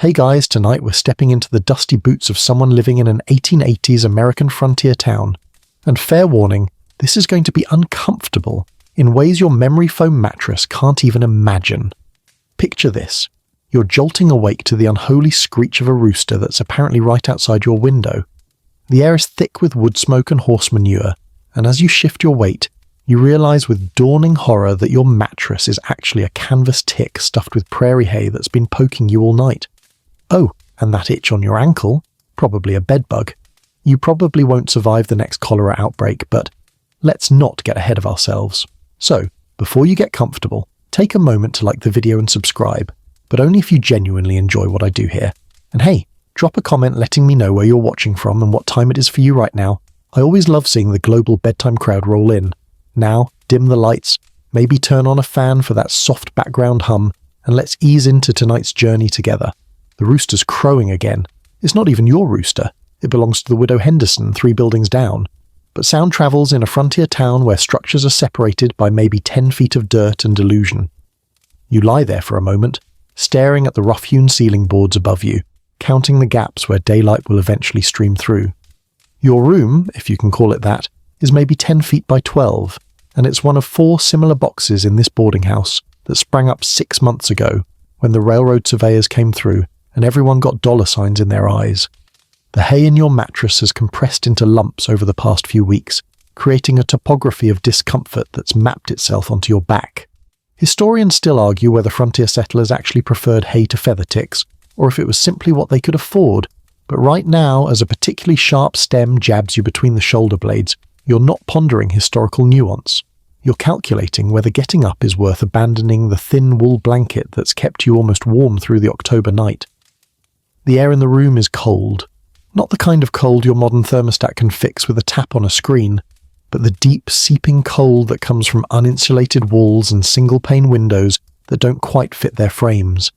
Hey guys, tonight we're stepping into the dusty boots of someone living in an 1880s American frontier town. And fair warning, this is going to be uncomfortable in ways your memory foam mattress can't even imagine. Picture this. You're jolting awake to the unholy screech of a rooster that's apparently right outside your window. The air is thick with wood smoke and horse manure, and as you shift your weight, you realize with dawning horror that your mattress is actually a canvas tick stuffed with prairie hay that's been poking you all night. Oh, and that itch on your ankle, probably a bedbug. You probably won't survive the next cholera outbreak, but let's not get ahead of ourselves. So, before you get comfortable, take a moment to like the video and subscribe, but only if you genuinely enjoy what I do here. And hey, drop a comment letting me know where you're watching from and what time it is for you right now. I always love seeing the global bedtime crowd roll in. Now, dim the lights, maybe turn on a fan for that soft background hum, and let's ease into tonight's journey together. The rooster's crowing again. It's not even your rooster. It belongs to the widow Henderson 3 buildings down. But sound travels in a frontier town where structures are separated by maybe 10 feet of dirt and delusion. You lie there for a moment, staring at the rough-hewn ceiling boards above you, counting the gaps where daylight will eventually stream through. Your room, if you can call it that, is maybe 10 feet by 12, and it's one of 4 similar boxes in this boarding house that sprang up 6 months ago when the railroad surveyors came through and everyone got dollar signs in their eyes. The hay in your mattress has compressed into lumps over the past few weeks, creating a topography of discomfort that's mapped itself onto your back. Historians still argue whether frontier settlers actually preferred hay to feather ticks, or if it was simply what they could afford, but right now, as a particularly sharp stem jabs you between the shoulder blades, you're not pondering historical nuance. You're calculating whether getting up is worth abandoning the thin wool blanket that's kept you almost warm through the October night. The air in the room is cold. Not the kind of cold your modern thermostat can fix with a tap on a screen, but the deep, seeping cold that comes from uninsulated walls and single-pane windows that don't quite fit their frames.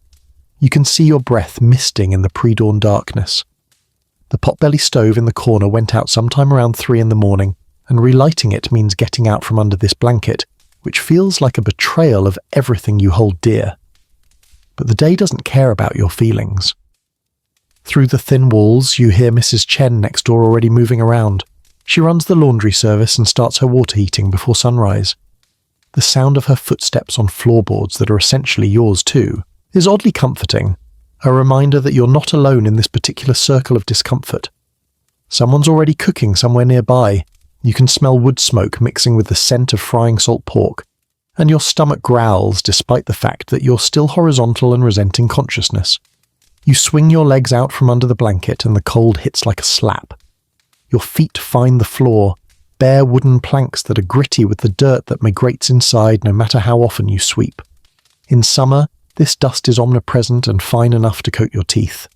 You can see your breath misting in the pre-dawn darkness. The potbelly stove in the corner went out sometime around 3 in the morning, and relighting it means getting out from under this blanket, which feels like a betrayal of everything you hold dear. But the day doesn't care about your feelings. Through the thin walls, you hear Mrs. Chen next door already moving around. She runs the laundry service and starts her water heating before sunrise. The sound of her footsteps on floorboards that are essentially yours too is oddly comforting, a reminder that you're not alone in this particular circle of discomfort. Someone's already cooking somewhere nearby. You can smell wood smoke mixing with the scent of frying salt pork, and your stomach growls despite the fact that you're still horizontal and resenting consciousness. You swing your legs out from under the blanket and the cold hits like a slap. Your feet find the floor, bare wooden planks that are gritty with the dirt that migrates inside no matter how often you sweep. In summer, this dust is omnipresent and fine enough to coat your teeth.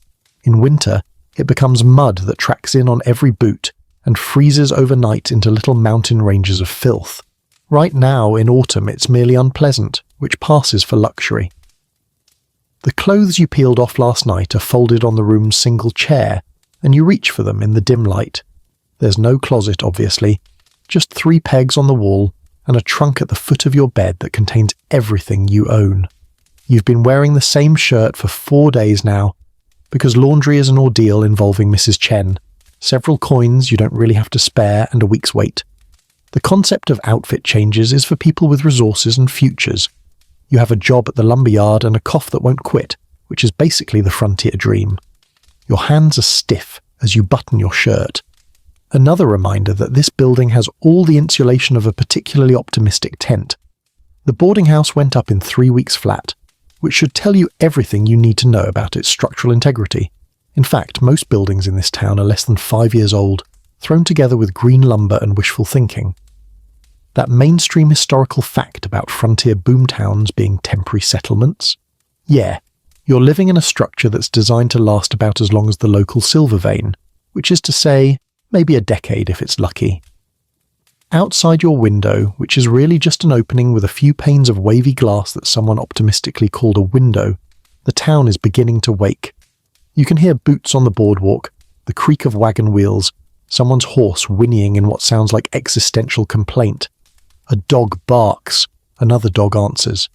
In winter, it becomes mud that tracks in on every boot and freezes overnight into little mountain ranges of filth. Right now, in autumn, it's merely unpleasant, which passes for luxury. The clothes you peeled off last night are folded on the room's single chair, and you reach for them in the dim light. There's no closet, obviously, just 3 pegs on the wall and a trunk at the foot of your bed that contains everything you own. You've been wearing the same shirt for 4 days now, because laundry is an ordeal involving Mrs. Chen, several coins you don't really have to spare, and a week's wait. The concept of outfit changes is for people with resources and futures. You have a job at the lumberyard and a cough that won't quit, which is basically the frontier dream. Your hands are stiff as you button your shirt. Another reminder that this building has all the insulation of a particularly optimistic tent. The boarding house went up in 3 weeks flat, which should tell you everything you need to know about its structural integrity. In fact, most buildings in this town are less than 5 years old, thrown together with green lumber and wishful thinking. That mainstream historical fact about frontier boomtowns being temporary settlements? Yeah, you're living in a structure that's designed to last about as long as the local silver vein, which is to say, maybe a decade if it's lucky. Outside your window, which is really just an opening with a few panes of wavy glass that someone optimistically called a window, the town is beginning to wake. You can hear boots on the boardwalk, the creak of wagon wheels, someone's horse whinnying in what sounds like existential complaint. A dog barks, another dog answers.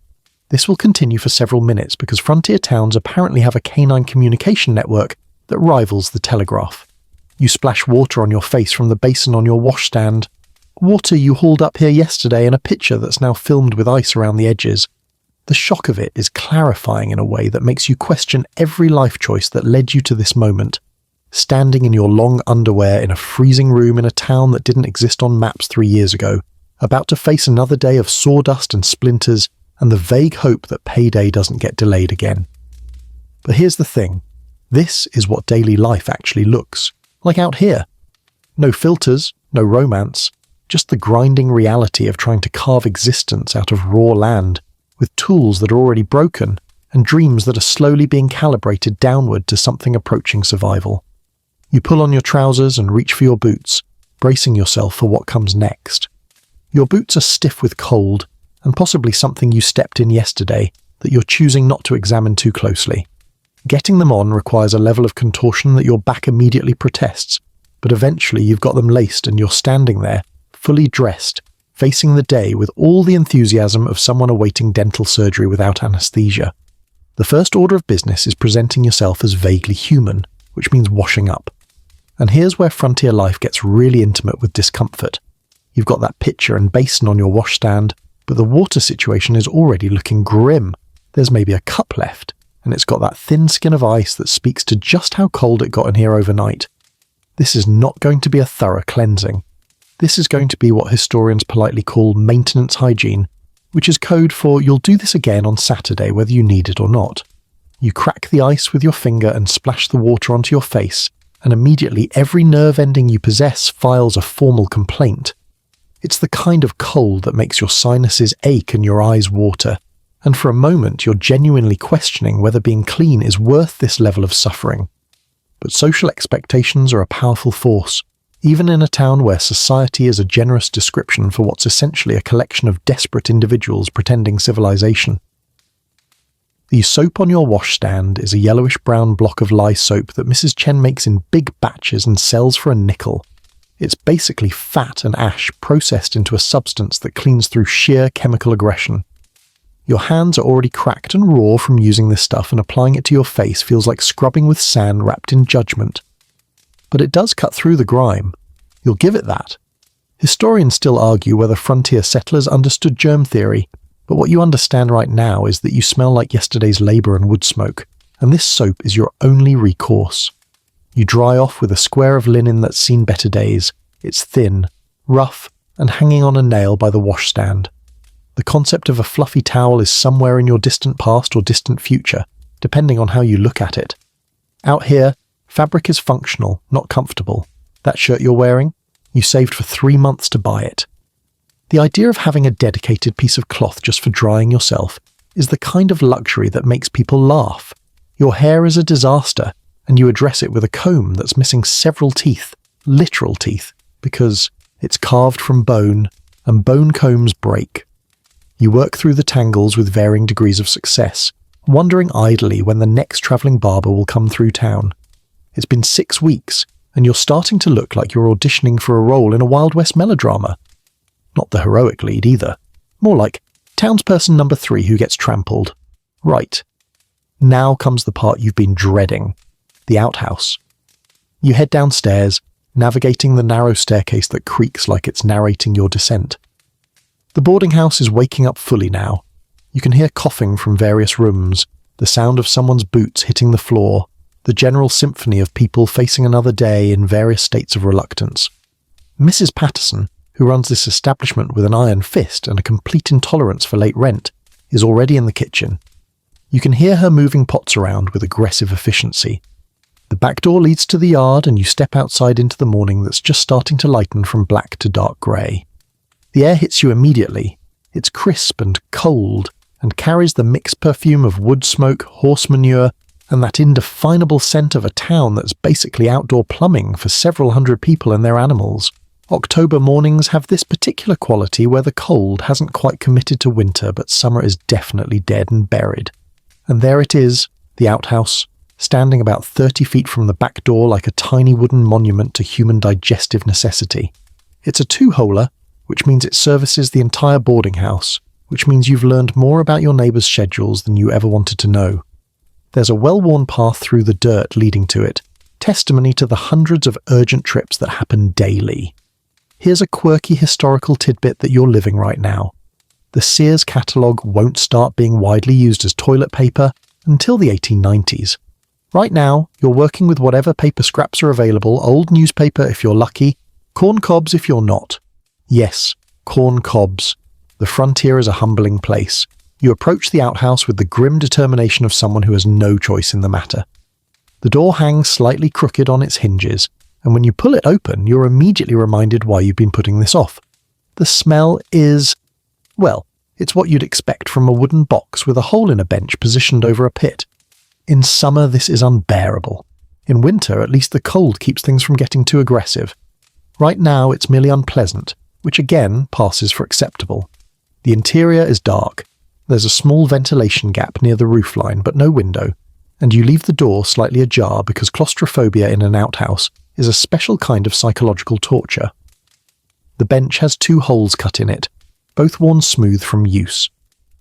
This will continue for several minutes because frontier towns apparently have a canine communication network that rivals the telegraph. You splash water on your face from the basin on your washstand. Water you hauled up here yesterday in a pitcher that's now filmed with ice around the edges. The shock of it is clarifying in a way that makes you question every life choice that led you to this moment. Standing in your long underwear in a freezing room in a town that didn't exist on maps 3 years ago, about to face another day of sawdust and splinters, and the vague hope that payday doesn't get delayed again. But here's the thing. This is what daily life actually looks like out here. No filters, no romance, just the grinding reality of trying to carve existence out of raw land, with tools that are already broken and dreams that are slowly being calibrated downward to something approaching survival. You pull on your trousers and reach for your boots, bracing yourself for what comes next. Your boots are stiff with cold, and possibly something you stepped in yesterday that you're choosing not to examine too closely. Getting them on requires a level of contortion that your back immediately protests, but eventually you've got them laced and you're standing there, fully dressed, facing the day with all the enthusiasm of someone awaiting dental surgery without anesthesia. The first order of business is presenting yourself as vaguely human, which means washing up. And here's where frontier life gets really intimate with discomfort. You've got that pitcher and basin on your washstand, but the water situation is already looking grim. There's maybe a cup left, and it's got that thin skin of ice that speaks to just how cold it got in here overnight. This is not going to be a thorough cleansing. This is going to be what historians politely call maintenance hygiene, which is code for you'll do this again on Saturday whether you need it or not. You crack the ice with your finger and splash the water onto your face, and immediately every nerve ending you possess files a formal complaint. It's the kind of cold that makes your sinuses ache and your eyes water, and for a moment you're genuinely questioning whether being clean is worth this level of suffering. But social expectations are a powerful force, even in a town where society is a generous description for what's essentially a collection of desperate individuals pretending civilization. The soap on your washstand is a yellowish-brown block of lye soap that Mrs. Chen makes in big batches and sells for a nickel. It's basically fat and ash processed into a substance that cleans through sheer chemical aggression. Your hands are already cracked and raw from using this stuff, and applying it to your face feels like scrubbing with sand wrapped in judgment. But it does cut through the grime. You'll give it that. Historians still argue whether frontier settlers understood germ theory, but what you understand right now is that you smell like yesterday's labour and wood smoke, and this soap is your only recourse. You dry off with a square of linen that's seen better days. It's thin, rough, and hanging on a nail by the washstand. The concept of a fluffy towel is somewhere in your distant past or distant future, depending on how you look at it. Out here, fabric is functional, not comfortable. That shirt you're wearing? You saved for 3 months to buy it. The idea of having a dedicated piece of cloth just for drying yourself is the kind of luxury that makes people laugh. Your hair is a disaster, and you address it with a comb that's missing several teeth, literal teeth, because it's carved from bone, and bone combs break. You work through the tangles with varying degrees of success, wondering idly when the next travelling barber will come through town. It's been 6 weeks, and you're starting to look like you're auditioning for a role in a Wild West melodrama. Not the heroic lead either. More like townsperson number 3 who gets trampled. Right. Now comes the part you've been dreading. The outhouse. You head downstairs, navigating the narrow staircase that creaks like it's narrating your descent. The boarding house is waking up fully now. You can hear coughing from various rooms, the sound of someone's boots hitting the floor, the general symphony of people facing another day in various states of reluctance. Mrs. Patterson, who runs this establishment with an iron fist and a complete intolerance for late rent, is already in the kitchen. You can hear her moving pots around with aggressive efficiency. The back door leads to the yard, and you step outside into the morning that's just starting to lighten from black to dark grey. The air hits you immediately. It's crisp and cold, and carries the mixed perfume of wood smoke, horse manure, and that indefinable scent of a town that's basically outdoor plumbing for several hundred people and their animals. October mornings have this particular quality where the cold hasn't quite committed to winter, but summer is definitely dead and buried. And there it is, the outhouse, standing about 30 feet from the back door like a tiny wooden monument to human digestive necessity. It's a 2-holer, which means it services the entire boarding house, which means you've learned more about your neighbours' schedules than you ever wanted to know. There's a well-worn path through the dirt leading to it, testimony to the hundreds of urgent trips that happen daily. Here's a quirky historical tidbit that you're living right now. The Sears catalogue won't start being widely used as toilet paper until the 1890s. Right now, you're working with whatever paper scraps are available, old newspaper if you're lucky, corn cobs if you're not. Yes, corn cobs. The frontier is a humbling place. You approach the outhouse with the grim determination of someone who has no choice in the matter. The door hangs slightly crooked on its hinges, and when you pull it open, you're immediately reminded why you've been putting this off. The smell is, well, it's what you'd expect from a wooden box with a hole in a bench positioned over a pit. In summer, this is unbearable. In winter, at least the cold keeps things from getting too aggressive. Right now, it's merely unpleasant, which again passes for acceptable. The interior is dark. There's a small ventilation gap near the roofline, but no window, and you leave the door slightly ajar because claustrophobia in an outhouse is a special kind of psychological torture. The bench has 2 holes cut in it, both worn smooth from use.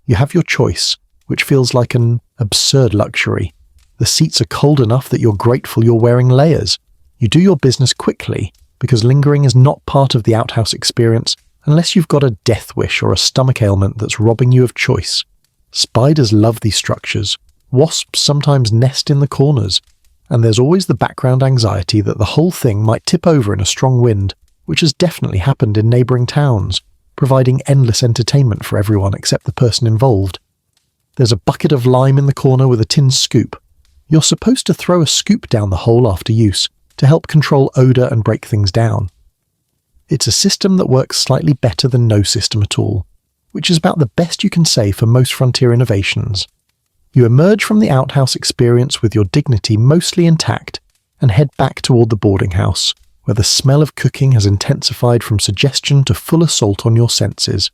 You have your choice, which feels like an absurd luxury. The seats are cold enough that you're grateful you're wearing layers. You do your business quickly, because lingering is not part of the outhouse experience unless you've got a death wish or a stomach ailment that's robbing you of choice. Spiders love these structures. Wasps sometimes nest in the corners. And there's always the background anxiety that the whole thing might tip over in a strong wind, which has definitely happened in neighbouring towns, providing endless entertainment for everyone except the person involved. There's a bucket of lime in the corner with a tin scoop. You're supposed to throw a scoop down the hole after use to help control odour and break things down. It's a system that works slightly better than no system at all, which is about the best you can say for most frontier innovations. You emerge from the outhouse experience with your dignity mostly intact and head back toward the boarding house, where the smell of cooking has intensified from suggestion to full assault on your senses.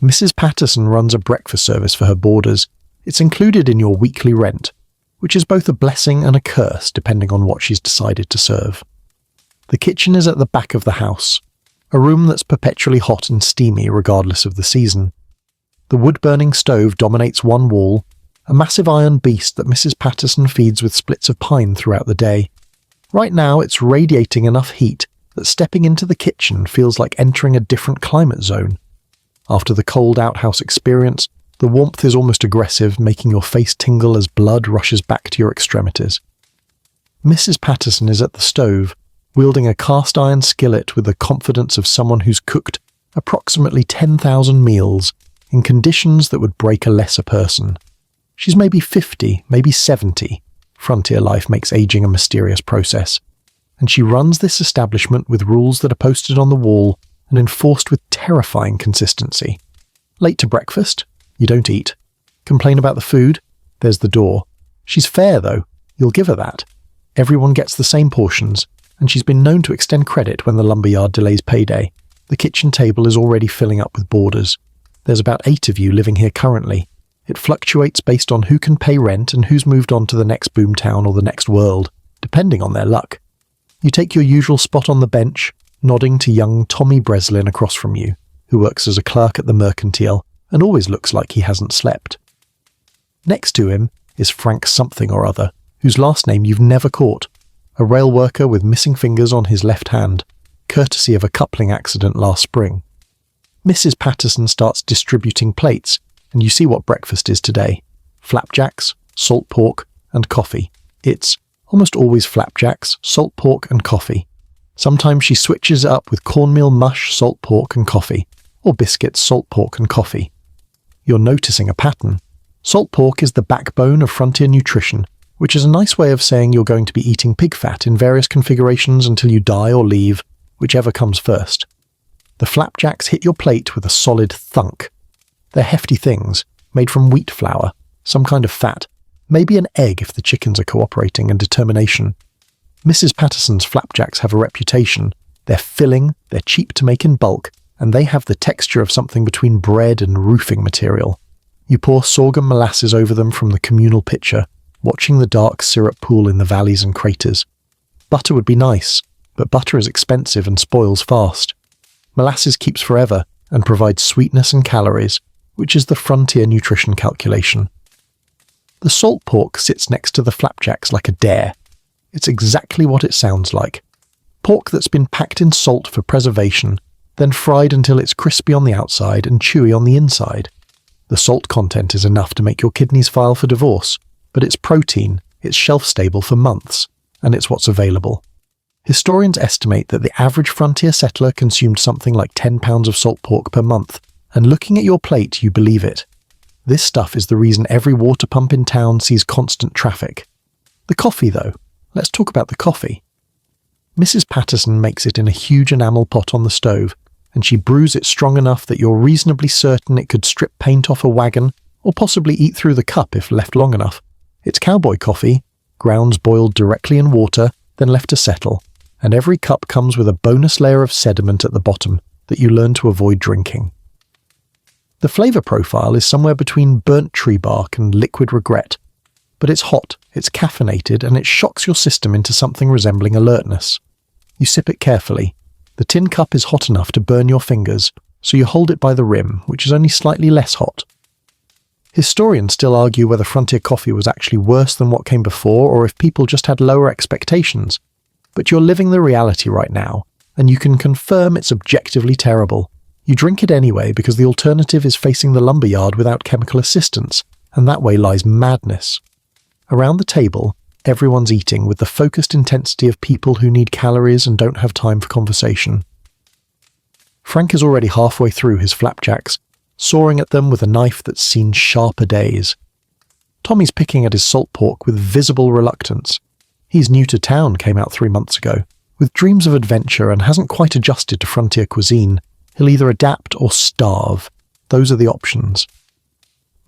Mrs. Patterson runs a breakfast service for her boarders. It's included in your weekly rent, which is both a blessing and a curse depending on what she's decided to serve. The kitchen is at the back of the house, a room that's perpetually hot and steamy regardless of the season. The wood-burning stove dominates one wall, a massive iron beast that Mrs. Patterson feeds with splits of pine throughout the day. Right now it's radiating enough heat that stepping into the kitchen feels like entering a different climate zone. After the cold outhouse experience, the warmth is almost aggressive, making your face tingle as blood rushes back to your extremities. Mrs. Patterson is at the stove, wielding a cast-iron skillet with the confidence of someone who's cooked approximately 10,000 meals in conditions that would break a lesser person. She's maybe 50, maybe 70. Frontier life makes aging a mysterious process. And she runs this establishment with rules that are posted on the wall and enforced with terrifying consistency. Late to breakfast? You don't eat. Complain about the food? There's the door. She's fair, though. You'll give her that. Everyone gets the same portions, and she's been known to extend credit when the lumberyard delays payday. The kitchen table is already filling up with boarders. There's about 8 of you living here currently. It fluctuates based on who can pay rent and who's moved on to the next boomtown or the next world, depending on their luck. You take your usual spot on the bench, nodding to young Tommy Breslin across from you, who works as a clerk at the Mercantile and always looks like he hasn't slept. Next to him is Frank something or other, whose last name you've never caught, a rail worker with missing fingers on his left hand, courtesy of a coupling accident last spring. Mrs. Patterson starts distributing plates, and you see what breakfast is today. Flapjacks, salt pork, and coffee. It's almost always flapjacks, salt pork, and coffee. Sometimes she switches it up with cornmeal mush, salt pork, and coffee, or biscuits, salt pork, and coffee. You're noticing a pattern. Salt pork is the backbone of frontier nutrition, which is a nice way of saying you're going to be eating pig fat in various configurations until you die or leave, whichever comes first. The flapjacks hit your plate with a solid thunk. They're hefty things, made from wheat flour, some kind of fat, maybe an egg if the chickens are cooperating, and determination. Mrs. Patterson's flapjacks have a reputation. They're filling, they're cheap to make in bulk, and they have the texture of something between bread and roofing material. You pour sorghum molasses over them from the communal pitcher, watching the dark syrup pool in the valleys and craters. Butter would be nice, but butter is expensive and spoils fast. Molasses keeps forever, and provides sweetness and calories, which is the frontier nutrition calculation. The salt pork sits next to the flapjacks like a dare. It's exactly what it sounds like. Pork that's been packed in salt for preservation, then fried until it's crispy on the outside and chewy on the inside. The salt content is enough to make your kidneys file for divorce, but it's protein, it's shelf-stable for months, and it's what's available. Historians estimate that the average frontier settler consumed something like 10 pounds of salt pork per month, and looking at your plate, you believe it. This stuff is the reason every water pump in town sees constant traffic. The coffee, though. Let's talk about the coffee. Mrs. Patterson makes it in a huge enamel pot on the stove, and she brews it strong enough that you're reasonably certain it could strip paint off a wagon, or possibly eat through the cup if left long enough. It's cowboy coffee, grounds boiled directly in water, then left to settle, and every cup comes with a bonus layer of sediment at the bottom that you learn to avoid drinking. The flavour profile is somewhere between burnt tree bark and liquid regret, but it's hot, it's caffeinated, and it shocks your system into something resembling alertness. You sip it carefully. The tin cup is hot enough to burn your fingers, so you hold it by the rim, which is only slightly less hot. Historians still argue whether frontier coffee was actually worse than what came before or if people just had lower expectations. But you're living the reality right now, and you can confirm it's objectively terrible. You drink it anyway because the alternative is facing the lumberyard without chemical assistance, and that way lies madness. Around the table, everyone's eating with the focused intensity of people who need calories and don't have time for conversation. Frank is already halfway through his flapjacks, sawing at them with a knife that's seen sharper days. Tommy's picking at his salt pork with visible reluctance. He's new to town, came out 3 months ago, with dreams of adventure and hasn't quite adjusted to frontier cuisine. He'll either adapt or starve. Those are the options.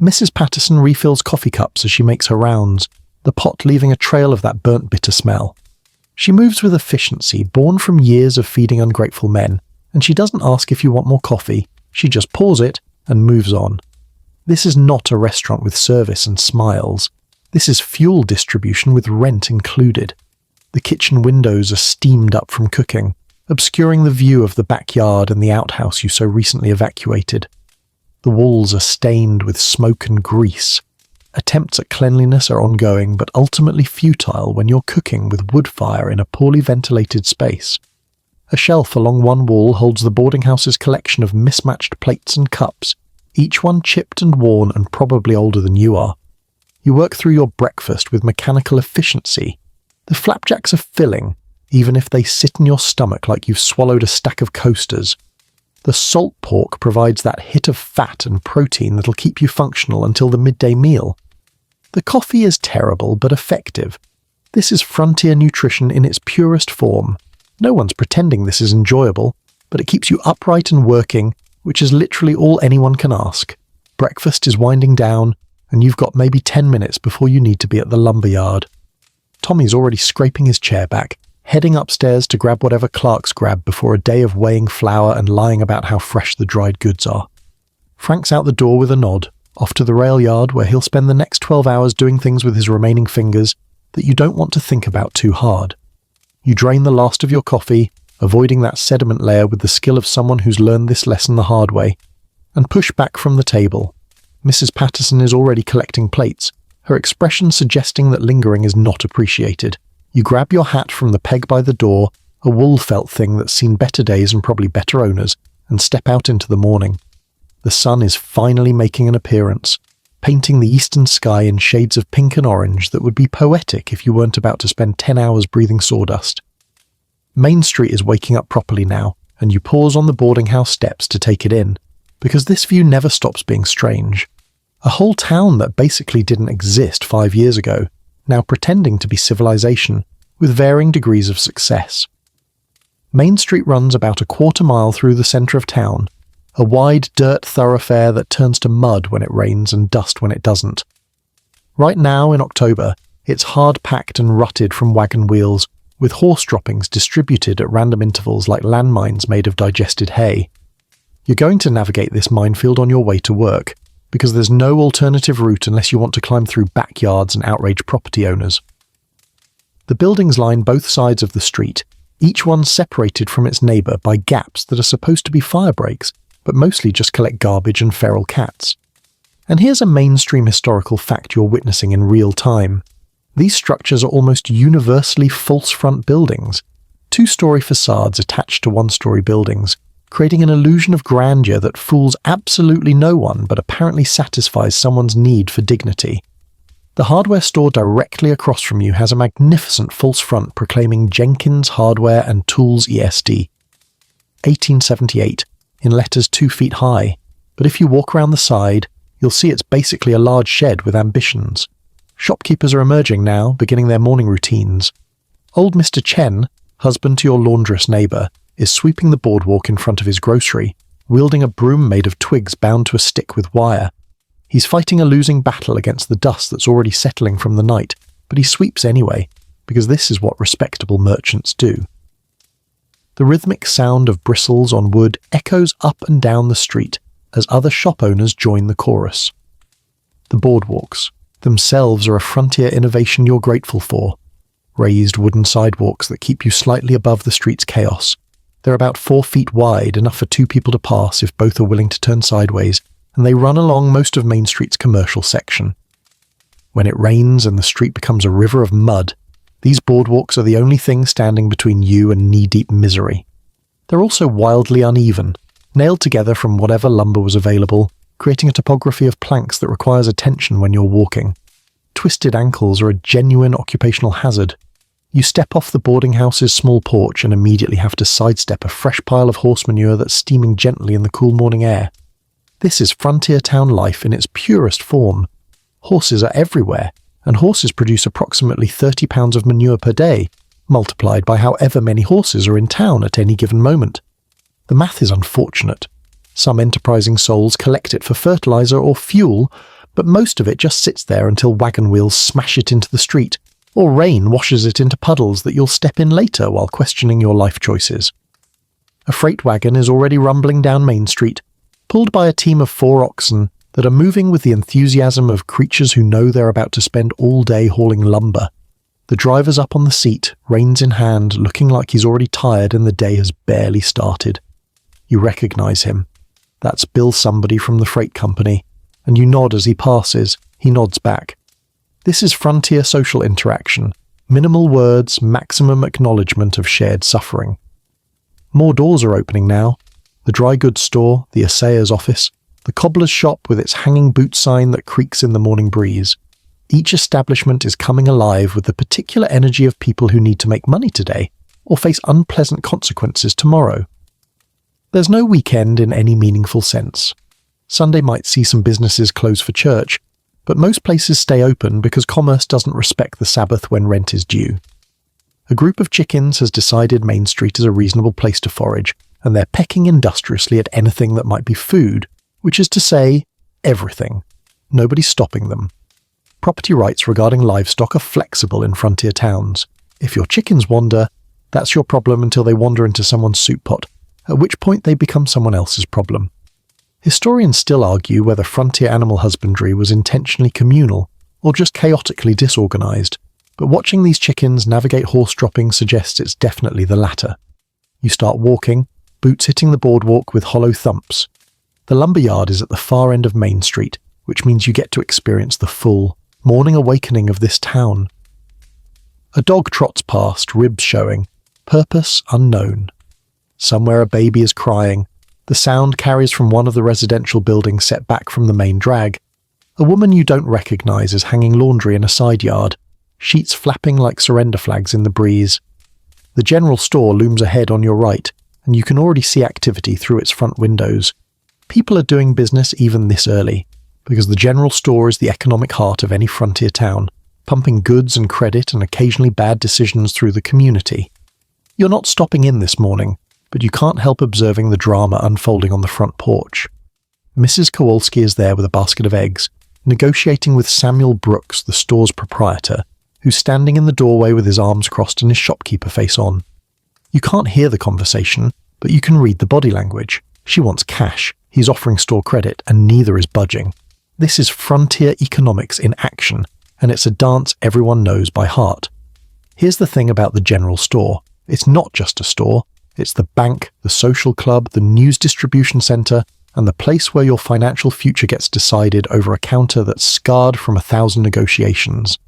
Mrs. Patterson refills coffee cups as she makes her rounds, the pot leaving a trail of that burnt bitter smell. She moves with efficiency, born from years of feeding ungrateful men, and she doesn't ask if you want more coffee, she just pours it and moves on. This is not a restaurant with service and smiles. This is fuel distribution with rent included. The kitchen windows are steamed up from cooking, obscuring the view of the backyard and the outhouse you so recently evacuated. The walls are stained with smoke and grease. Attempts at cleanliness are ongoing but ultimately futile when you're cooking with wood fire in a poorly ventilated space. A shelf along one wall holds the boarding house's collection of mismatched plates and cups, each one chipped and worn and probably older than you are. You work through your breakfast with mechanical efficiency. The flapjacks are filling, even if they sit in your stomach like you've swallowed a stack of coasters. The salt pork provides that hit of fat and protein that'll keep you functional until the midday meal. The coffee is terrible but effective. This is frontier nutrition in its purest form. No one's pretending this is enjoyable, but it keeps you upright and working, which is literally all anyone can ask. Breakfast is winding down, and you've got maybe 10 minutes before you need to be at the lumberyard. Tommy's already scraping his chair back, heading upstairs to grab whatever clerks grab before a day of weighing flour and lying about how fresh the dried goods are. Frank's out the door with a nod, off to the rail yard where he'll spend the next 12 hours doing things with his remaining fingers that you don't want to think about too hard. You drain the last of your coffee, avoiding that sediment layer with the skill of someone who's learned this lesson the hard way, and push back from the table. Mrs. Patterson is already collecting plates, her expression suggesting that lingering is not appreciated. You grab your hat from the peg by the door, a wool felt thing that's seen better days and probably better owners, and step out into the morning. The sun is finally making an appearance, painting the eastern sky in shades of pink and orange that would be poetic if you weren't about to spend 10 hours breathing sawdust. Main Street is waking up properly now, and you pause on the boarding house steps to take it in, because this view never stops being strange. A whole town that basically didn't exist 5 years ago, now pretending to be civilization, with varying degrees of success. Main Street runs about a quarter mile through the centre of town, a wide dirt thoroughfare that turns to mud when it rains and dust when it doesn't. Right now, in October, it's hard-packed and rutted from wagon wheels, with horse droppings distributed at random intervals like landmines made of digested hay. You're going to navigate this minefield on your way to work, because there's no alternative route unless you want to climb through backyards and outrage property owners. The buildings line both sides of the street, each one separated from its neighbour by gaps that are supposed to be fire breaks, but mostly just collect garbage and feral cats. And here's a mainstream historical fact you're witnessing in real time. These structures are almost universally false front buildings, two-story facades attached to one-story buildings, creating an illusion of grandeur that fools absolutely no one but apparently satisfies someone's need for dignity. The hardware store directly across from you has a magnificent false front proclaiming Jenkins Hardware and Tools ESD. 1878, in letters 2 feet high, but if you walk around the side, you'll see it's basically a large shed with ambitions. Shopkeepers are emerging now, beginning their morning routines. Old Mr. Chen, husband to your laundress neighbour, is sweeping the boardwalk in front of his grocery, wielding a broom made of twigs bound to a stick with wire. He's fighting a losing battle against the dust that's already settling from the night, but he sweeps anyway, because this is what respectable merchants do. The rhythmic sound of bristles on wood echoes up and down the street as other shop owners join the chorus. The boardwalks themselves are a frontier innovation you're grateful for. Raised wooden sidewalks that keep you slightly above the street's chaos. They're about 4 feet wide, enough for 2 people to pass if both are willing to turn sideways, and they run along most of Main Street's commercial section. When it rains and the street becomes a river of mud, these boardwalks are the only thing standing between you and knee-deep misery. They're also wildly uneven, nailed together from whatever lumber was available, creating a topography of planks that requires attention when you're walking. Twisted ankles are a genuine occupational hazard. You step off the boarding house's small porch and immediately have to sidestep a fresh pile of horse manure that's steaming gently in the cool morning air. This is frontier town life in its purest form. Horses are everywhere, and horses produce approximately 30 pounds of manure per day, multiplied by however many horses are in town at any given moment. The math is unfortunate. Some enterprising souls collect it for fertilizer or fuel, but most of it just sits there until wagon wheels smash it into the street, or rain washes it into puddles that you'll step in later while questioning your life choices. A freight wagon is already rumbling down Main Street, pulled by a team of 4 oxen that are moving with the enthusiasm of creatures who know they're about to spend all day hauling lumber. The driver's up on the seat, reins in hand, looking like he's already tired and the day has barely started. You recognize him. That's Bill somebody from the freight company, and you nod as he passes. He nods back. This is frontier social interaction, minimal words, maximum acknowledgement of shared suffering. More doors are opening now. The dry goods store, the assayer's office, the cobbler's shop with its hanging boot sign that creaks in the morning breeze. Each establishment is coming alive with the particular energy of people who need to make money today, or face unpleasant consequences tomorrow. There's no weekend in any meaningful sense. Sunday might see some businesses close for church, but most places stay open because commerce doesn't respect the Sabbath when rent is due. A group of chickens has decided Main Street is a reasonable place to forage, and they're pecking industriously at anything that might be food, which is to say, everything. Nobody's stopping them. Property rights regarding livestock are flexible in frontier towns. If your chickens wander, that's your problem until they wander into someone's soup pot, at which point they become someone else's problem. Historians still argue whether frontier animal husbandry was intentionally communal or just chaotically disorganized, but watching these chickens navigate horse dropping suggests it's definitely the latter. You start walking, boots hitting the boardwalk with hollow thumps. The lumberyard is at the far end of Main Street, which means you get to experience the full, morning awakening of this town. A dog trots past, ribs showing, purpose unknown. Somewhere a baby is crying. The sound carries from one of the residential buildings set back from the main drag. A woman you don't recognize is hanging laundry in a side yard, sheets flapping like surrender flags in the breeze. The general store looms ahead on your right, and you can already see activity through its front windows. People are doing business even this early, because the general store is the economic heart of any frontier town, pumping goods and credit and occasionally bad decisions through the community. You're not stopping in this morning, but you can't help observing the drama unfolding on the front porch. Mrs. Kowalski is there with a basket of eggs, negotiating with Samuel Brooks, the store's proprietor, who's standing in the doorway with his arms crossed and his shopkeeper face on. You can't hear the conversation, but you can read the body language. She wants cash, he's offering store credit, and neither is budging. This is frontier economics in action, and it's a dance everyone knows by heart. Here's the thing about the general store. It's not just a store. It's the bank, the social club, the news distribution centre, and the place where your financial future gets decided over a counter that's scarred from 1,000 negotiations.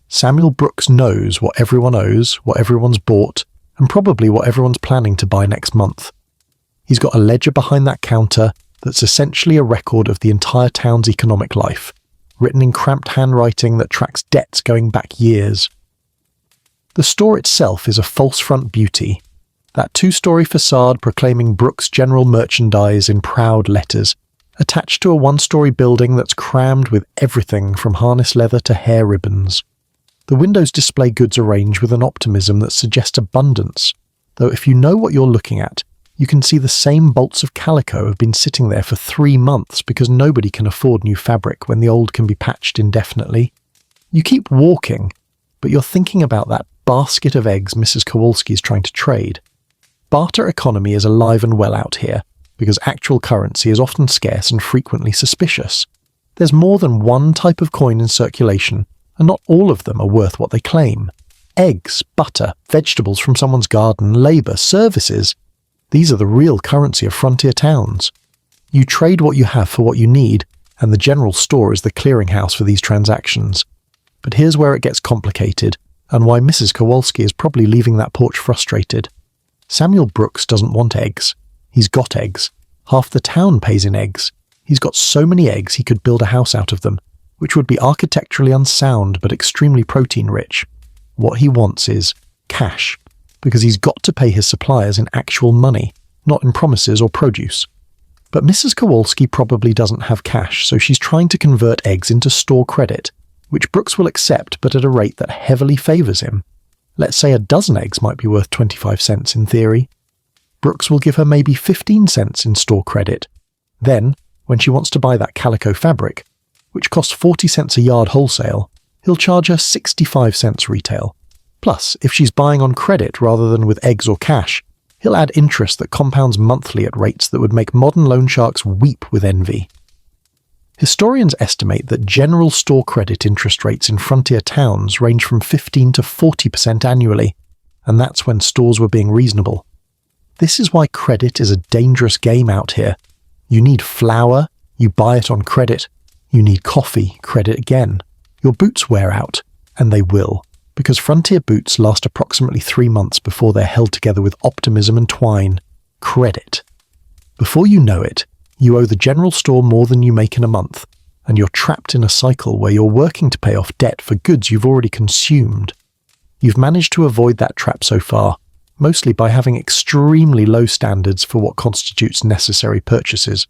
Samuel Brooks knows what everyone owes, what everyone's bought, and probably what everyone's planning to buy next month. He's got a ledger behind that counter that's essentially a record of the entire town's economic life, written in cramped handwriting that tracks debts going back years. The store itself is a false front beauty, that 2-story facade proclaiming Brooks General Merchandise in proud letters, attached to a 1-story building that's crammed with everything from harness leather to hair ribbons. The windows display goods arranged with an optimism that suggests abundance, though if you know what you're looking at, you can see the same bolts of calico have been sitting there for 3 months because nobody can afford new fabric when the old can be patched indefinitely. You keep walking, but you're thinking about that basket of eggs Mrs. Kowalski is trying to trade. Barter economy is alive and well out here, because actual currency is often scarce and frequently suspicious. There's more than one type of coin in circulation, and not all of them are worth what they claim. Eggs, butter, vegetables from someone's garden, labour, services. These are the real currency of frontier towns. You trade what you have for what you need, and the general store is the clearinghouse for these transactions. But here's where it gets complicated, and why Mrs. Kowalski is probably leaving that porch frustrated. Samuel Brooks doesn't want eggs. He's got eggs. Half the town pays in eggs. He's got so many eggs he could build a house out of them, which would be architecturally unsound but extremely protein-rich. What he wants is cash, because he's got to pay his suppliers in actual money, not in promises or produce. But Mrs. Kowalski probably doesn't have cash, so she's trying to convert eggs into store credit, which Brooks will accept but at a rate that heavily favours him. Let's say a dozen eggs might be worth 25 cents in theory. Brooks will give her maybe 15 cents in store credit. Then, when she wants to buy that calico fabric, which costs 40 cents a yard wholesale, he'll charge her 65 cents retail. Plus, if she's buying on credit rather than with eggs or cash, he'll add interest that compounds monthly at rates that would make modern loan sharks weep with envy. Historians estimate that general store credit interest rates in frontier towns range from 15 to 40% annually, and that's when stores were being reasonable. This is why credit is a dangerous game out here. You need flour, you buy it on credit. You need coffee, credit again. Your boots wear out, and they will, because frontier boots last approximately 3 months before they're held together with optimism and twine. Credit. Before you know it, you owe the general store more than you make in a month, and you're trapped in a cycle where you're working to pay off debt for goods you've already consumed. You've managed to avoid that trap so far, mostly by having extremely low standards for what constitutes necessary purchases.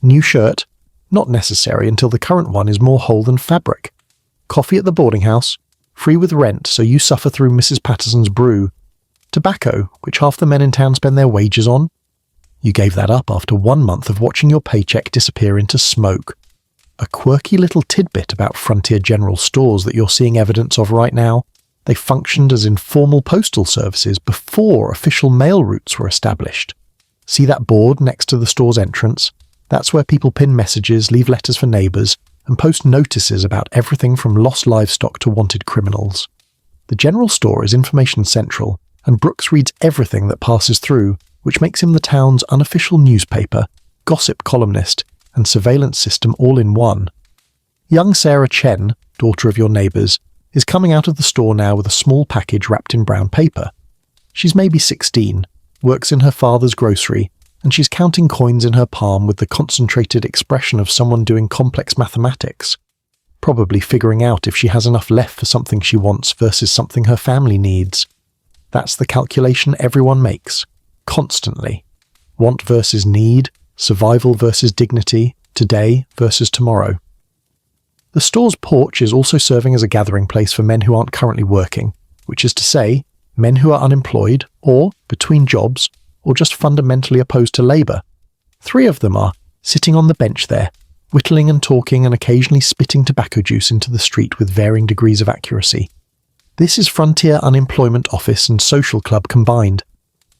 New shirt? Not necessary until the current one is more whole than fabric. Coffee at the boarding house? Free with rent, so you suffer through Mrs. Patterson's brew. Tobacco, which half the men in town spend their wages on? You gave that up after 1 month of watching your paycheck disappear into smoke. A quirky little tidbit about frontier general stores that you're seeing evidence of right now: they functioned as informal postal services before official mail routes were established. See that board next to the store's entrance? That's where people pin messages, leave letters for neighbours, and post notices about everything from lost livestock to wanted criminals. The general store is information central, and Brooks reads everything that passes through, which makes him the town's unofficial newspaper, gossip columnist, and surveillance system all in one. Young Sarah Chen, daughter of your neighbours, is coming out of the store now with a small package wrapped in brown paper. She's maybe 16, works in her father's grocery, and she's counting coins in her palm with the concentrated expression of someone doing complex mathematics, probably figuring out if she has enough left for something she wants versus something her family needs. That's the calculation everyone makes, constantly. Want versus need, survival versus dignity, today versus tomorrow. The store's porch is also serving as a gathering place for men who aren't currently working, which is to say, men who are unemployed, or between jobs, or just fundamentally opposed to labour. 3 of them are sitting on the bench there, whittling and talking and occasionally spitting tobacco juice into the street with varying degrees of accuracy. This is Frontier Unemployment Office and Social Club combined.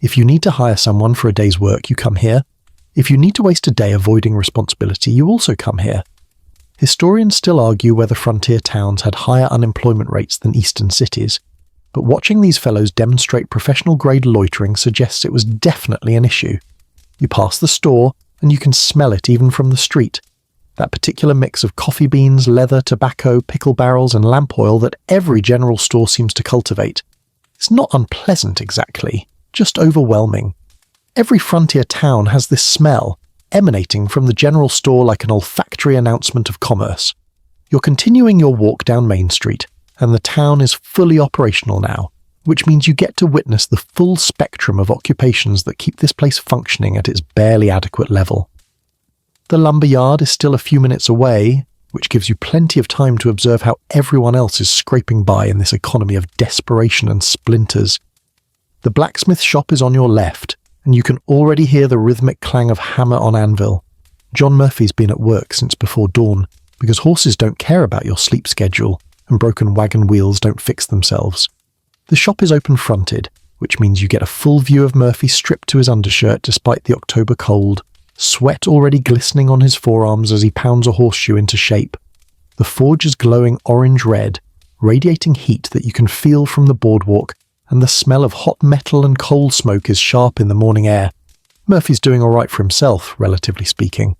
If you need to hire someone for a day's work, you come here. If you need to waste a day avoiding responsibility, you also come here. Historians still argue whether frontier towns had higher unemployment rates than eastern cities, but watching these fellows demonstrate professional-grade loitering suggests it was definitely an issue. You pass the store, and you can smell it even from the street. That particular mix of coffee beans, leather, tobacco, pickle barrels, and lamp oil that every general store seems to cultivate. It's not unpleasant exactly, just overwhelming. Every frontier town has this smell, emanating from the general store like an olfactory announcement of commerce. You're continuing your walk down Main Street, and the town is fully operational now, which means you get to witness the full spectrum of occupations that keep this place functioning at its barely adequate level. The lumber yard is still a few minutes away, which gives you plenty of time to observe how everyone else is scraping by in this economy of desperation and splinters. The blacksmith shop is on your left, and you can already hear the rhythmic clang of hammer on anvil. John Murphy's been at work since before dawn, because horses don't care about your sleep schedule, and broken wagon wheels don't fix themselves. The shop is open-fronted, which means you get a full view of Murphy stripped to his undershirt despite the October cold, sweat already glistening on his forearms as he pounds a horseshoe into shape. The forge is glowing orange-red, radiating heat that you can feel from the boardwalk, and the smell of hot metal and coal smoke is sharp in the morning air. Murphy's doing all right for himself, relatively speaking.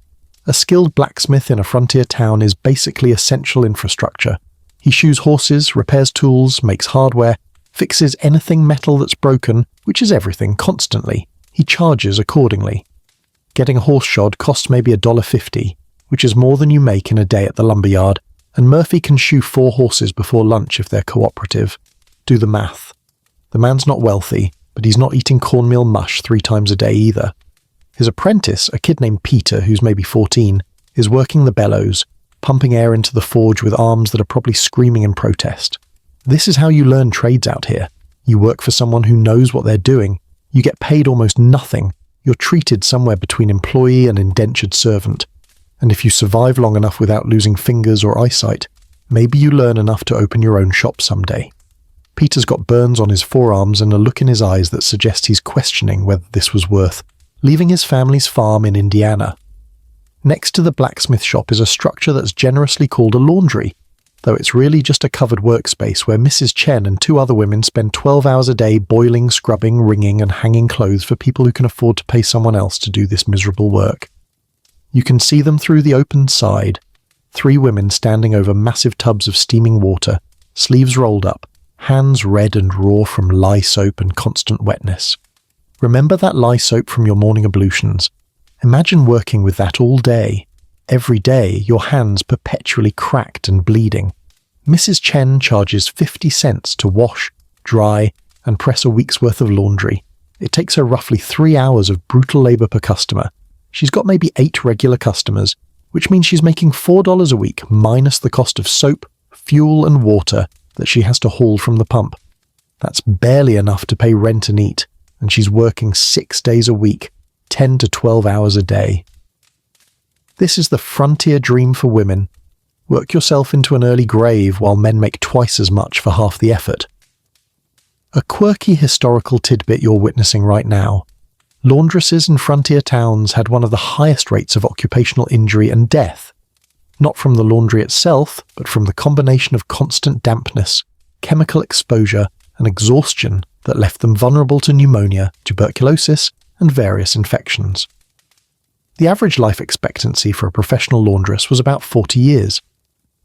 A skilled blacksmith in a frontier town is basically essential infrastructure. He shoes horses, repairs tools, makes hardware, fixes anything metal that's broken, which is everything, constantly. He charges accordingly. Getting a horse shod costs maybe $1.50, which is more than you make in a day at the lumberyard, and Murphy can shoe 4 horses before lunch if they're cooperative. Do the math. The man's not wealthy, but he's not eating cornmeal mush 3 times a day either. His apprentice, a kid named Peter, who's maybe 14, is working the bellows, pumping air into the forge with arms that are probably screaming in protest. This is how you learn trades out here. You work for someone who knows what they're doing. You get paid almost nothing. You're treated somewhere between employee and indentured servant. And if you survive long enough without losing fingers or eyesight, maybe you learn enough to open your own shop someday. Peter's got burns on his forearms and a look in his eyes that suggests he's questioning whether this was worth leaving his family's farm in Indiana. Next to the blacksmith shop is a structure that's generously called a laundry, though it's really just a covered workspace where Mrs. Chen and 2 other women spend 12 hours a day boiling, scrubbing, wringing, and hanging clothes for people who can afford to pay someone else to do this miserable work. You can see them through the open side, 3 women standing over massive tubs of steaming water, sleeves rolled up, hands red and raw from lye soap and constant wetness. Remember that lye soap from your morning ablutions. Imagine working with that all day. Every day, your hands perpetually cracked and bleeding. Mrs. Chen charges 50 cents to wash, dry, and press a week's worth of laundry. It takes her roughly 3 hours of brutal labor per customer. She's got maybe 8 regular customers, which means she's making $4 a week minus the cost of soap, fuel, and water that she has to haul from the pump. That's barely enough to pay rent and eat, and she's working 6 days a week, 10 to 12 hours a day. This is the frontier dream for women. Work yourself into an early grave while men make twice as much for half the effort. A quirky historical tidbit you're witnessing right now. Laundresses in frontier towns had one of the highest rates of occupational injury and death. Not from the laundry itself, but from the combination of constant dampness, chemical exposure, and exhaustion that left them vulnerable to pneumonia, tuberculosis, and various infections. The average life expectancy for a professional laundress was about 40 years.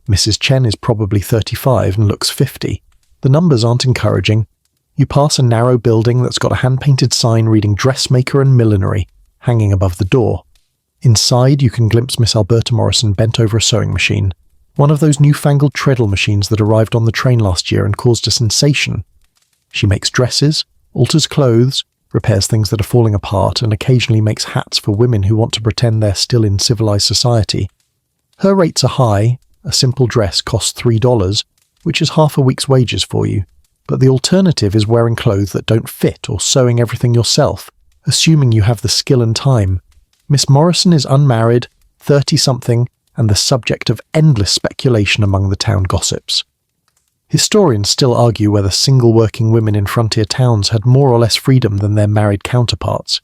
Mrs. Chen is probably 35 and looks 50. The numbers aren't encouraging. You pass a narrow building that's got a hand-painted sign reading dressmaker and millinery hanging above the door. Inside, you can glimpse Miss Alberta Morrison bent over a sewing machine, one of those newfangled treadle machines that arrived on the train last year and caused a sensation. She makes dresses, alters clothes, repairs things that are falling apart, and occasionally makes hats for women who want to pretend they're still in civilized society. Her rates are high. A simple dress costs $3, which is half a week's wages for you, but the alternative is wearing clothes that don't fit or sewing everything yourself, assuming you have the skill and time. Miss Morrison is unmarried, 30-something, and the subject of endless speculation among the town gossips. Historians still argue whether single working women in frontier towns had more or less freedom than their married counterparts.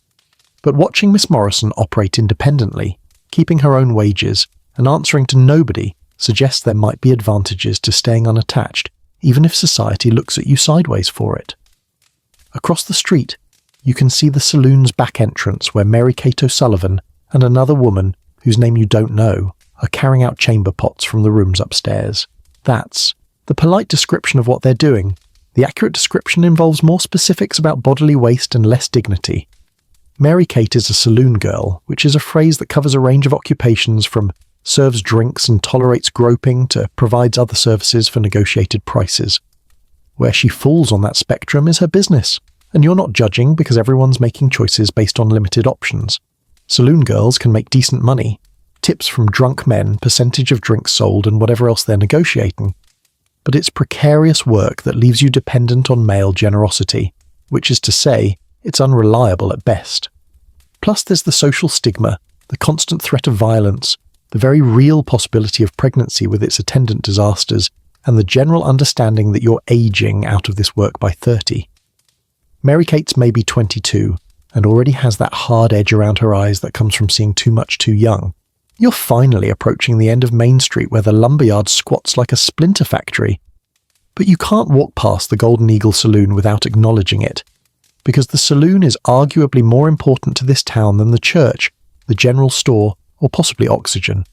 But watching Miss Morrison operate independently, keeping her own wages, and answering to nobody suggests there might be advantages to staying unattached, even if society looks at you sideways for it. Across the street, you can see the saloon's back entrance where Mary Kate O'Sullivan and another woman, whose name you don't know, are carrying out chamber pots from the rooms upstairs. That's the polite description of what they're doing. The accurate description involves more specifics about bodily waste and less dignity. Mary Kate is a saloon girl, which is a phrase that covers a range of occupations from serves drinks and tolerates groping to provides other services for negotiated prices. Where she falls on that spectrum is her business, and you're not judging because everyone's making choices based on limited options. Saloon girls can make decent money, tips from drunk men, percentage of drinks sold, and whatever else they're negotiating. But it's precarious work that leaves you dependent on male generosity, which is to say, it's unreliable at best. Plus there's the social stigma, the constant threat of violence, the very real possibility of pregnancy with its attendant disasters, and the general understanding that you're aging out of this work by 30. Mary Kate's maybe 22, and already has that hard edge around her eyes that comes from seeing too much too young. You're finally approaching the end of Main Street where the lumberyard squats like a splinter factory. But you can't walk past the Golden Eagle Saloon without acknowledging it, because the saloon is arguably more important to this town than the church, the general store, or possibly oxygen.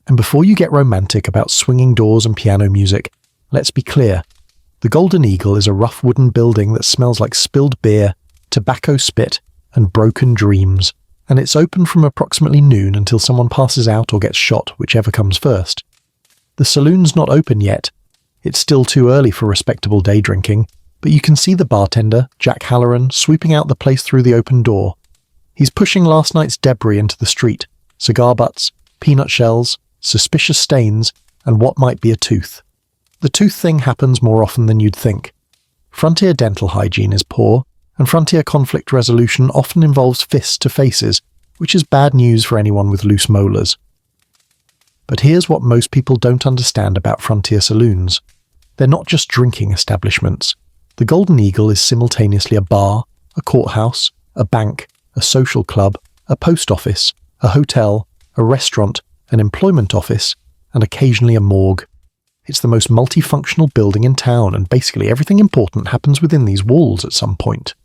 And before you get romantic about swinging doors and piano music, let's be clear. The Golden Eagle is a rough wooden building that smells like spilled beer, tobacco spit, and broken dreams, and it's open from approximately noon until someone passes out or gets shot, whichever comes first. The saloon's not open yet. It's still too early for respectable day drinking, but you can see the bartender, Jack Halloran, sweeping out the place through the open door. He's pushing last night's debris into the street, cigar butts, peanut shells, suspicious stains, and what might be a tooth. The tooth thing happens more often than you'd think. Frontier dental hygiene is poor, and frontier conflict resolution often involves fists to faces, which is bad news for anyone with loose molars. But here's what most people don't understand about frontier saloons. They're not just drinking establishments. The Golden Eagle is simultaneously a bar, a courthouse, a bank, a social club, a post office, a hotel, a restaurant, an employment office, and occasionally a morgue. It's the most multifunctional building in town, and basically everything important happens within these walls at some point.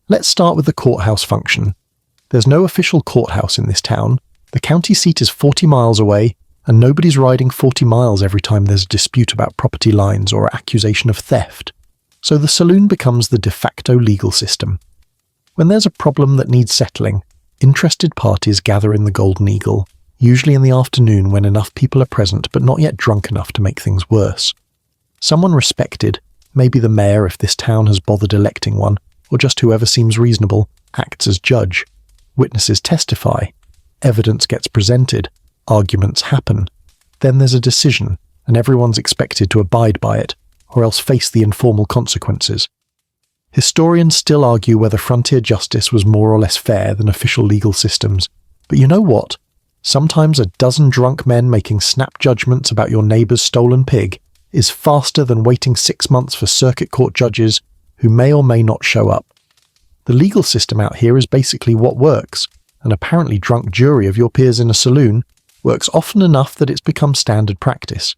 Let's start with the courthouse function. There's no official courthouse in this town. The county seat is 40 miles away, and nobody's riding 40 miles every time there's a dispute about property lines or accusation of theft. So the saloon becomes the de facto legal system. When there's a problem that needs settling, interested parties gather in the Golden Eagle, usually in the afternoon when enough people are present but not yet drunk enough to make things worse. Someone respected, maybe the mayor if this town has bothered electing one, or just whoever seems reasonable, acts as judge. Witnesses testify. Evidence gets presented. Arguments happen. Then there's a decision, and everyone's expected to abide by it, or else face the informal consequences. Historians still argue whether frontier justice was more or less fair than official legal systems, but you know what? Sometimes a dozen drunk men making snap judgments about your neighbour's stolen pig is faster than waiting 6 months for circuit court judges who may or may not show up. The legal system out here is basically what works. An apparently drunk jury of your peers in a saloon works often enough that it's become standard practice.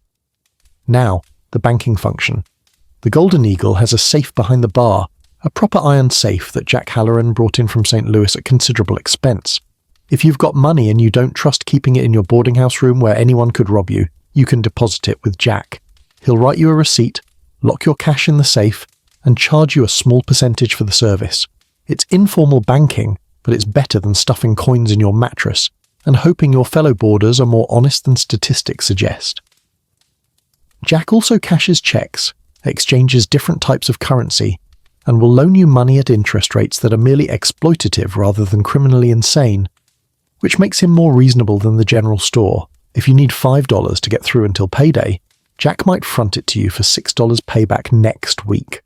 Now, the banking function. The Golden Eagle has a safe behind the bar, a proper iron safe that Jack Halloran brought in from St. Louis at considerable expense. If you've got money and you don't trust keeping it in your boarding house room where anyone could rob you, you can deposit it with Jack. He'll write you a receipt, lock your cash in the safe, and charge you a small percentage for the service. It's informal banking, but it's better than stuffing coins in your mattress and hoping your fellow boarders are more honest than statistics suggest. Jack also cashes checks, exchanges different types of currency, and will loan you money at interest rates that are merely exploitative rather than criminally insane, which makes him more reasonable than the general store. If you need $5 to get through until payday, Jack might front it to you for $6 payback next week.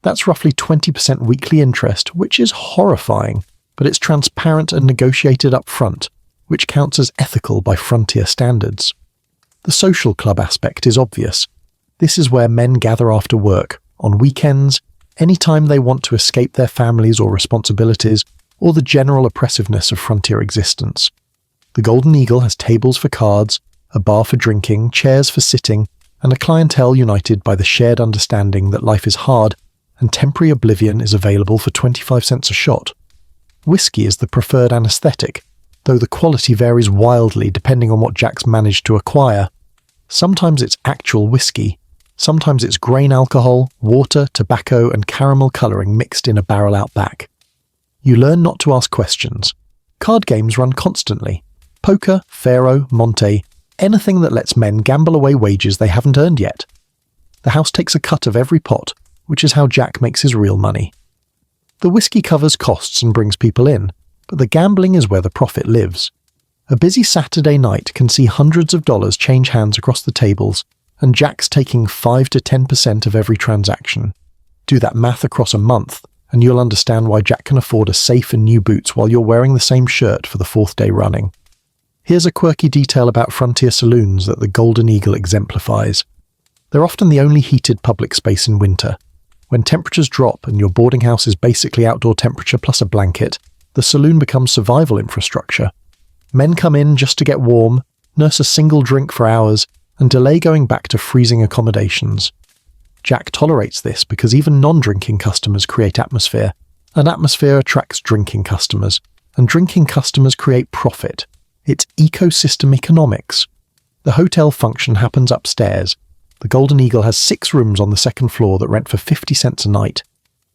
That's roughly 20% weekly interest, which is horrifying, but it's transparent and negotiated up front, which counts as ethical by frontier standards. The social club aspect is obvious. This is where men gather after work, on weekends, anytime they want to escape their families or responsibilities, or the general oppressiveness of frontier existence. The Golden Eagle has tables for cards, a bar for drinking, chairs for sitting, and a clientele united by the shared understanding that life is hard and temporary oblivion is available for 25 cents a shot. Whiskey is the preferred anesthetic, though the quality varies wildly depending on what Jack's managed to acquire. Sometimes it's actual whiskey, sometimes it's grain alcohol, water, tobacco and caramel colouring mixed in a barrel out back. You learn not to ask questions. Card games run constantly. Poker, faro, monte, anything that lets men gamble away wages they haven't earned yet. The house takes a cut of every pot, which is how Jack makes his real money. The whiskey covers costs and brings people in, but the gambling is where the profit lives. A busy Saturday night can see hundreds of dollars change hands across the tables, and Jack's taking 5 to 10% of every transaction. Do that math across a month, and you'll understand why Jack can afford a safe and new boots while you're wearing the same shirt for the 4th day running. Here's a quirky detail about frontier saloons that the Golden Eagle exemplifies. They're often the only heated public space in winter. When temperatures drop and your boarding house is basically outdoor temperature plus a blanket, the saloon becomes survival infrastructure. Men come in just to get warm, nurse a single drink for hours, and delay going back to freezing accommodations. Jack tolerates this because even non-drinking customers create atmosphere, and atmosphere attracts drinking customers, and drinking customers create profit. It's ecosystem economics. The hotel function happens upstairs. The Golden Eagle has 6 rooms on the 2nd floor that rent for 50 cents a night.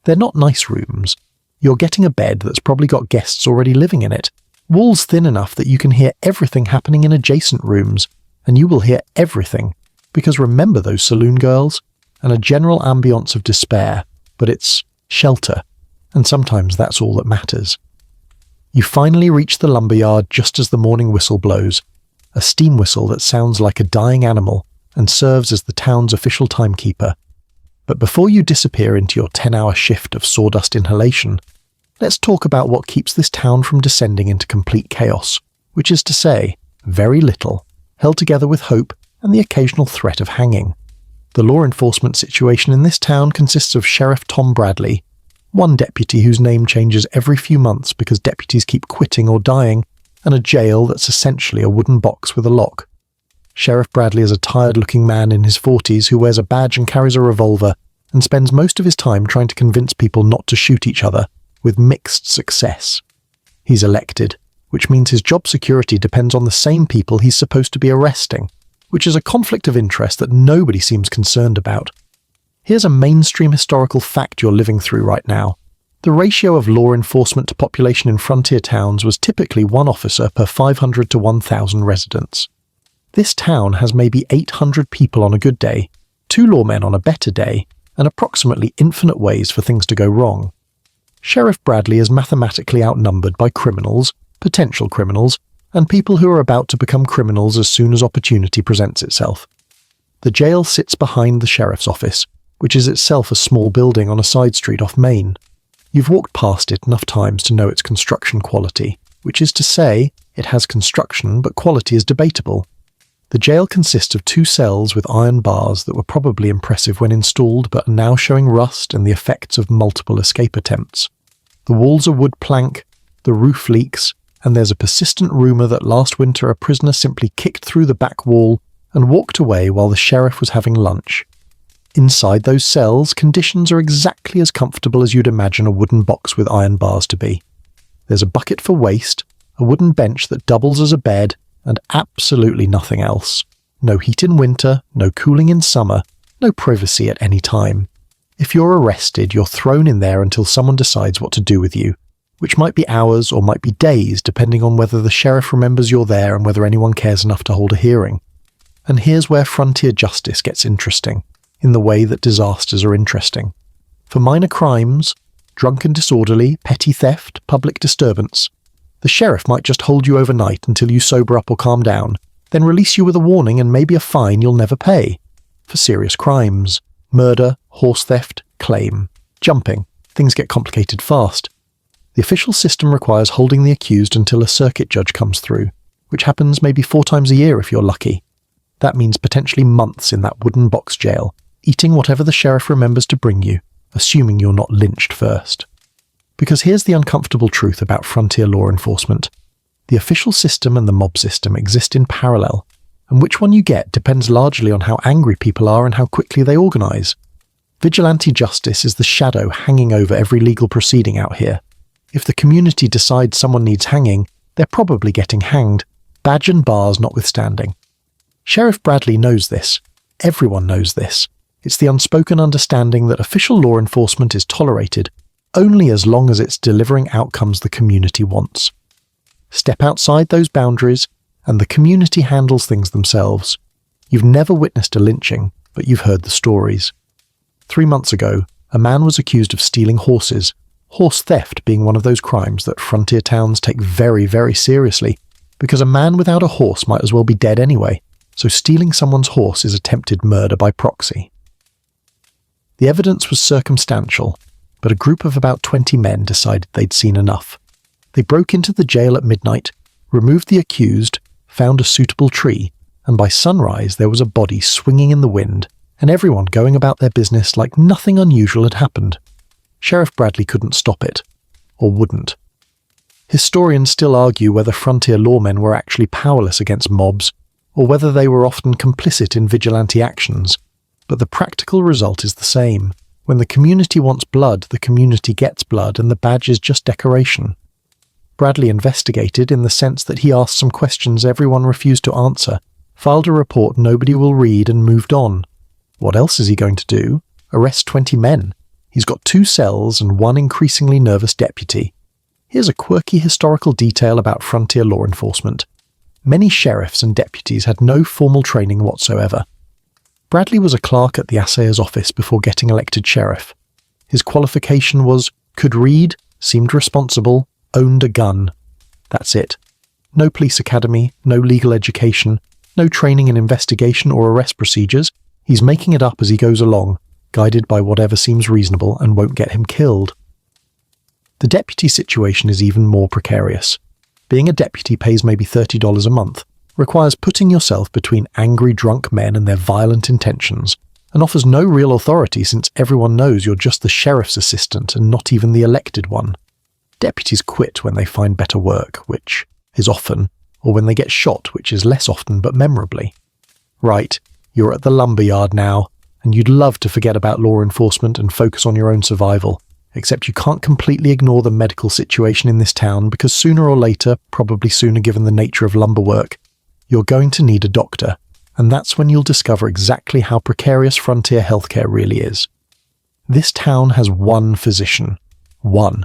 They're not nice rooms. You're getting a bed that's probably got guests already living in it, walls thin enough that you can hear everything happening in adjacent rooms, and you will hear everything, because remember those saloon girls? And a general ambience of despair, but it's shelter, and sometimes that's all that matters. You finally reach the lumberyard just as the morning whistle blows, a steam whistle that sounds like a dying animal and serves as the town's official timekeeper. But before you disappear into your 10-hour shift of sawdust inhalation, let's talk about what keeps this town from descending into complete chaos, which is to say, very little, held together with hope and the occasional threat of hanging. The law enforcement situation in this town consists of Sheriff Tom Bradley, one deputy whose name changes every few months because deputies keep quitting or dying, and a jail that's essentially a wooden box with a lock. Sheriff Bradley is a tired-looking man in his 40s who wears a badge and carries a revolver, and spends most of his time trying to convince people not to shoot each other, with mixed success. He's elected, which means his job security depends on the same people he's supposed to be arresting, which is a conflict of interest that nobody seems concerned about. Here's a mainstream historical fact you're living through right now. The ratio of law enforcement to population in frontier towns was typically 1 officer per 500 to 1,000 residents. This town has maybe 800 people on a good day, 2 lawmen on a better day, and approximately infinite ways for things to go wrong. Sheriff Bradley is mathematically outnumbered by criminals, potential criminals, and people who are about to become criminals as soon as opportunity presents itself. The jail sits behind the sheriff's office, which is itself a small building on a side street off Main. You've walked past it enough times to know its construction quality, which is to say, it has construction but quality is debatable. The jail consists of 2 cells with iron bars that were probably impressive when installed but are now showing rust and the effects of multiple escape attempts. The walls are wood plank, the roof leaks, and there's a persistent rumour that last winter a prisoner simply kicked through the back wall and walked away while the sheriff was having lunch. Inside those cells, conditions are exactly as comfortable as you'd imagine a wooden box with iron bars to be. There's a bucket for waste, a wooden bench that doubles as a bed, and absolutely nothing else. No heat in winter, no cooling in summer, no privacy at any time. If you're arrested, you're thrown in there until someone decides what to do with you, which might be hours or might be days depending on whether the sheriff remembers you're there and whether anyone cares enough to hold a hearing. And here's where frontier justice gets interesting, in the way that disasters are interesting. For minor crimes, drunk and disorderly, petty theft, public disturbance, the sheriff might just hold you overnight until you sober up or calm down, then release you with a warning and maybe a fine you'll never pay. For serious crimes, murder, horse theft, claim, jumping, things get complicated fast. The official system requires holding the accused until a circuit judge comes through, which happens maybe 4 times a year if you're lucky. That means potentially months in that wooden box jail, eating whatever the sheriff remembers to bring you, assuming you're not lynched first. Because here's the uncomfortable truth about frontier law enforcement. The official system and the mob system exist in parallel, and which one you get depends largely on how angry people are and how quickly they organise. Vigilante justice is the shadow hanging over every legal proceeding out here. If the community decides someone needs hanging, They're probably getting hanged, badge and bars notwithstanding. Sheriff Bradley knows this. Everyone knows this. It's the unspoken understanding that official law enforcement is tolerated only as long as it's delivering outcomes the community wants. Step outside those boundaries, and the community handles things themselves. You've never witnessed a lynching, but you've heard the stories. 3 months ago, a man was accused of stealing horses, horse theft being one of those crimes that frontier towns take very, very seriously, because a man without a horse might as well be dead anyway, so stealing someone's horse is attempted murder by proxy. The evidence was circumstantial, but a group of about 20 men decided they'd seen enough. They broke into the jail at midnight, removed the accused, found a suitable tree, and by sunrise there was a body swinging in the wind, and everyone going about their business like nothing unusual had happened. Sheriff Bradley couldn't stop it, or wouldn't. Historians still argue whether frontier lawmen were actually powerless against mobs, or whether they were often complicit in vigilante actions, but the practical result is the same. When the community wants blood, the community gets blood, and the badge is just decoration. Bradley investigated in the sense that he asked some questions everyone refused to answer, filed a report nobody will read, and moved on. What else is he going to do? Arrest 20 men? He's got 2 cells and 1 increasingly nervous deputy. Here's a quirky historical detail about frontier law enforcement. Many sheriffs and deputies had no formal training whatsoever. Bradley was a clerk at the assayer's office before getting elected sheriff. His qualification was, could read, seemed responsible, owned a gun. That's it. No police academy, no legal education, no training in investigation or arrest procedures. He's making it up as he goes along, guided by whatever seems reasonable and won't get him killed. The deputy situation is even more precarious. Being a deputy pays maybe $30 a month, requires putting yourself between angry drunk men and their violent intentions, and offers no real authority since everyone knows you're just the sheriff's assistant and not even the elected one. Deputies quit when they find better work, which is often, or when they get shot, which is less often but memorably. Right, you're at the lumberyard now, and you'd love to forget about law enforcement and focus on your own survival, except you can't completely ignore the medical situation in this town because sooner or later, probably sooner given the nature of lumber work, you're going to need a doctor, and that's when you'll discover exactly how precarious frontier healthcare really is. This town has one physician. One.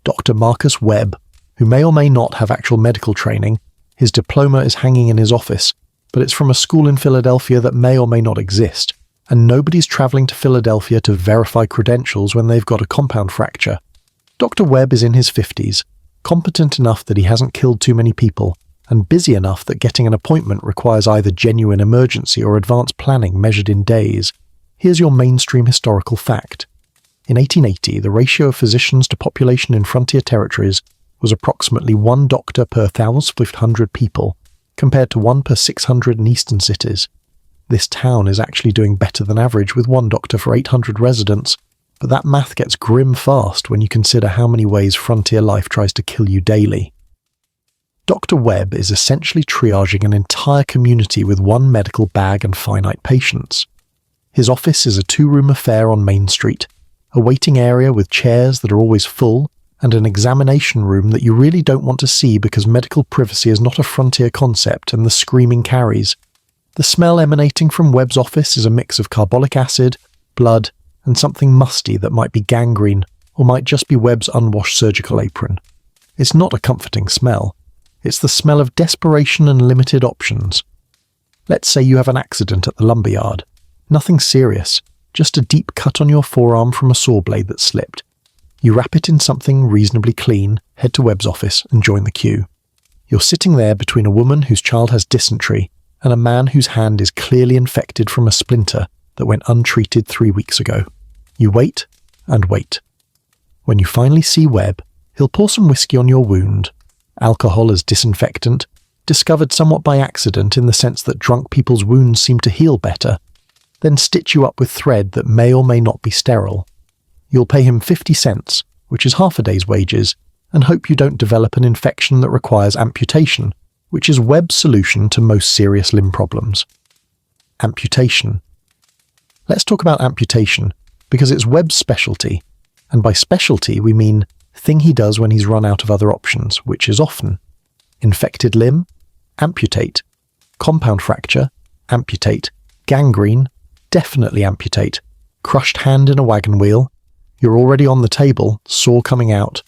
Dr. Marcus Webb, who may or may not have actual medical training. His diploma is hanging in his office, but it's from a school in Philadelphia that may or may not exist, and nobody's traveling to Philadelphia to verify credentials when they've got a compound fracture. Dr. Webb is in his 50s, competent enough that he hasn't killed too many people, and busy enough that getting an appointment requires either genuine emergency or advanced planning measured in days. Here's your mainstream historical fact. In 1880, the ratio of physicians to population in frontier territories was approximately 1 doctor per 1,500 people, compared to 1 per 600 in eastern cities. This town is actually doing better than average with 1 doctor for 800 residents, but that math gets grim fast when you consider how many ways frontier life tries to kill you daily. Dr. Webb is essentially triaging an entire community with 1 medical bag and finite patients. His office is a 2-room affair on Main Street, a waiting area with chairs that are always full, and an examination room that you really don't want to see because medical privacy is not a frontier concept and the screaming carries. The smell emanating from Webb's office is a mix of carbolic acid, blood, and something musty that might be gangrene or might just be Webb's unwashed surgical apron. It's not a comforting smell. It's the smell of desperation and limited options. Let's say you have an accident at the lumberyard. Nothing serious, just a deep cut on your forearm from a saw blade that slipped. You wrap it in something reasonably clean, head to Webb's office, and join the queue. You're sitting there between a woman whose child has dysentery and a man whose hand is clearly infected from a splinter that went untreated 3 weeks ago. You wait and wait. When you finally see Webb, he'll pour some whiskey on your wound, alcohol as disinfectant, discovered somewhat by accident in the sense that drunk people's wounds seem to heal better, then stitch you up with thread that may or may not be sterile. You'll pay him 50 cents, which is half a day's wages, and hope you don't develop an infection that requires amputation, which is Webb's solution to most serious limb problems. Amputation. Let's talk about amputation, because it's Webb's specialty, and by specialty we mean thing he does when he's run out of other options, which is often. Infected limb? Amputate. Compound fracture? Amputate. Gangrene? Definitely amputate. Crushed hand in a wagon wheel? You're already on the table, sore coming out.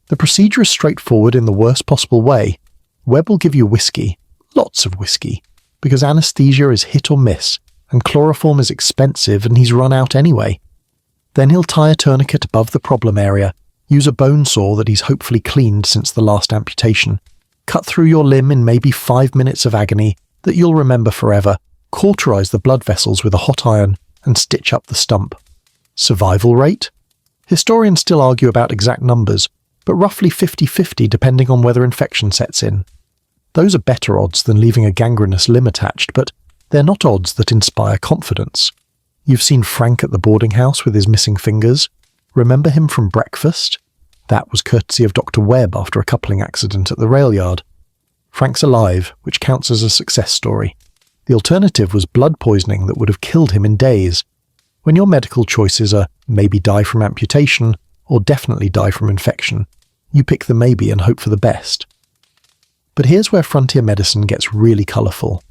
The procedure is straightforward in the worst possible way. Webb will give you whiskey, lots of whiskey, because anesthesia is hit or miss, and chloroform is expensive and he's run out anyway. Then he'll tie a tourniquet above the problem area, use a bone saw that he's hopefully cleaned since the last amputation, cut through your limb in maybe 5 minutes of agony that you'll remember forever, cauterize the blood vessels with a hot iron, and stitch up the stump. Survival rate? Historians still argue about exact numbers, but roughly 50-50 depending on whether infection sets in. Those are better odds than leaving a gangrenous limb attached, but they're not odds that inspire confidence. You've seen Frank at the boarding house with his missing fingers. Remember him from breakfast? That was courtesy of Dr. Webb after a coupling accident at the rail yard. Frank's alive, which counts as a success story. The alternative was blood poisoning that would have killed him in days. When your medical choices are maybe die from amputation or definitely die from infection, you pick the maybe and hope for the best. But here's where frontier medicine gets really colourful.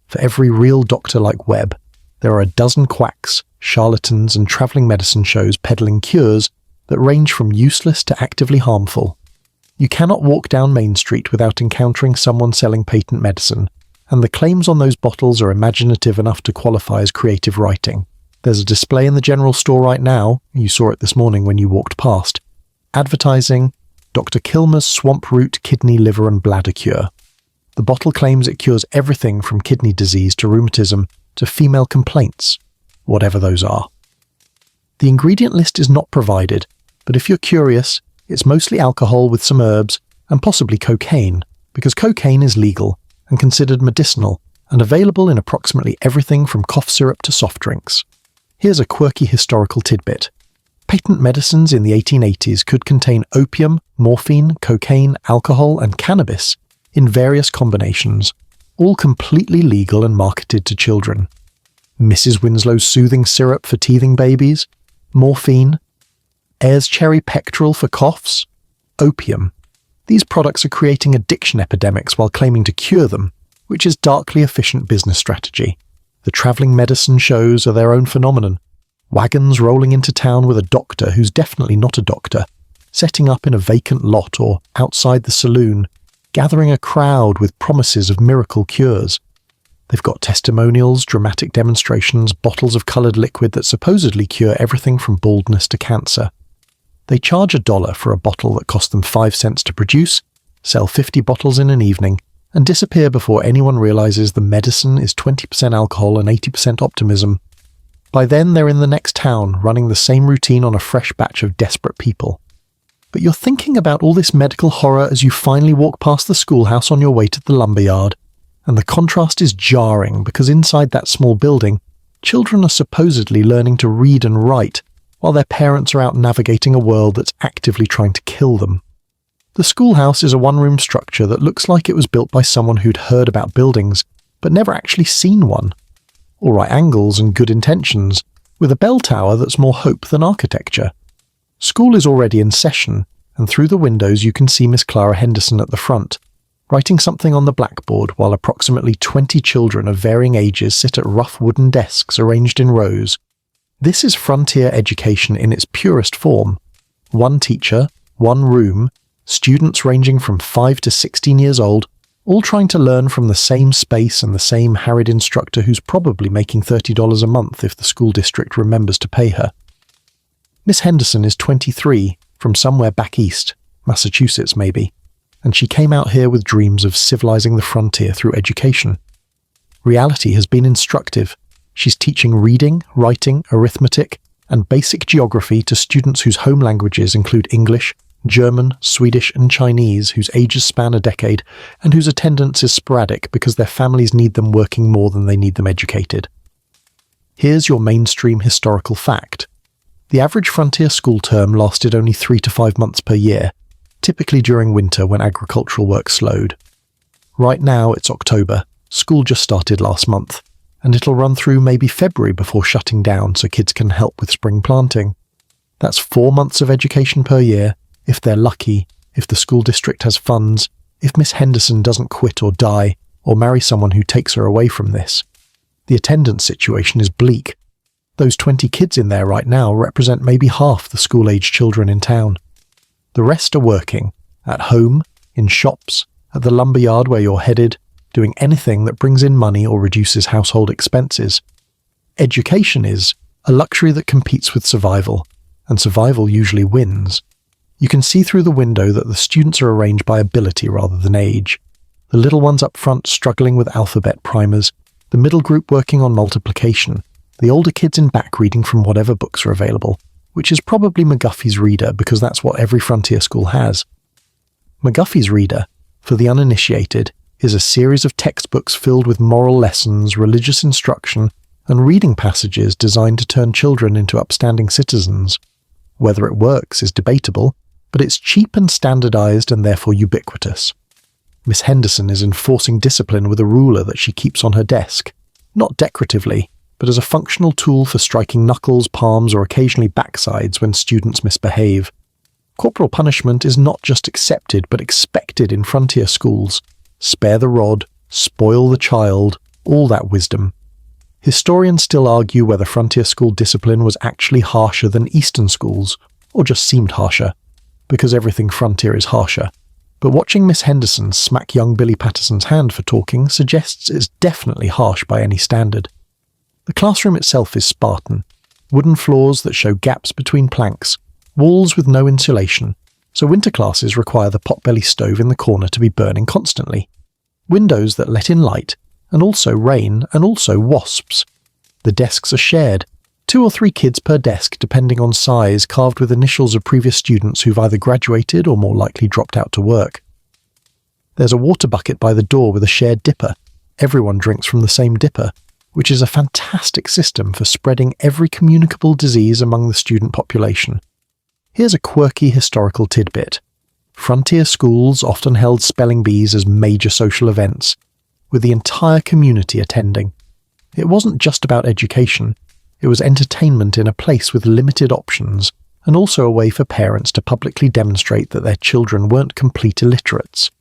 For every real doctor like Webb, there are a dozen quacks, charlatans and travelling medicine shows peddling cures that range from useless to actively harmful. You cannot walk down Main Street without encountering someone selling patent medicine, and the claims on those bottles are imaginative enough to qualify as creative writing. There's a display in the general store right now, you saw it this morning when you walked past, advertising Dr. Kilmer's swamp root kidney, liver and bladder cure. The bottle claims it cures everything from kidney disease to rheumatism to female complaints, whatever those are. The ingredient list is not provided, but if you're curious, it's mostly alcohol with some herbs and possibly cocaine, because cocaine is legal and considered medicinal and available in approximately everything from cough syrup to soft drinks. Here's a quirky historical tidbit. Patent medicines in the 1880s could contain opium, morphine, cocaine, alcohol, and cannabis in various combinations, all completely legal and marketed to children. Mrs. Winslow's soothing syrup for teething babies, morphine, Ayer's cherry pectoral for coughs, opium. These products are creating addiction epidemics while claiming to cure them, which is darkly efficient business strategy. The travelling medicine shows are their own phenomenon. Wagons rolling into town with a doctor who's definitely not a doctor, setting up in a vacant lot or outside the saloon, gathering a crowd with promises of miracle cures. They've got testimonials, dramatic demonstrations, bottles of coloured liquid that supposedly cure everything from baldness to cancer. They charge $1 for a bottle that cost them 5 cents to produce, sell 50 bottles in an evening, and disappear before anyone realises the medicine is 20% alcohol and 80% optimism. By then they're in the next town, running the same routine on a fresh batch of desperate people. But you're thinking about all this medical horror as you finally walk past the schoolhouse on your way to the lumberyard, and the contrast is jarring because inside that small building, children are supposedly learning to read and write, while their parents are out navigating a world that's actively trying to kill them. The schoolhouse is a one-room structure that looks like it was built by someone who'd heard about buildings, but never actually seen one. All right angles and good intentions, with a bell tower that's more hope than architecture. School is already in session, and through the windows you can see Miss Clara Henderson at the front, writing something on the blackboard while approximately 20 children of varying ages sit at rough wooden desks arranged in rows. This is frontier education in its purest form. One teacher, one room, students ranging from 5 to 16 years old, all trying to learn from the same space and the same harried instructor who's probably making $30 a month if the school district remembers to pay her. Miss Henderson is 23, from somewhere back east, Massachusetts maybe, and she came out here with dreams of civilizing the frontier through education. Reality has been instructive. She's teaching reading, writing, arithmetic, and basic geography to students whose home languages include English, German, Swedish, and Chinese, whose ages span a decade, and whose attendance is sporadic because their families need them working more than they need them educated. Here's your mainstream historical fact. The average frontier school term lasted only 3 to 5 months per year, typically during winter when agricultural work slowed. Right now it's October, school just started last month, and it'll run through maybe February before shutting down so kids can help with spring planting. That's 4 months of education per year, if they're lucky, if the school district has funds, if Miss Henderson doesn't quit or die, or marry someone who takes her away from this. The attendance situation is bleak. Those 20 kids in there right now represent maybe half the school-age children in town. The rest are working, at home, in shops, at the lumberyard where you're headed, doing anything that brings in money or reduces household expenses. Education is a luxury that competes with survival, and survival usually wins. You can see through the window that the students are arranged by ability rather than age. The little ones up front struggling with alphabet primers, the middle group working on multiplication, the older kids in back reading from whatever books are available, which is probably McGuffey's Reader because that's what every frontier school has. McGuffey's Reader, for the uninitiated, is a series of textbooks filled with moral lessons, religious instruction, and reading passages designed to turn children into upstanding citizens. Whether it works is debatable, but it's cheap and standardized and therefore ubiquitous. Miss Henderson is enforcing discipline with a ruler that she keeps on her desk, not decoratively, but as a functional tool for striking knuckles, palms, or occasionally backsides when students misbehave. Corporal punishment is not just accepted but expected in frontier schools. Spare the rod, spoil the child, all that wisdom. Historians still argue whether frontier school discipline was actually harsher than Eastern schools, or just seemed harsher, because everything frontier is harsher. But watching Miss Henderson smack young Billy Patterson's hand for talking suggests it's definitely harsh by any standard. The classroom itself is Spartan. Wooden floors that show gaps between planks, walls with no insulation, so winter classes require the potbelly stove in the corner to be burning constantly. Windows that let in light, and also rain, and also wasps. The desks are shared, 2 or 3 kids per desk depending on size, carved with initials of previous students who've either graduated or more likely dropped out to work. There's a water bucket by the door with a shared dipper. Everyone drinks from the same dipper, which is a fantastic system for spreading every communicable disease among the student population. Here's a quirky historical tidbit. Frontier schools often held spelling bees as major social events, with the entire community attending. It wasn't just about education, it was entertainment in a place with limited options, and also a way for parents to publicly demonstrate that their children weren't complete illiterates.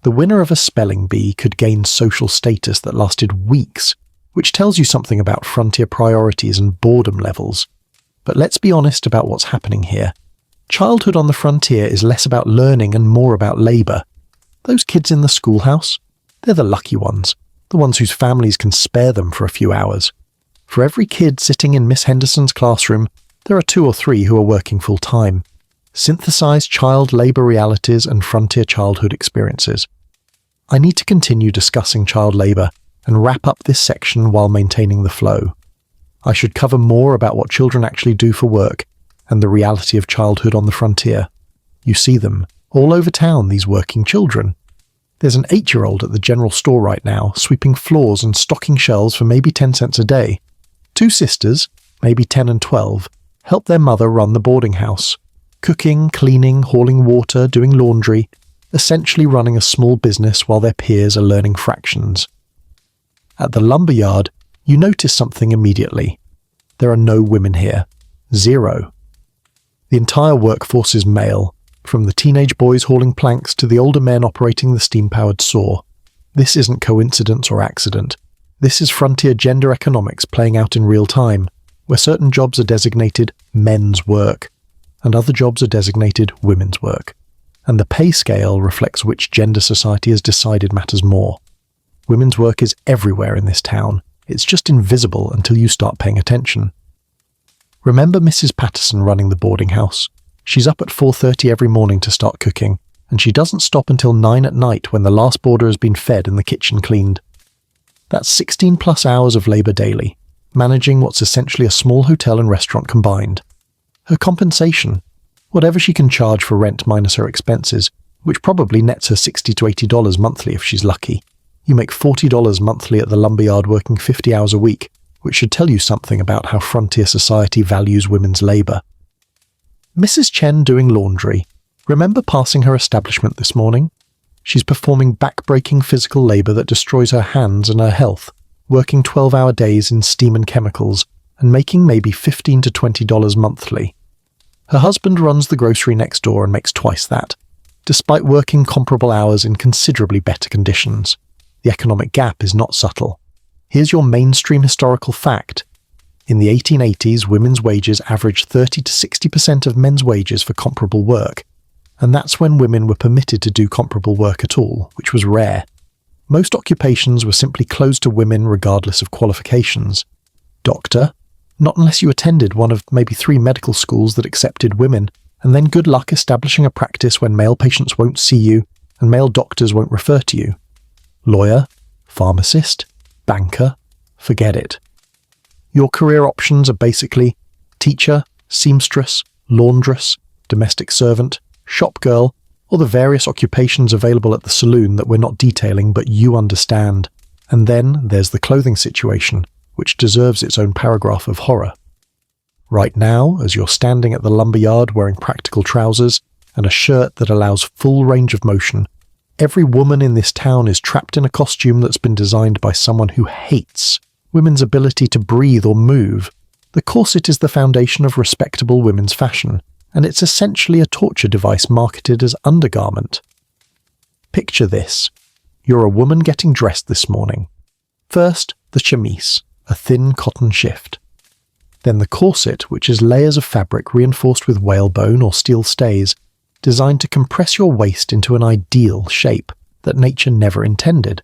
The winner of a spelling bee could gain social status that lasted weeks, which tells you something about frontier priorities and boredom levels. But let's be honest about what's happening here. Childhood on the frontier is less about learning and more about labour. Those kids in the schoolhouse, they're the lucky ones, the ones whose families can spare them for a few hours. For every kid sitting in Miss Henderson's classroom, there are 2 or 3 who are working full-time. Synthesized child labour realities and frontier childhood experiences. I need to continue discussing child labour and wrap up this section while maintaining the flow. I should cover more about what children actually do for work and the reality of childhood on the frontier. You see them all over town, these working children. There's an 8-year-old at the general store right now, sweeping floors and stocking shelves for maybe 10 cents a day. 2 sisters, maybe 10 and 12, help their mother run the boarding house. Cooking, cleaning, hauling water, doing laundry, essentially running a small business while their peers are learning fractions. At the lumberyard, you notice something immediately. There are no women here. 0. The entire workforce is male, from the teenage boys hauling planks to the older men operating the steam-powered saw. This isn't coincidence or accident. This is frontier gender economics playing out in real time, where certain jobs are designated men's work, and other jobs are designated women's work. And the pay scale reflects which gender society has decided matters more. Women's work is everywhere in this town. It's just invisible until you start paying attention. Remember Mrs. Patterson running the boarding house? She's up at 4:30 every morning to start cooking, and she doesn't stop until 9 at night when the last boarder has been fed and the kitchen cleaned. That's 16+ hours of labour daily, managing what's essentially a small hotel and restaurant combined. Her compensation, whatever she can charge for rent minus her expenses, which probably nets her $60 to $80 monthly if she's lucky. You make $40 monthly at the lumberyard working 50 hours a week, which should tell you something about how frontier society values women's labour. Mrs. Chen doing laundry. Remember passing her establishment this morning? She's performing back-breaking physical labour that destroys her hands and her health, working 12-hour days in steam and chemicals, and making maybe $15 to $20 monthly. Her husband runs the grocery next door and makes twice that. despite working comparable hours in considerably better conditions. The economic gap is not subtle. Here's your mainstream historical fact. In the 1880s, women's wages averaged 30 to 60% of men's wages for comparable work, and that's when women were permitted to do comparable work at all, which was rare. Most occupations were simply closed to women regardless of qualifications. Doctor? Not unless you attended one of maybe 3 medical schools that accepted women, and then good luck establishing a practice when male patients won't see you and male doctors won't refer to you. Lawyer? Pharmacist? Banker? Forget it. Your career options are basically teacher, seamstress, laundress, domestic servant, shop girl, or the various occupations available at the saloon that we're not detailing but you understand. And then there's the clothing situation, which deserves its own paragraph of horror. Right now, as you're standing at the lumberyard wearing practical trousers and a shirt that allows full range of motion, every woman in this town is trapped in a costume that's been designed by someone who hates women's ability to breathe or move. The corset is the foundation of respectable women's fashion, and it's essentially a torture device marketed as undergarment. Picture this. You're a woman getting dressed this morning. First, the chemise, a thin cotton shift. Then the corset, which is layers of fabric reinforced with whalebone or steel stays, designed to compress your waist into an ideal shape that nature never intended.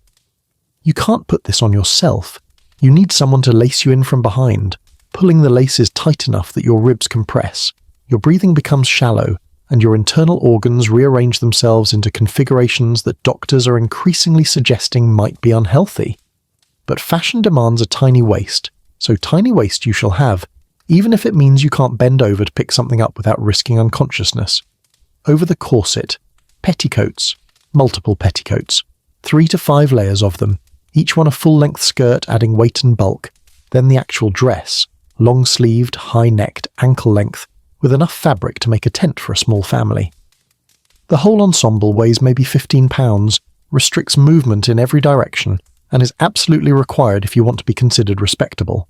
You can't put this on yourself. You need someone to lace you in from behind, pulling the laces tight enough that your ribs compress, your breathing becomes shallow, and your internal organs rearrange themselves into configurations that doctors are increasingly suggesting might be unhealthy. But fashion demands a tiny waist, so tiny waist you shall have, even if it means you can't bend over to pick something up without risking unconsciousness. Over the corset, petticoats, multiple petticoats, 3 to 5 layers of them, each one a full-length skirt adding weight and bulk, then the actual dress, long-sleeved, high-necked, ankle-length, with enough fabric to make a tent for a small family. The whole ensemble weighs maybe 15 pounds, restricts movement in every direction, and is absolutely required if you want to be considered respectable.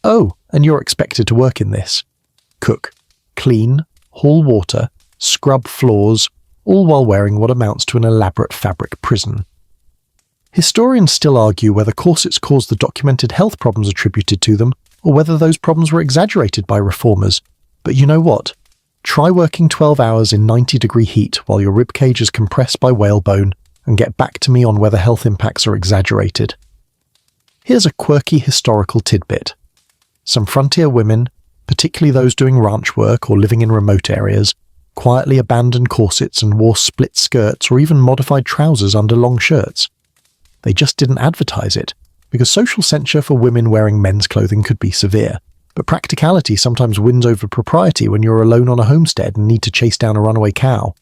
Oh, and you're expected to work in this. Cook, clean, haul water, scrub floors, all while wearing what amounts to an elaborate fabric prison. Historians still argue whether corsets caused the documented health problems attributed to them, or whether those problems were exaggerated by reformers. But you know what? Try working 12 hours in 90-degree heat while your ribcage is compressed by whalebone, and get back to me on whether health impacts are exaggerated. Here's a quirky historical tidbit. Some frontier women, particularly those doing ranch work or living in remote areas, quietly abandoned corsets and wore split skirts or even modified trousers under long shirts. They just didn't advertise it, because social censure for women wearing men's clothing could be severe. But practicality sometimes wins over propriety when you're alone on a homestead and need to chase down a runaway cow.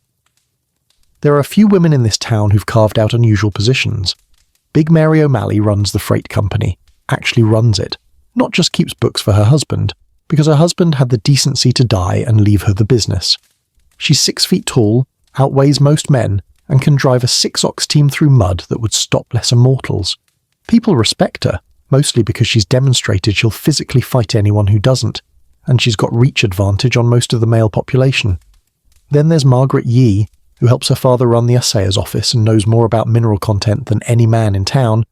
There are a few women in this town who've carved out unusual positions. Big Mary O'Malley runs the freight company, actually runs it, not just keeps books for her husband, because her husband had the decency to die and leave her the business. She's 6 feet tall, outweighs most men, and can drive a 6-ox team through mud that would stop lesser mortals. People respect her, mostly because she's demonstrated she'll physically fight anyone who doesn't, and she's got reach advantage on most of the male population. Then there's Margaret Yee, who helps her father run the assayer's office and knows more about mineral content than any man in town,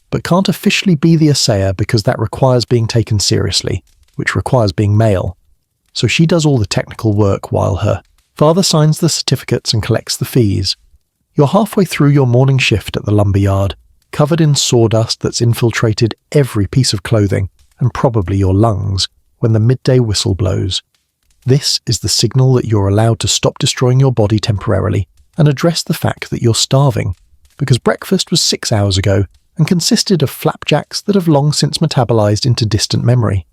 but can't officially be the assayer because that requires being taken seriously, which requires being male. So she does all the technical work while her father signs the certificates and collects the fees. You're halfway through your morning shift at the lumberyard, covered in sawdust that's infiltrated every piece of clothing, and probably your lungs, when the midday whistle blows. This is the signal that you're allowed to stop destroying your body temporarily and address the fact that you're starving, because breakfast was 6 hours ago and consisted of flapjacks that have long since metabolized into distant memory.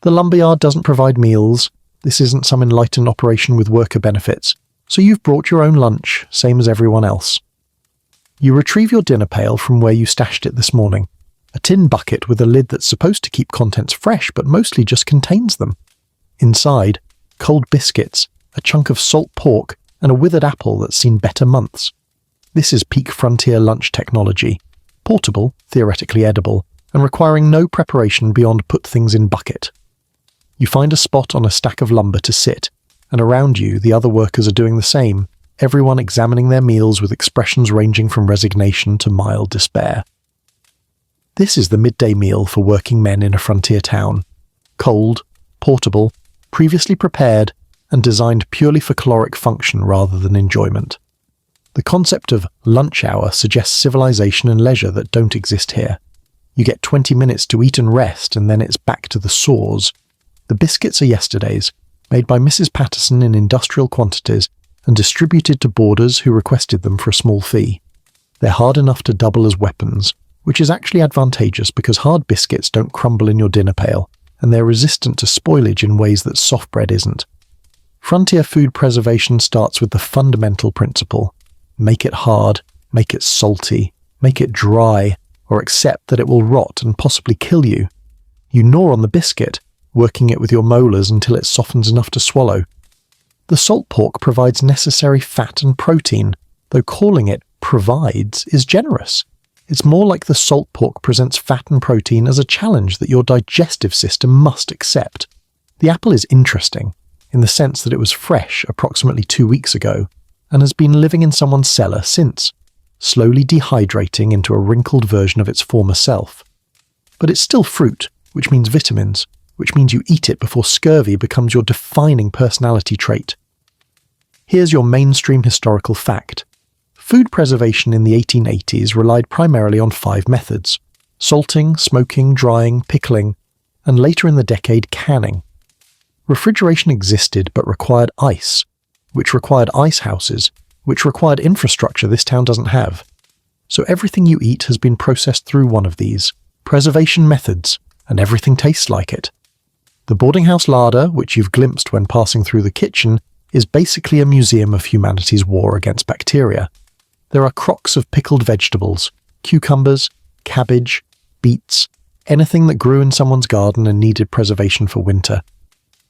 The lumberyard doesn't provide meals. This isn't some enlightened operation with worker benefits, so you've brought your own lunch, same as everyone else. You retrieve your dinner pail from where you stashed it this morning, a tin bucket with a lid that's supposed to keep contents fresh but mostly just contains them. Inside, cold biscuits, a chunk of salt pork, and a withered apple that's seen better months. This is peak frontier lunch technology, portable, theoretically edible, and requiring no preparation beyond put things in bucket. You find a spot on a stack of lumber to sit, and around you the other workers are doing the same, everyone examining their meals with expressions ranging from resignation to mild despair. This is the midday meal for working men in a frontier town. Cold, portable, previously prepared, and designed purely for caloric function rather than enjoyment. The concept of lunch hour suggests civilization and leisure that don't exist here. You get 20 minutes to eat and rest, and then it's back to the saws. The biscuits are yesterday's, made by Mrs. Patterson in industrial quantities and distributed to boarders who requested them for a small fee. They're hard enough to double as weapons, which is actually advantageous because hard biscuits don't crumble in your dinner pail, and they're resistant to spoilage in ways that soft bread isn't. Frontier food preservation starts with the fundamental principle: make it hard, make it salty, make it dry, or accept that it will rot and possibly kill you. You gnaw on the biscuit, working it with your molars until it softens enough to swallow. The salt pork provides necessary fat and protein, though calling it provides is generous. It's more like the salt pork presents fat and protein as a challenge that your digestive system must accept. The apple is interesting, in the sense that it was fresh approximately 2 weeks ago, and has been living in someone's cellar since, slowly dehydrating into a wrinkled version of its former self. But it's still fruit, which means vitamins, which means you eat it before scurvy becomes your defining personality trait. Here's your mainstream historical fact. Food preservation in the 1880s relied primarily on 5 methods: salting, smoking, drying, pickling, and later in the decade, canning. Refrigeration existed but required ice, which required ice houses, which required infrastructure this town doesn't have. So everything you eat has been processed through one of these preservation methods, and everything tastes like it. The boarding house larder, which you've glimpsed when passing through the kitchen, is basically a museum of humanity's war against bacteria. There are crocks of pickled vegetables, cucumbers, cabbage, beets, anything that grew in someone's garden and needed preservation for winter.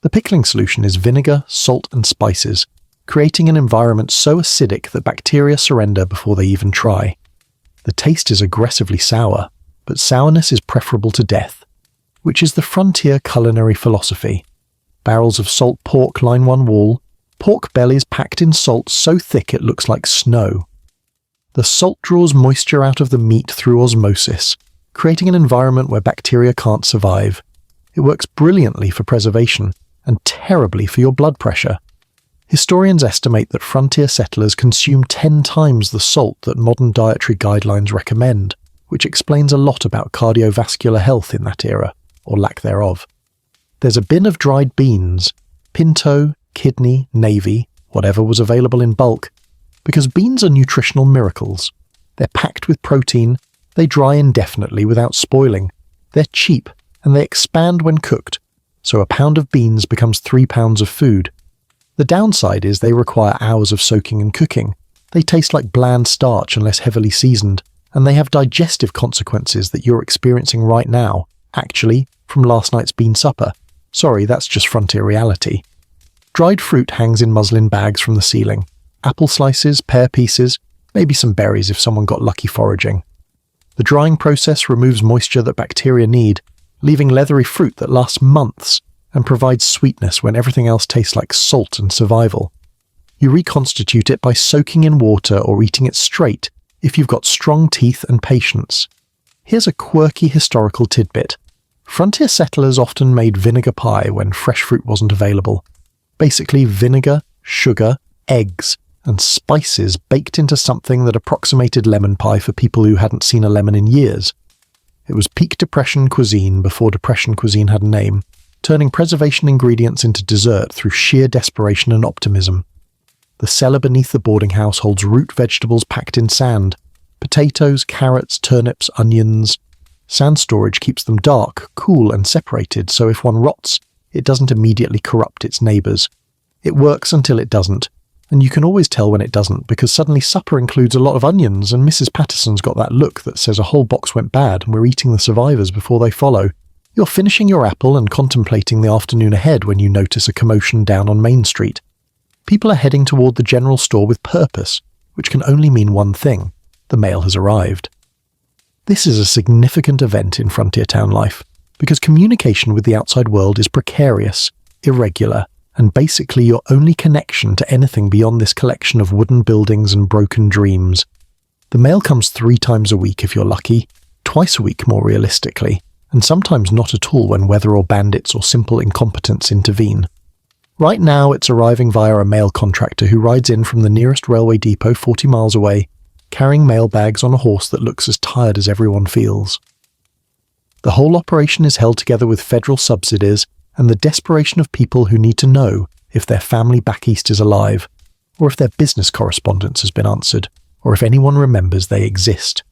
The pickling solution is vinegar, salt, and spices, creating an environment so acidic that bacteria surrender before they even try. The taste is aggressively sour, but sourness is preferable to death, which is the frontier culinary philosophy. Barrels of salt pork line one wall, pork bellies packed in salt so thick it looks like snow. The salt draws moisture out of the meat through osmosis, creating an environment where bacteria can't survive. It works brilliantly for preservation and terribly for your blood pressure. Historians estimate that frontier settlers consume 10 times the salt that modern dietary guidelines recommend, which explains a lot about cardiovascular health in that era, or lack thereof. There's a bin of dried beans, pinto, kidney, navy, whatever was available in bulk, because beans are nutritional miracles. They're packed with protein, they dry indefinitely without spoiling, they're cheap, and they expand when cooked, so a pound of beans becomes 3 pounds of food. The downside is they require hours of soaking and cooking. They taste like bland starch unless heavily seasoned, and they have digestive consequences that you're experiencing right now, actually, from last night's bean supper. Sorry, that's just frontier reality. Dried fruit hangs in muslin bags from the ceiling. Apple slices, pear pieces, maybe some berries if someone got lucky foraging. The drying process removes moisture that bacteria need, leaving leathery fruit that lasts months and provides sweetness when everything else tastes like salt and survival. You reconstitute it by soaking in water or eating it straight if you've got strong teeth and patience. Here's a quirky historical tidbit. Frontier settlers often made vinegar pie when fresh fruit wasn't available. Basically vinegar, sugar, eggs, and spices baked into something that approximated lemon pie for people who hadn't seen a lemon in years. It was peak Depression cuisine before Depression cuisine had a name, turning preservation ingredients into dessert through sheer desperation and optimism. The cellar beneath the boarding house holds root vegetables packed in sand, potatoes, carrots, turnips, onions. Sand storage keeps them dark, cool, and separated, so if one rots, it doesn't immediately corrupt its neighbours. It works until it doesn't, and you can always tell when it doesn't because suddenly supper includes a lot of onions and Mrs. Patterson's got that look that says a whole box went bad and we're eating the survivors before they follow. You're finishing your apple and contemplating the afternoon ahead when you notice a commotion down on Main Street. People are heading toward the general store with purpose, which can only mean one thing: the mail has arrived. This is a significant event in frontier town life, because communication with the outside world is precarious, irregular, and basically your only connection to anything beyond this collection of wooden buildings and broken dreams. The mail comes 3 times a week if you're lucky, twice a week more realistically, and sometimes not at all when weather or bandits or simple incompetence intervene. Right now it's arriving via a mail contractor who rides in from the nearest railway depot 40 miles away, carrying mail bags on a horse that looks as tired as everyone feels. The whole operation is held together with federal subsidies and the desperation of people who need to know if their family back east is alive, or if their business correspondence has been answered, or if anyone remembers they exist.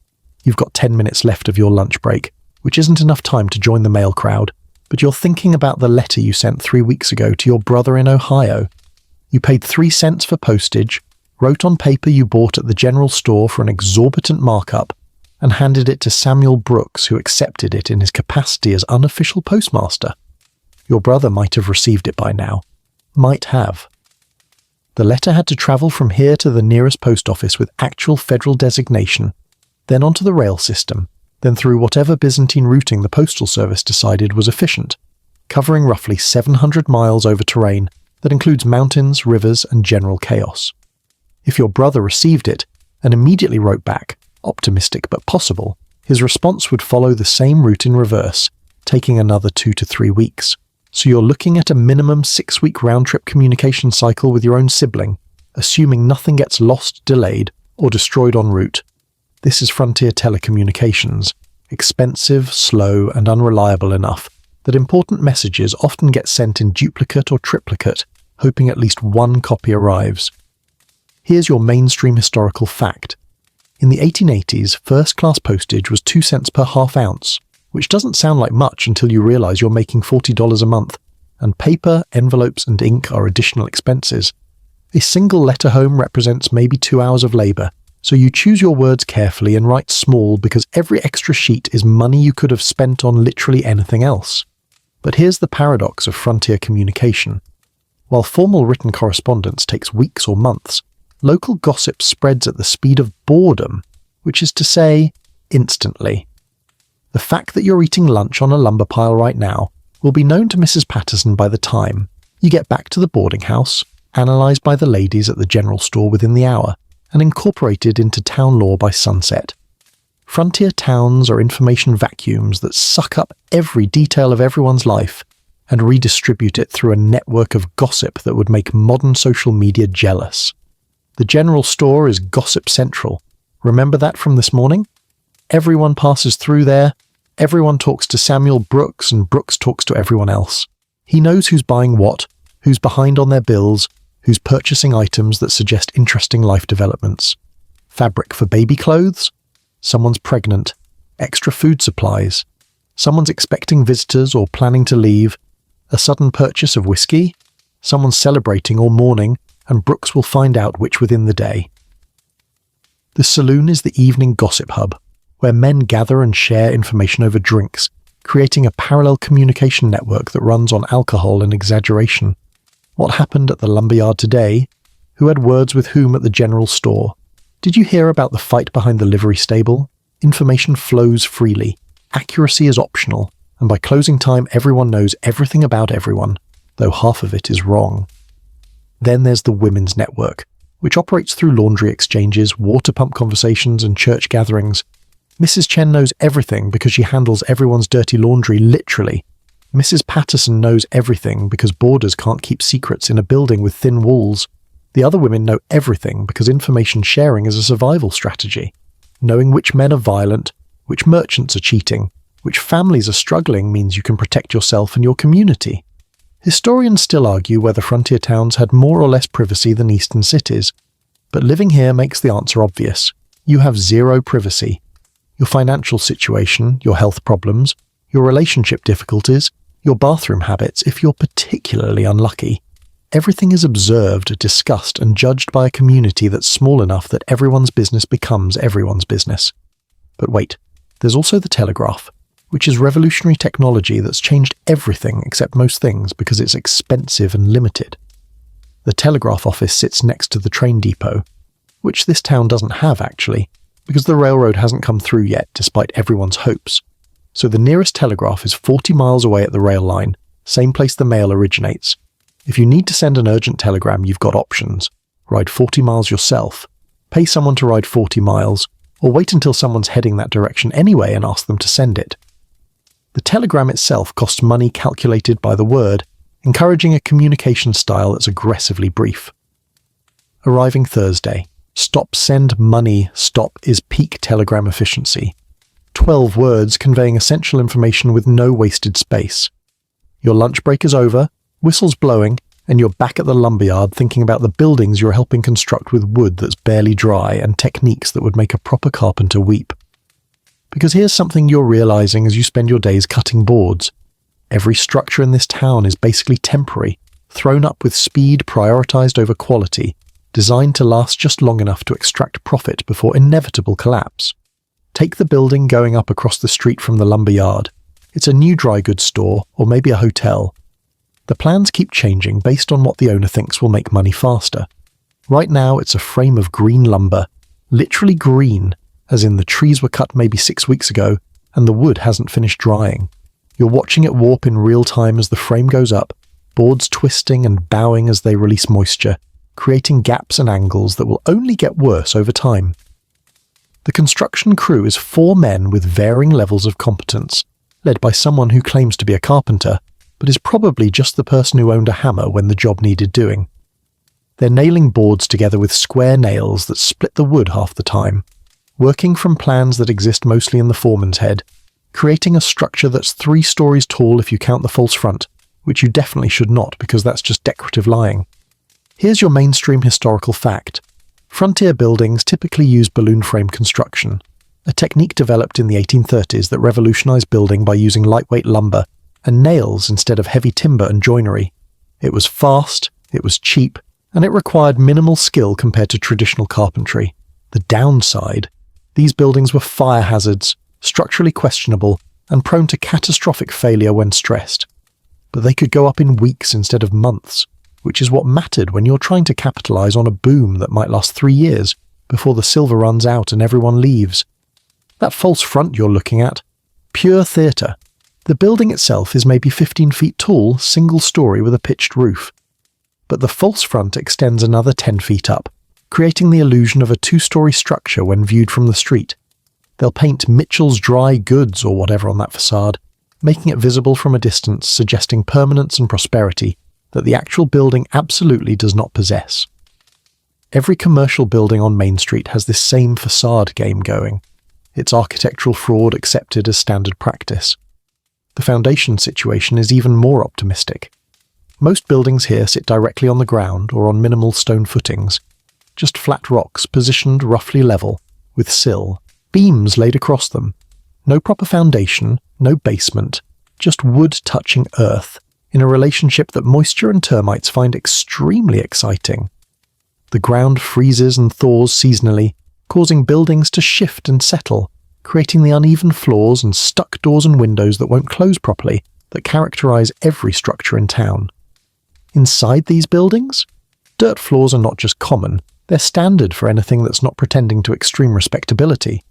You've got 10 minutes left of your lunch break, which isn't enough time to join the mail crowd, but you're thinking about the letter you sent 3 weeks ago to your brother in Ohio. You paid 3 cents for postage, wrote on paper you bought at the general store for an exorbitant markup, and handed it to Samuel Brooks, who accepted it in his capacity as unofficial postmaster. Your brother might have received it by now. Might have. The letter had to travel from here to the nearest post office with actual federal designation, then onto the rail system, then through whatever Byzantine routing the postal service decided was efficient, covering roughly 700 miles over terrain that includes mountains, rivers, and general chaos. If your brother received it and immediately wrote back, optimistic but possible, his response would follow the same route in reverse, taking another 2 to 3 weeks. So you're looking at a minimum 6-week round-trip communication cycle with your own sibling, assuming nothing gets lost, delayed, or destroyed en route. This is frontier telecommunications, expensive, slow, and unreliable enough that important messages often get sent in duplicate or triplicate, hoping at least one copy arrives. Here's your mainstream historical fact. In the 1880s, first-class postage was 2 cents per half ounce, which doesn't sound like much until you realize you're making $40 a month, and paper, envelopes, and ink are additional expenses. A single letter home represents maybe 2 hours of labor, so you choose your words carefully and write small because every extra sheet is money you could have spent on literally anything else. But here's the paradox of frontier communication. While formal written correspondence takes weeks or months, local gossip spreads at the speed of boredom, which is to say, instantly. The fact that you're eating lunch on a lumber pile right now will be known to Mrs. Patterson by the time you get back to the boarding house, analysed by the ladies at the general store within the hour, and incorporated into town law by sunset. Frontier towns are information vacuums that suck up every detail of everyone's life and redistribute it through a network of gossip that would make modern social media jealous. The general store is gossip central. Remember that from this morning? Everyone passes through there, everyone talks to Samuel Brooks, and Brooks talks to everyone else. He knows who's buying what, who's behind on their bills, who's purchasing items that suggest interesting life developments. Fabric for baby clothes? Someone's pregnant. Extra food supplies. Someone's expecting visitors or planning to leave. A sudden purchase of whiskey? Someone's celebrating or mourning, and Brooks will find out which within the day. The saloon is the evening gossip hub, where men gather and share information over drinks, creating a parallel communication network that runs on alcohol and exaggeration. What happened at the lumberyard today? Who had words with whom at the general store? Did you hear about the fight behind the livery stable? Information flows freely. Accuracy is optional, and by closing time everyone knows everything about everyone, though half of it is wrong. Then there's the women's network, which operates through laundry exchanges, water pump conversations, and church gatherings. Mrs. Chen knows everything because she handles everyone's dirty laundry literally. Mrs. Patterson knows everything because boarders can't keep secrets in a building with thin walls. The other women know everything because information sharing is a survival strategy. Knowing which men are violent, which merchants are cheating, which families are struggling means you can protect yourself and your community. Historians still argue whether frontier towns had more or less privacy than eastern cities, but living here makes the answer obvious. You have zero privacy. Your financial situation, your health problems, your relationship difficulties, your bathroom habits if you're particularly unlucky. Everything is observed, discussed, and judged by a community that's small enough that everyone's business becomes everyone's business. But wait, there's also the telegraph, which is revolutionary technology that's changed everything except most things because it's expensive and limited. The telegraph office sits next to the train depot, which this town doesn't have actually, because the railroad hasn't come through yet despite everyone's hopes. So the nearest telegraph is 40 miles away at the rail line, same place the mail originates. If you need to send an urgent telegram, you've got options. Ride 40 miles yourself, pay someone to ride 40 miles, or wait until someone's heading that direction anyway and ask them to send it. The telegram itself costs money calculated by the word, encouraging a communication style that's aggressively brief. Arriving Thursday. Stop, send, money, stop is peak telegram efficiency. 12 words conveying essential information with no wasted space. Your lunch break is over, whistles blowing, and you're back at the lumberyard thinking about the buildings you're helping construct with wood that's barely dry and techniques that would make a proper carpenter weep. Because here's something you're realizing as you spend your days cutting boards. Every structure in this town is basically temporary, thrown up with speed prioritized over quality, designed to last just long enough to extract profit before inevitable collapse. Take the building going up across the street from the lumberyard. It's a new dry goods store, or maybe a hotel. The plans keep changing based on what the owner thinks will make money faster. Right now it's a frame of green lumber, literally green, as in the trees were cut maybe 6 weeks ago and the wood hasn't finished drying. You're watching it warp in real time as the frame goes up, boards twisting and bowing as they release moisture, creating gaps and angles that will only get worse over time. The construction crew is 4 men with varying levels of competence, led by someone who claims to be a carpenter, but is probably just the person who owned a hammer when the job needed doing. They're nailing boards together with square nails that split the wood half the time, working from plans that exist mostly in the foreman's head, creating a structure that's 3 stories tall if you count the false front, which you definitely should not because that's just decorative lying. Here's your mainstream historical fact. Frontier buildings typically use balloon frame construction, a technique developed in the 1830s that revolutionized building by using lightweight lumber and nails instead of heavy timber and joinery. It was fast, it was cheap, and it required minimal skill compared to traditional carpentry. The downside: these buildings were fire hazards, structurally questionable, and prone to catastrophic failure when stressed. But they could go up in weeks instead of months, which is what mattered when you're trying to capitalize on a boom that might last 3 years before the silver runs out and everyone leaves. That false front you're looking at, pure theatre. The building itself is maybe 15 feet tall, single story with a pitched roof. But the false front extends another 10 feet up, creating the illusion of a 2-story structure when viewed from the street. They'll paint Mitchell's Dry Goods or whatever on that facade, making it visible from a distance, suggesting permanence and prosperity that the actual building absolutely does not possess. Every commercial building on Main Street has this same facade game going. It's architectural fraud accepted as standard practice. The foundation situation is even more optimistic. Most buildings here sit directly on the ground or on minimal stone footings, just flat rocks positioned roughly level, with sill, beams laid across them. No proper foundation, no basement, just wood touching earth, in a relationship that moisture and termites find extremely exciting. The ground freezes and thaws seasonally, causing buildings to shift and settle, creating the uneven floors and stuck doors and windows that won't close properly that characterize every structure in town. Inside these buildings, dirt floors are not just common, they're standard for anything that's not pretending to extreme respectability.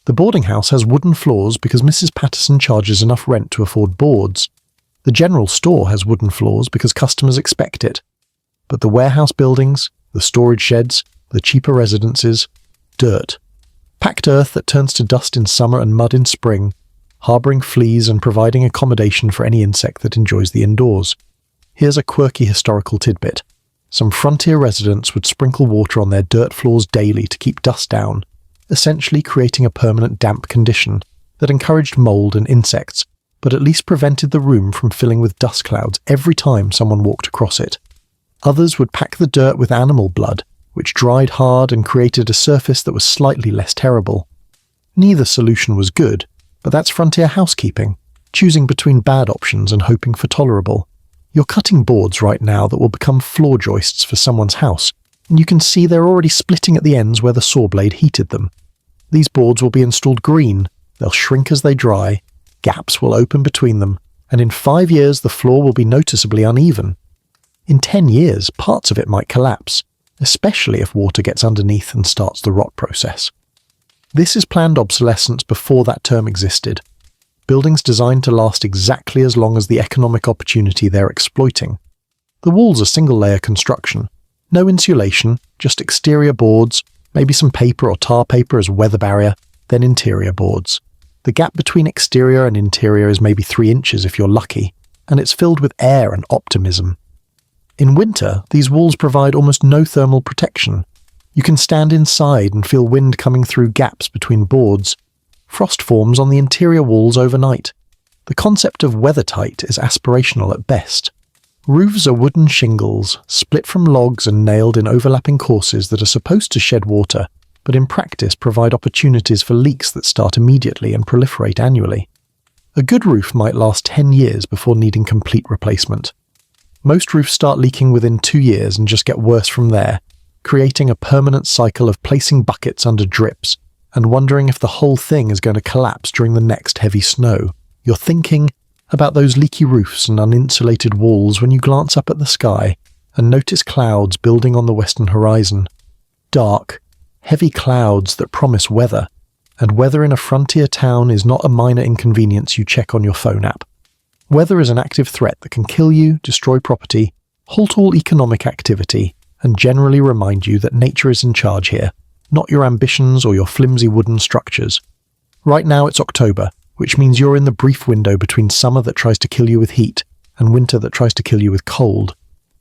The boarding house has wooden floors because Mrs. Patterson charges enough rent to afford boards. The general store has wooden floors because customers expect it. But the warehouse buildings, the storage sheds, the cheaper residences, dirt. Packed earth that turns to dust in summer and mud in spring, harbouring fleas and providing accommodation for any insect that enjoys the indoors. Here's a quirky historical tidbit. Some frontier residents would sprinkle water on their dirt floors daily to keep dust down, essentially creating a permanent damp condition that encouraged mold and insects, but at least prevented the room from filling with dust clouds every time someone walked across it. Others would pack the dirt with animal blood, which dried hard and created a surface that was slightly less terrible. Neither solution was good, but that's frontier housekeeping, choosing between bad options and hoping for tolerable. You're cutting boards right now that will become floor joists for someone's house, and you can see they're already splitting at the ends where the saw blade heated them. These boards will be installed green, they'll shrink as they dry, gaps will open between them, and in 5 years the floor will be noticeably uneven. In 10 years, parts of it might collapse, especially if water gets underneath and starts the rot process. This is planned obsolescence before that term existed. Buildings designed to last exactly as long as the economic opportunity they're exploiting. The walls are single-layer construction. No insulation, just exterior boards, maybe some paper or tar paper as weather barrier, then interior boards. The gap between exterior and interior is maybe 3 inches if you're lucky, and it's filled with air and optimism. In winter, these walls provide almost no thermal protection. You can stand inside and feel wind coming through gaps between boards. Frost forms on the interior walls overnight. The concept of weathertight is aspirational at best. Roofs are wooden shingles, split from logs and nailed in overlapping courses that are supposed to shed water, but in practice provide opportunities for leaks that start immediately and proliferate annually. A good roof might last 10 years before needing complete replacement. Most roofs start leaking within 2 years and just get worse from there, creating a permanent cycle of placing buckets under drips and wondering if the whole thing is going to collapse during the next heavy snow. You're thinking about those leaky roofs and uninsulated walls when you glance up at the sky and notice clouds building on the western horizon. Dark, heavy clouds that promise weather, and weather in a frontier town is not a minor inconvenience you check on your phone app. Weather is an active threat that can kill you, destroy property, halt all economic activity, and generally remind you that nature is in charge here, not your ambitions or your flimsy wooden structures. Right now it's October, which means you're in the brief window between summer that tries to kill you with heat and winter that tries to kill you with cold.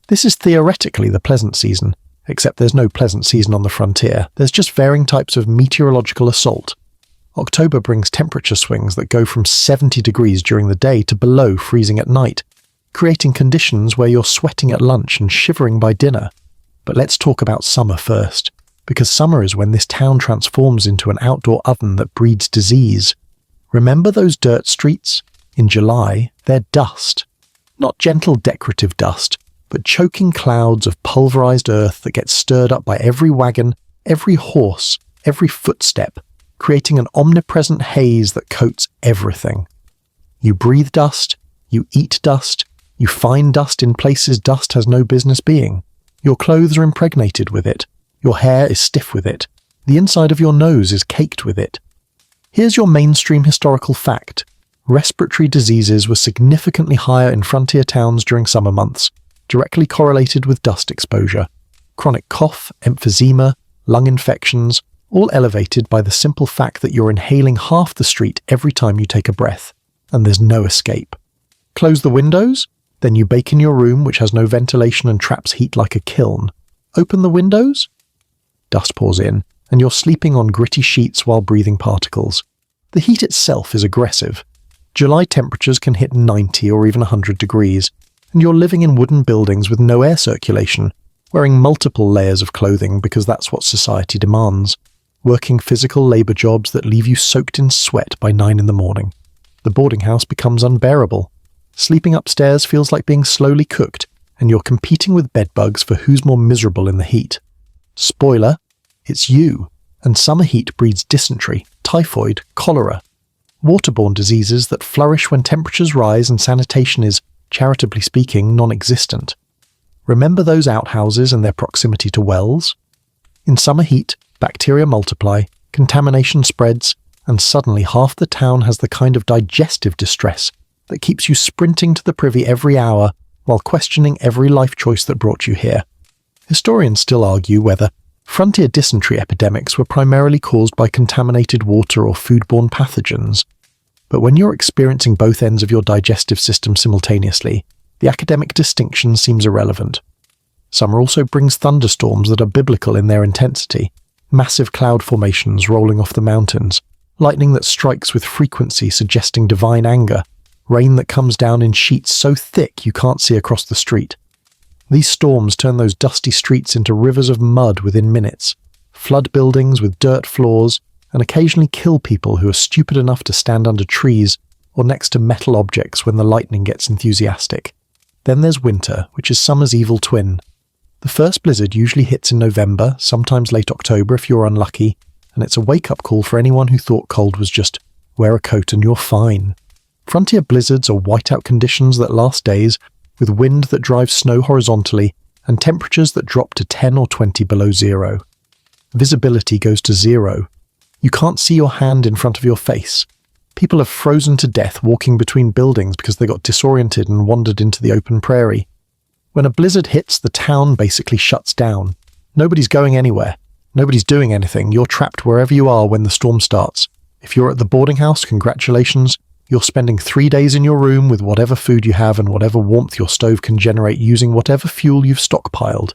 This is theoretically the pleasant season, except there's no pleasant season on the frontier. There's just varying types of meteorological assault. October brings temperature swings that go from 70 degrees during the day to below freezing at night, creating conditions where you're sweating at lunch and shivering by dinner. But let's talk about summer first, because summer is when this town transforms into an outdoor oven that breeds disease. Remember those dirt streets? In July, they're dust. Not gentle decorative dust, but choking clouds of pulverized earth that get stirred up by every wagon, every horse, every footstep, creating an omnipresent haze that coats everything. You breathe dust, you eat dust, you find dust in places dust has no business being. Your clothes are impregnated with it, your hair is stiff with it, the inside of your nose is caked with it. Here's your mainstream historical fact. Respiratory diseases were significantly higher in frontier towns during summer months, directly correlated with dust exposure. Chronic cough, emphysema, lung infections, all elevated by the simple fact that you're inhaling half the street every time you take a breath, and there's no escape. Close the windows? Then you bake in your room, which has no ventilation and traps heat like a kiln. Open the windows? Dust pours in, and you're sleeping on gritty sheets while breathing particles. The heat itself is aggressive. July temperatures can hit 90 or even 100 degrees, and you're living in wooden buildings with no air circulation, wearing multiple layers of clothing because that's what society demands, working physical labor jobs that leave you soaked in sweat by 9 in the morning. The boarding house becomes unbearable. Sleeping upstairs feels like being slowly cooked, and you're competing with bedbugs for who's more miserable in the heat. Spoiler, it's you, and summer heat breeds dysentery, typhoid, cholera, waterborne diseases that flourish when temperatures rise and sanitation is, charitably speaking, non-existent. Remember those outhouses and their proximity to wells? In summer heat, bacteria multiply, contamination spreads, and suddenly half the town has the kind of digestive distress that keeps you sprinting to the privy every hour while questioning every life choice that brought you here. Historians still argue whether frontier dysentery epidemics were primarily caused by contaminated water or foodborne pathogens. But when you're experiencing both ends of your digestive system simultaneously, the academic distinction seems irrelevant. Summer also brings thunderstorms that are biblical in their intensity, massive cloud formations rolling off the mountains, lightning that strikes with frequency suggesting divine anger, rain that comes down in sheets so thick you can't see across the street. These storms turn those dusty streets into rivers of mud within minutes, flood buildings with dirt floors, and occasionally kill people who are stupid enough to stand under trees or next to metal objects when the lightning gets enthusiastic. Then there's winter, which is summer's evil twin. The first blizzard usually hits in November, sometimes late October if you're unlucky, and it's a wake-up call for anyone who thought cold was just wear a coat and you're fine. Frontier blizzards are whiteout conditions that last days, with wind that drives snow horizontally and temperatures that drop to 10 or 20 below zero. Visibility goes to zero. You can't see your hand in front of your face. People have frozen to death walking between buildings because they got disoriented and wandered into the open prairie. When a blizzard hits, the town basically shuts down. Nobody's going anywhere. Nobody's doing anything. You're trapped wherever you are when the storm starts. If you're at the boarding house, congratulations. You're spending 3 days in your room with whatever food you have and whatever warmth your stove can generate using whatever fuel you've stockpiled.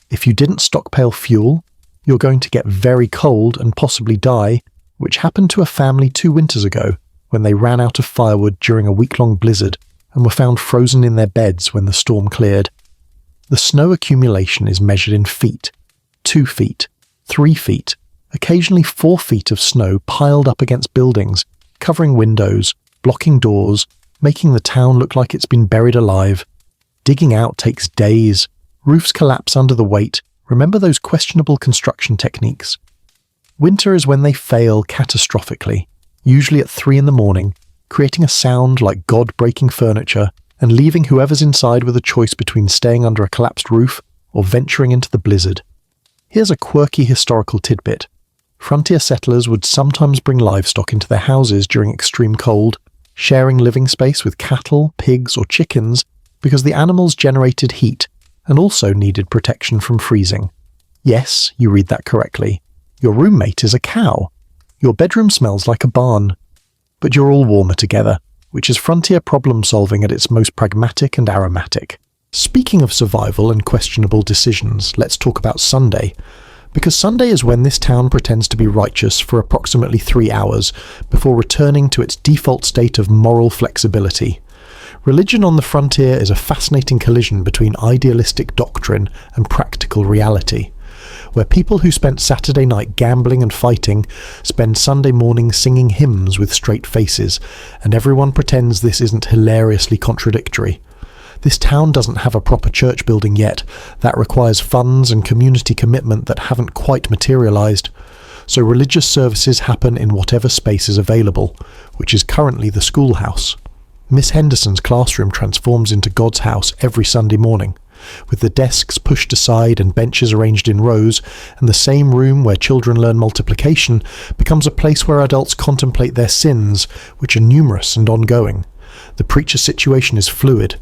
If you didn't stockpile fuel, you're going to get very cold and possibly die, which happened to a family 2 winters ago when they ran out of firewood during a week-long blizzard and were found frozen in their beds when the storm cleared. The snow accumulation is measured in feet, 2 feet, 3 feet, occasionally 4 feet of snow piled up against buildings, covering windows, blocking doors, making the town look like it's been buried alive. Digging out takes days. Roofs collapse under the weight. Remember those questionable construction techniques. Winter is when they fail catastrophically, usually at 3 in the morning, creating a sound like God breaking furniture and leaving whoever's inside with a choice between staying under a collapsed roof or venturing into the blizzard. Here's a quirky historical tidbit. Frontier settlers would sometimes bring livestock into their houses during extreme cold, sharing living space with cattle, pigs, or chickens because the animals generated heat and also needed protection from freezing. Yes, you read that correctly. Your roommate is a cow. Your bedroom smells like a barn. But you're all warmer together, which is frontier problem-solving at its most pragmatic and aromatic. Speaking of survival and questionable decisions, let's talk about Sunday. Because Sunday is when this town pretends to be righteous for approximately 3 hours before returning to its default state of moral flexibility. Religion on the frontier is a fascinating collision between idealistic doctrine and practical reality, where people who spent Saturday night gambling and fighting spend Sunday morning singing hymns with straight faces, and everyone pretends this isn't hilariously contradictory. This town doesn't have a proper church building yet. That requires funds and community commitment that haven't quite materialized. So religious services happen in whatever space is available, which is currently the schoolhouse. Miss Henderson's classroom transforms into God's house every Sunday morning, with the desks pushed aside and benches arranged in rows, and the same room where children learn multiplication becomes a place where adults contemplate their sins, which are numerous and ongoing. The preacher situation is fluid.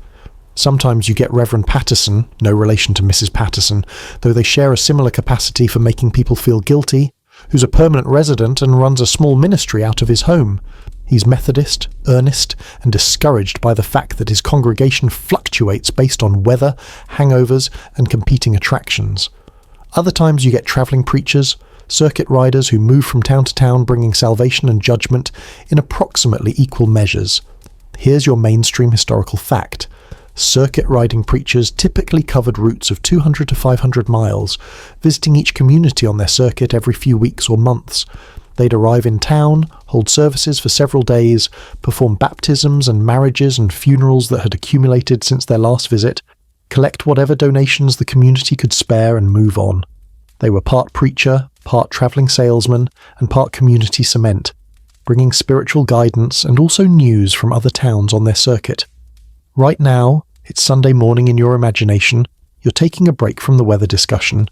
Sometimes you get Reverend Patterson, no relation to Mrs. Patterson, though they share a similar capacity for making people feel guilty, who's a permanent resident and runs a small ministry out of his home. He's Methodist, earnest, and discouraged by the fact that his congregation fluctuates based on weather, hangovers, and competing attractions. Other times you get travelling preachers, circuit riders who move from town to town bringing salvation and judgment in approximately equal measures. Here's your mainstream historical fact. Circuit riding preachers typically covered routes of 200 to 500 miles, visiting each community on their circuit every few weeks or months. They'd arrive in town, hold services for several days, perform baptisms and marriages and funerals that had accumulated since their last visit, collect whatever donations the community could spare and move on. They were part preacher, part travelling salesman, and part community cement, bringing spiritual guidance and also news from other towns on their circuit. Right now, it's Sunday morning in your imagination, you're taking a break from the weather discussion.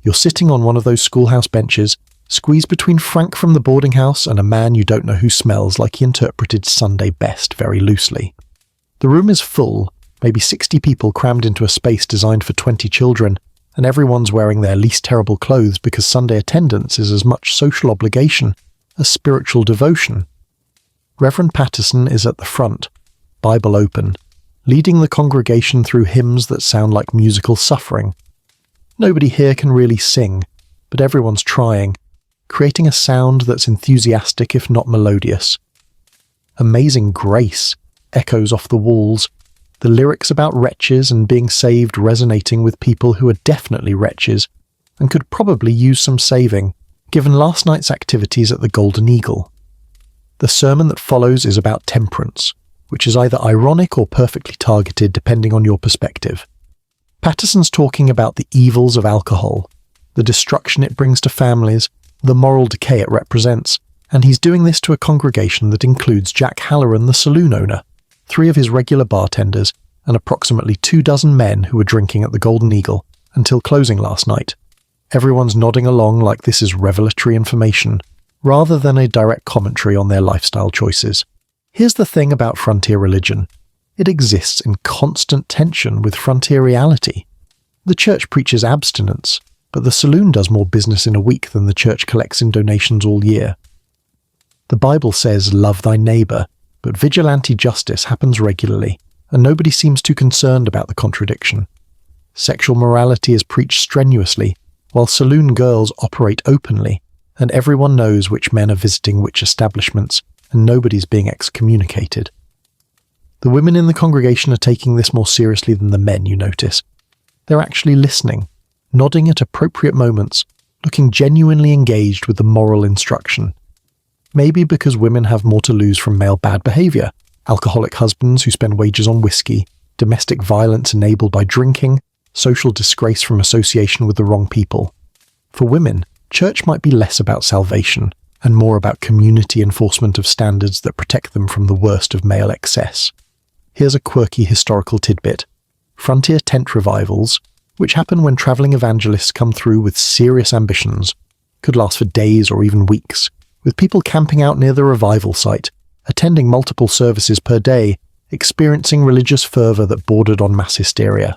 You're sitting on one of those schoolhouse benches, squeezed between Frank from the boarding house and a man you don't know who smells like he interpreted Sunday best very loosely. The room is full, maybe 60 people crammed into a space designed for 20 children, and everyone's wearing their least terrible clothes because Sunday attendance is as much social obligation as spiritual devotion. Reverend Patterson is at the front, Bible open, leading the congregation through hymns that sound like musical suffering. Nobody here can really sing, but everyone's trying, creating a sound that's enthusiastic if not melodious. Amazing Grace echoes off the walls, the lyrics about wretches and being saved resonating with people who are definitely wretches and could probably use some saving, given last night's activities at the Golden Eagle. The sermon that follows is about temperance, which is either ironic or perfectly targeted depending on your perspective. Patterson's talking about the evils of alcohol, the destruction it brings to families, the moral decay it represents, and he's doing this to a congregation that includes Jack Halloran, the saloon owner, 3 of his regular bartenders, and approximately 24 men who were drinking at the Golden Eagle until closing last night. Everyone's nodding along like this is revelatory information, rather than a direct commentary on their lifestyle choices. Here's the thing about frontier religion. it exists in constant tension with frontier reality. The church preaches abstinence, but the saloon does more business in a week than the church collects in donations all year. The Bible says, "Love thy neighbour," but vigilante justice happens regularly, and nobody seems too concerned about the contradiction. Sexual morality is preached strenuously, while saloon girls operate openly, and everyone knows which men are visiting which establishments, and nobody's being excommunicated. The women in the congregation are taking this more seriously than the men, you notice. They're actually listening, nodding at appropriate moments, looking genuinely engaged with the moral instruction. Maybe because women have more to lose from male bad behaviour, alcoholic husbands who spend wages on whiskey, domestic violence enabled by drinking, social disgrace from association with the wrong people. For women, church might be less about salvation and more about community enforcement of standards that protect them from the worst of male excess. Here's a quirky historical tidbit. Frontier tent revivals, which happen when travelling evangelists come through with serious ambitions, could last for days or even weeks, with people camping out near the revival site, attending multiple services per day, experiencing religious fervour that bordered on mass hysteria.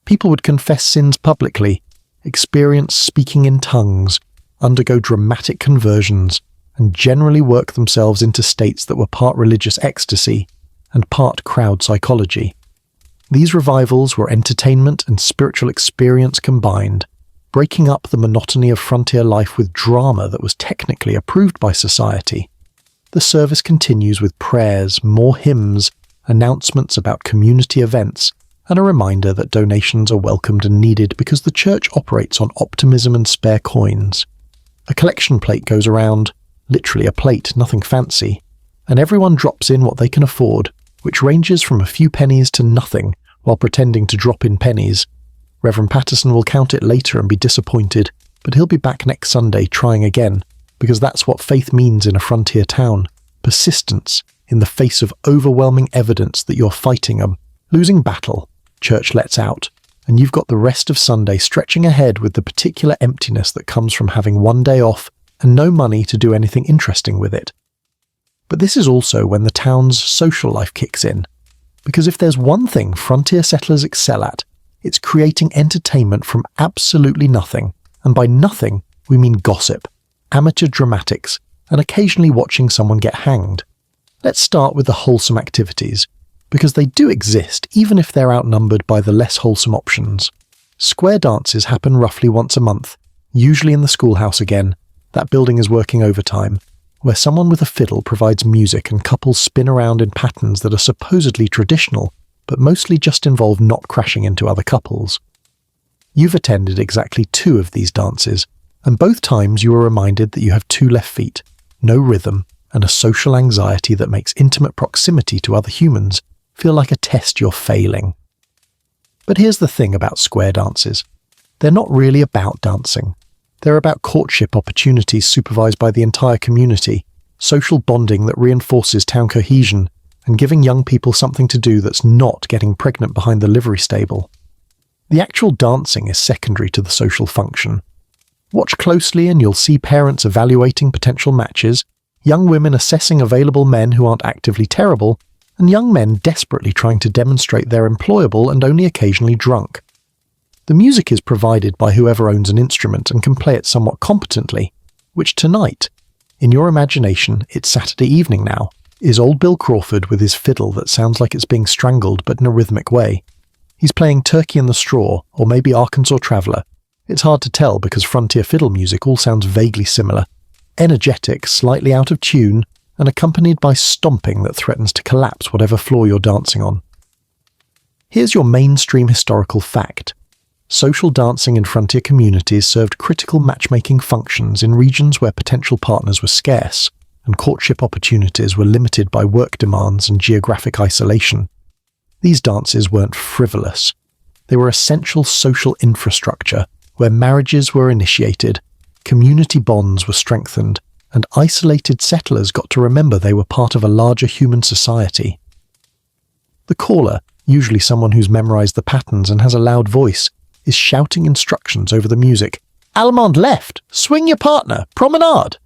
People would confess sins publicly, experience speaking in tongues, undergo dramatic conversions, and generally work themselves into states that were part religious ecstasy and part crowd psychology. These revivals were entertainment and spiritual experience combined, breaking up the monotony of frontier life with drama that was technically approved by society. The service continues with prayers, more hymns, announcements about community events, and a reminder that donations are welcomed and needed because the church operates on optimism and spare coins. A collection plate goes around, literally a plate, nothing fancy, and everyone drops in what they can afford, which ranges from a few pennies to nothing while pretending to drop in pennies. Reverend Patterson will count it later and be disappointed, but he'll be back next Sunday trying again, because that's what faith means in a frontier town. Persistence in the face of overwhelming evidence that you're fighting a losing battle. Church lets out, and you've got the rest of Sunday stretching ahead with the particular emptiness that comes from having one day off and no money to do anything interesting with it. But this is also when the town's social life kicks in, because if there's one thing frontier settlers excel at, it's creating entertainment from absolutely nothing, and by nothing we mean gossip, amateur dramatics, and occasionally watching someone get hanged. Let's start with the wholesome activities, because they do exist even if they're outnumbered by the less wholesome options. Square dances happen roughly once a month, usually in the schoolhouse again. That building is working overtime, where someone with a fiddle provides music and couples spin around in patterns that are supposedly traditional, but mostly just involve not crashing into other couples. You've attended exactly 2 of these dances, and both times you were reminded that you have 2 left feet, no rhythm, and a social anxiety that makes intimate proximity to other humans feel like a test you're failing. But here's the thing about square dances. They're not really about dancing. They're about courtship opportunities supervised by the entire community, social bonding that reinforces town cohesion, and giving young people something to do that's not getting pregnant behind the livery stable. The actual dancing is secondary to the social function. Watch closely and you'll see parents evaluating potential matches, young women assessing available men who aren't actively terrible, and young men desperately trying to demonstrate they're employable and only occasionally drunk. The music is provided by whoever owns an instrument and can play it somewhat competently, which tonight, in your imagination, it's Saturday evening now, is old Bill Crawford with his fiddle that sounds like it's being strangled but in a rhythmic way. He's playing Turkey in the Straw, or maybe Arkansas Traveller. It's hard to tell because frontier fiddle music all sounds vaguely similar, energetic, slightly out of tune, and accompanied by stomping that threatens to collapse whatever floor you're dancing on. Here's your mainstream historical fact. Social dancing in frontier communities served critical matchmaking functions in regions where potential partners were scarce, and courtship opportunities were limited by work demands and geographic isolation. These dances weren't frivolous. They were essential social infrastructure where marriages were initiated, community bonds were strengthened, and isolated settlers got to remember they were part of a larger human society. The caller, usually someone who's memorized the patterns and has a loud voice, is shouting instructions over the music. Allemande left! Swing your partner! Promenade!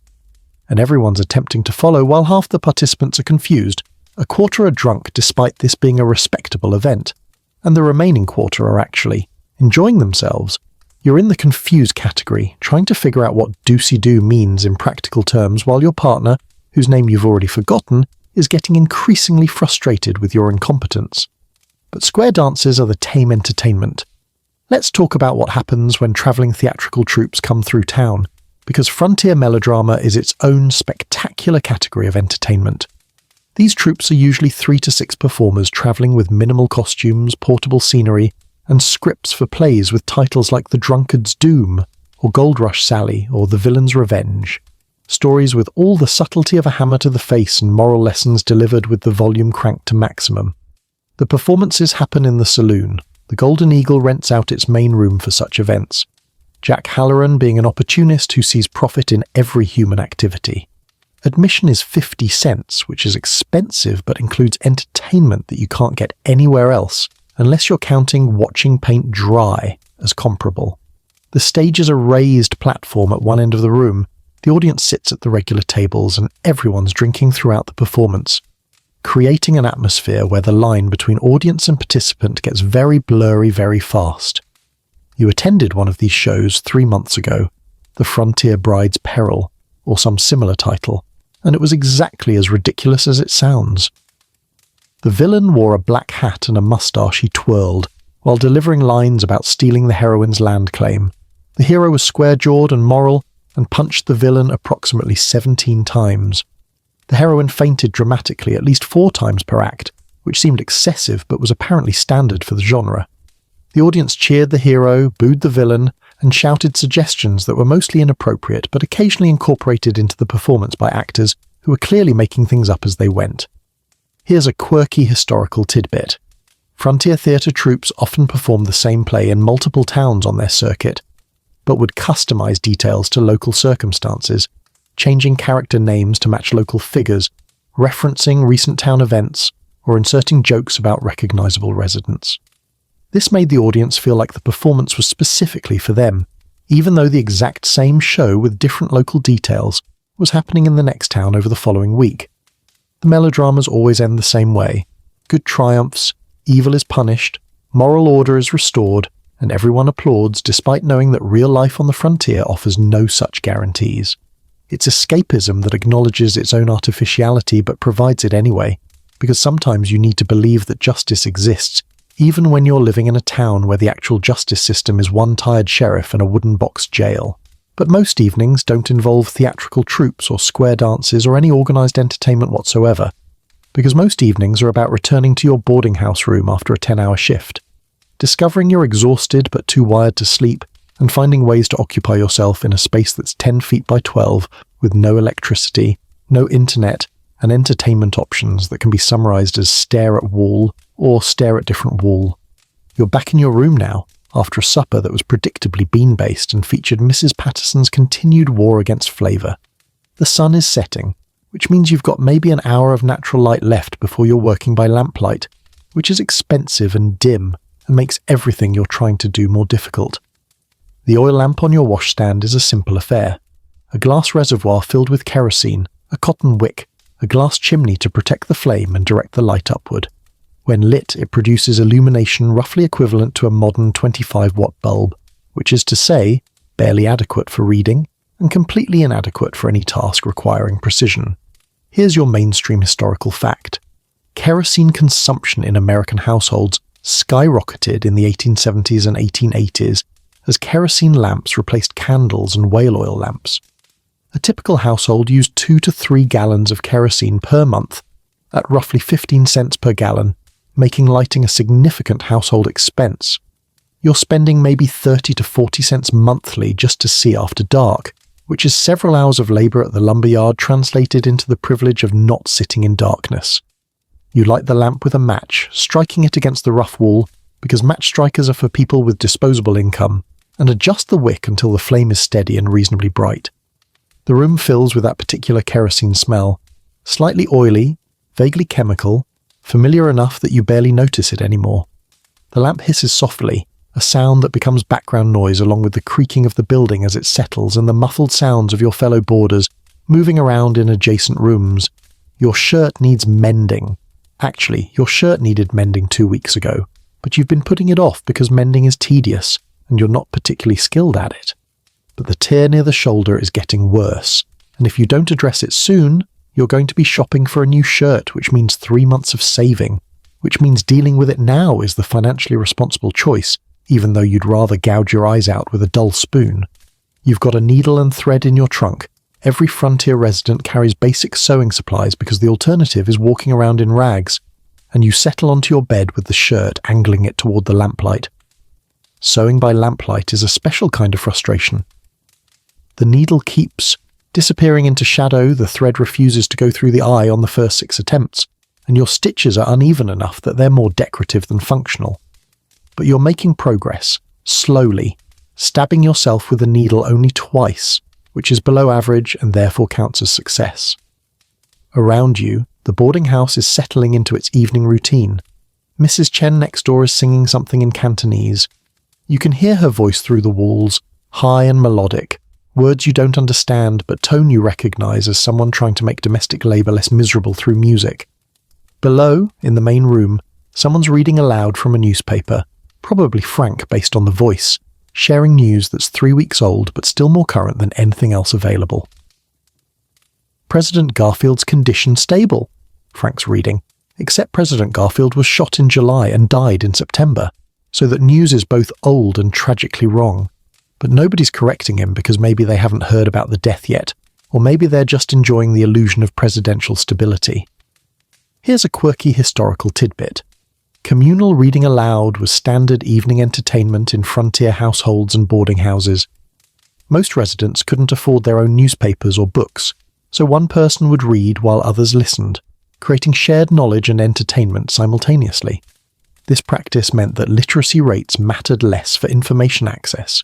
And everyone's attempting to follow while half the participants are confused, A quarter are drunk despite this being a respectable event, and the remaining quarter are actually enjoying themselves. You're in the confused category, trying to figure out what doosey-doo means in practical terms while your partner, whose name you've already forgotten, is getting increasingly frustrated with your incompetence. But square dances are the tame entertainment. Let's talk about what happens when travelling theatrical troupes come through town, because frontier melodrama is its own spectacular category of entertainment. These troupes are usually 3 to 6 performers travelling with minimal costumes, portable scenery, and scripts for plays with titles like The Drunkard's Doom, or Gold Rush Sally, or The Villain's Revenge. Stories with all the subtlety of a hammer to the face and moral lessons delivered with the volume cranked to maximum. The performances happen in the Saloon. The Golden Eagle rents out its main room for such events. Jack Halloran being an opportunist who sees profit in every human activity. Admission is 50 cents, which is expensive but includes entertainment that you can't get anywhere else, unless you're counting watching paint dry as comparable. The stage is a raised platform at one end of the room. The audience sits at the regular tables and everyone's drinking throughout the performance, creating an atmosphere where the line between audience and participant gets very blurry very fast. You attended one of these shows 3 months ago, The Frontier Bride's Peril, or some similar title, and it was exactly as ridiculous as it sounds. The villain wore a black hat and a moustache he twirled, while delivering lines about stealing the heroine's land claim. The hero was square-jawed and moral, and punched the villain approximately 17 times. The heroine fainted dramatically at least 4 times per act, which seemed excessive but was apparently standard for the genre. The audience cheered the hero, booed the villain, and shouted suggestions that were mostly inappropriate but occasionally incorporated into the performance by actors who were clearly making things up as they went. Here's a quirky historical tidbit. Frontier theatre troupes often performed the same play in multiple towns on their circuit, but would customize details to local circumstances, changing character names to match local figures, referencing recent town events, or inserting jokes about recognizable residents. This made the audience feel like the performance was specifically for them, even though the exact same show with different local details was happening in the next town over the following week. The melodramas always end the same way. Good triumphs, evil is punished, moral order is restored, and everyone applauds despite knowing that real life on the frontier offers no such guarantees. It's escapism that acknowledges its own artificiality but provides it anyway, because sometimes you need to believe that justice exists, even when you're living in a town where the actual justice system is one tired sheriff and a wooden box jail. But most evenings don't involve theatrical troupes or square dances or any organised entertainment whatsoever, because most evenings are about returning to your boarding house room after a 10-hour shift, discovering you're exhausted but too wired to sleep, and finding ways to occupy yourself in a space that's 10 feet by 12 with no electricity, no internet, and entertainment options that can be summarised as stare at wall or stare at different wall. You're back in your room now, after a supper that was predictably bean-based and featured Mrs. Patterson's continued war against flavour. The sun is setting, which means you've got maybe an hour of natural light left before you're working by lamplight, which is expensive and dim and makes everything you're trying to do more difficult. The oil lamp on your washstand is a simple affair. A glass reservoir filled with kerosene, a cotton wick, a glass chimney to protect the flame and direct the light upward. When lit, it produces illumination roughly equivalent to a modern 25-watt bulb, which is to say, barely adequate for reading and completely inadequate for any task requiring precision. Here's your mainstream historical fact. Kerosene consumption in American households skyrocketed in the 1870s and 1880s as kerosene lamps replaced candles and whale oil lamps. A typical household used 2 to 3 gallons of kerosene per month, at roughly 15 cents per gallon, making lighting a significant household expense. You're spending maybe 30 to 40 cents monthly just to see after dark, which is several hours of labour at the lumberyard translated into the privilege of not sitting in darkness. You light the lamp with a match, striking it against the rough wall, because match strikers are for people with disposable income, and adjust the wick until the flame is steady and reasonably bright. The room fills with that particular kerosene smell, slightly oily, vaguely chemical, familiar enough that you barely notice it anymore. The lamp hisses softly, a sound that becomes background noise along with the creaking of the building as it settles and the muffled sounds of your fellow boarders moving around in adjacent rooms. Your shirt needs mending, Actually, your shirt needed mending 2 weeks ago, but you've been putting it off because mending is tedious and you're not particularly skilled at it. But the tear near the shoulder is getting worse, and if you don't address it soon, you're going to be shopping for a new shirt, which means 3 months of saving, which means dealing with it now is the financially responsible choice, even though you'd rather gouge your eyes out with a dull spoon. You've got a needle and thread in your trunk. Every frontier resident carries basic sewing supplies because the alternative is walking around in rags, and you settle onto your bed with the shirt angling it toward the lamplight. Sewing by lamplight is a special kind of frustration. The needle keeps disappearing into shadow, the thread refuses to go through the eye on the first 6 attempts, and your stitches are uneven enough that they're more decorative than functional. But you're making progress, slowly, stabbing yourself with a needle only twice, which is below average and therefore counts as success. Around you, the boarding house is settling into its evening routine. Mrs. Chen next door is singing something in Cantonese. You can hear her voice through the walls, high and melodic, words you don't understand but tone you recognize as someone trying to make domestic labor less miserable through music. Below, in the main room, someone's reading aloud from a newspaper, probably Frank based on the voice, sharing news that's 3 weeks old but still more current than anything else available. President Garfield's condition stable, Frank's reading, except President Garfield was shot in July and died in September, so that news is both old and tragically wrong. But nobody's correcting him because maybe they haven't heard about the death yet, or maybe they're just enjoying the illusion of presidential stability. Here's a quirky historical tidbit. Communal reading aloud was standard evening entertainment in frontier households and boarding houses. Most residents couldn't afford their own newspapers or books, so one person would read while others listened, creating shared knowledge and entertainment simultaneously. This practice meant that literacy rates mattered less for information access.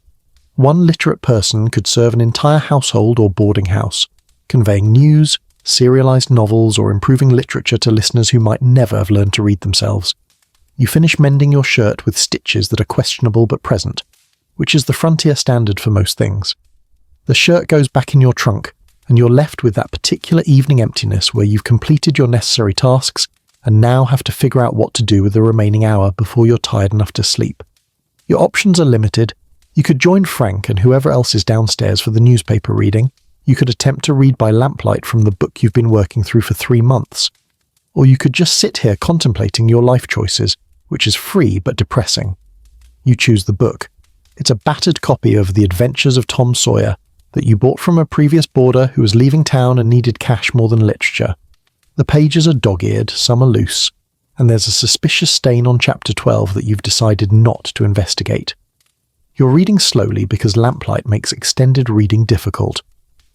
One literate person could serve an entire household or boarding house, conveying news, serialized novels, or improving literature to listeners who might never have learned to read themselves. You finish mending your shirt with stitches that are questionable but present, which is the frontier standard for most things. The shirt goes back in your trunk, and you're left with that particular evening emptiness where you've completed your necessary tasks and now have to figure out what to do with the remaining hour before you're tired enough to sleep. Your options are limited. You could join Frank and whoever else is downstairs for the newspaper reading. You could attempt to read by lamplight from the book you've been working through for 3 months. Or you could just sit here contemplating your life choices, which is free but depressing. You choose the book. It's a battered copy of The Adventures of Tom Sawyer that you bought from a previous boarder who was leaving town and needed cash more than literature. The pages are dog-eared, some are loose, and there's a suspicious stain on chapter 12 that you've decided not to investigate. You're reading slowly because lamplight makes extended reading difficult.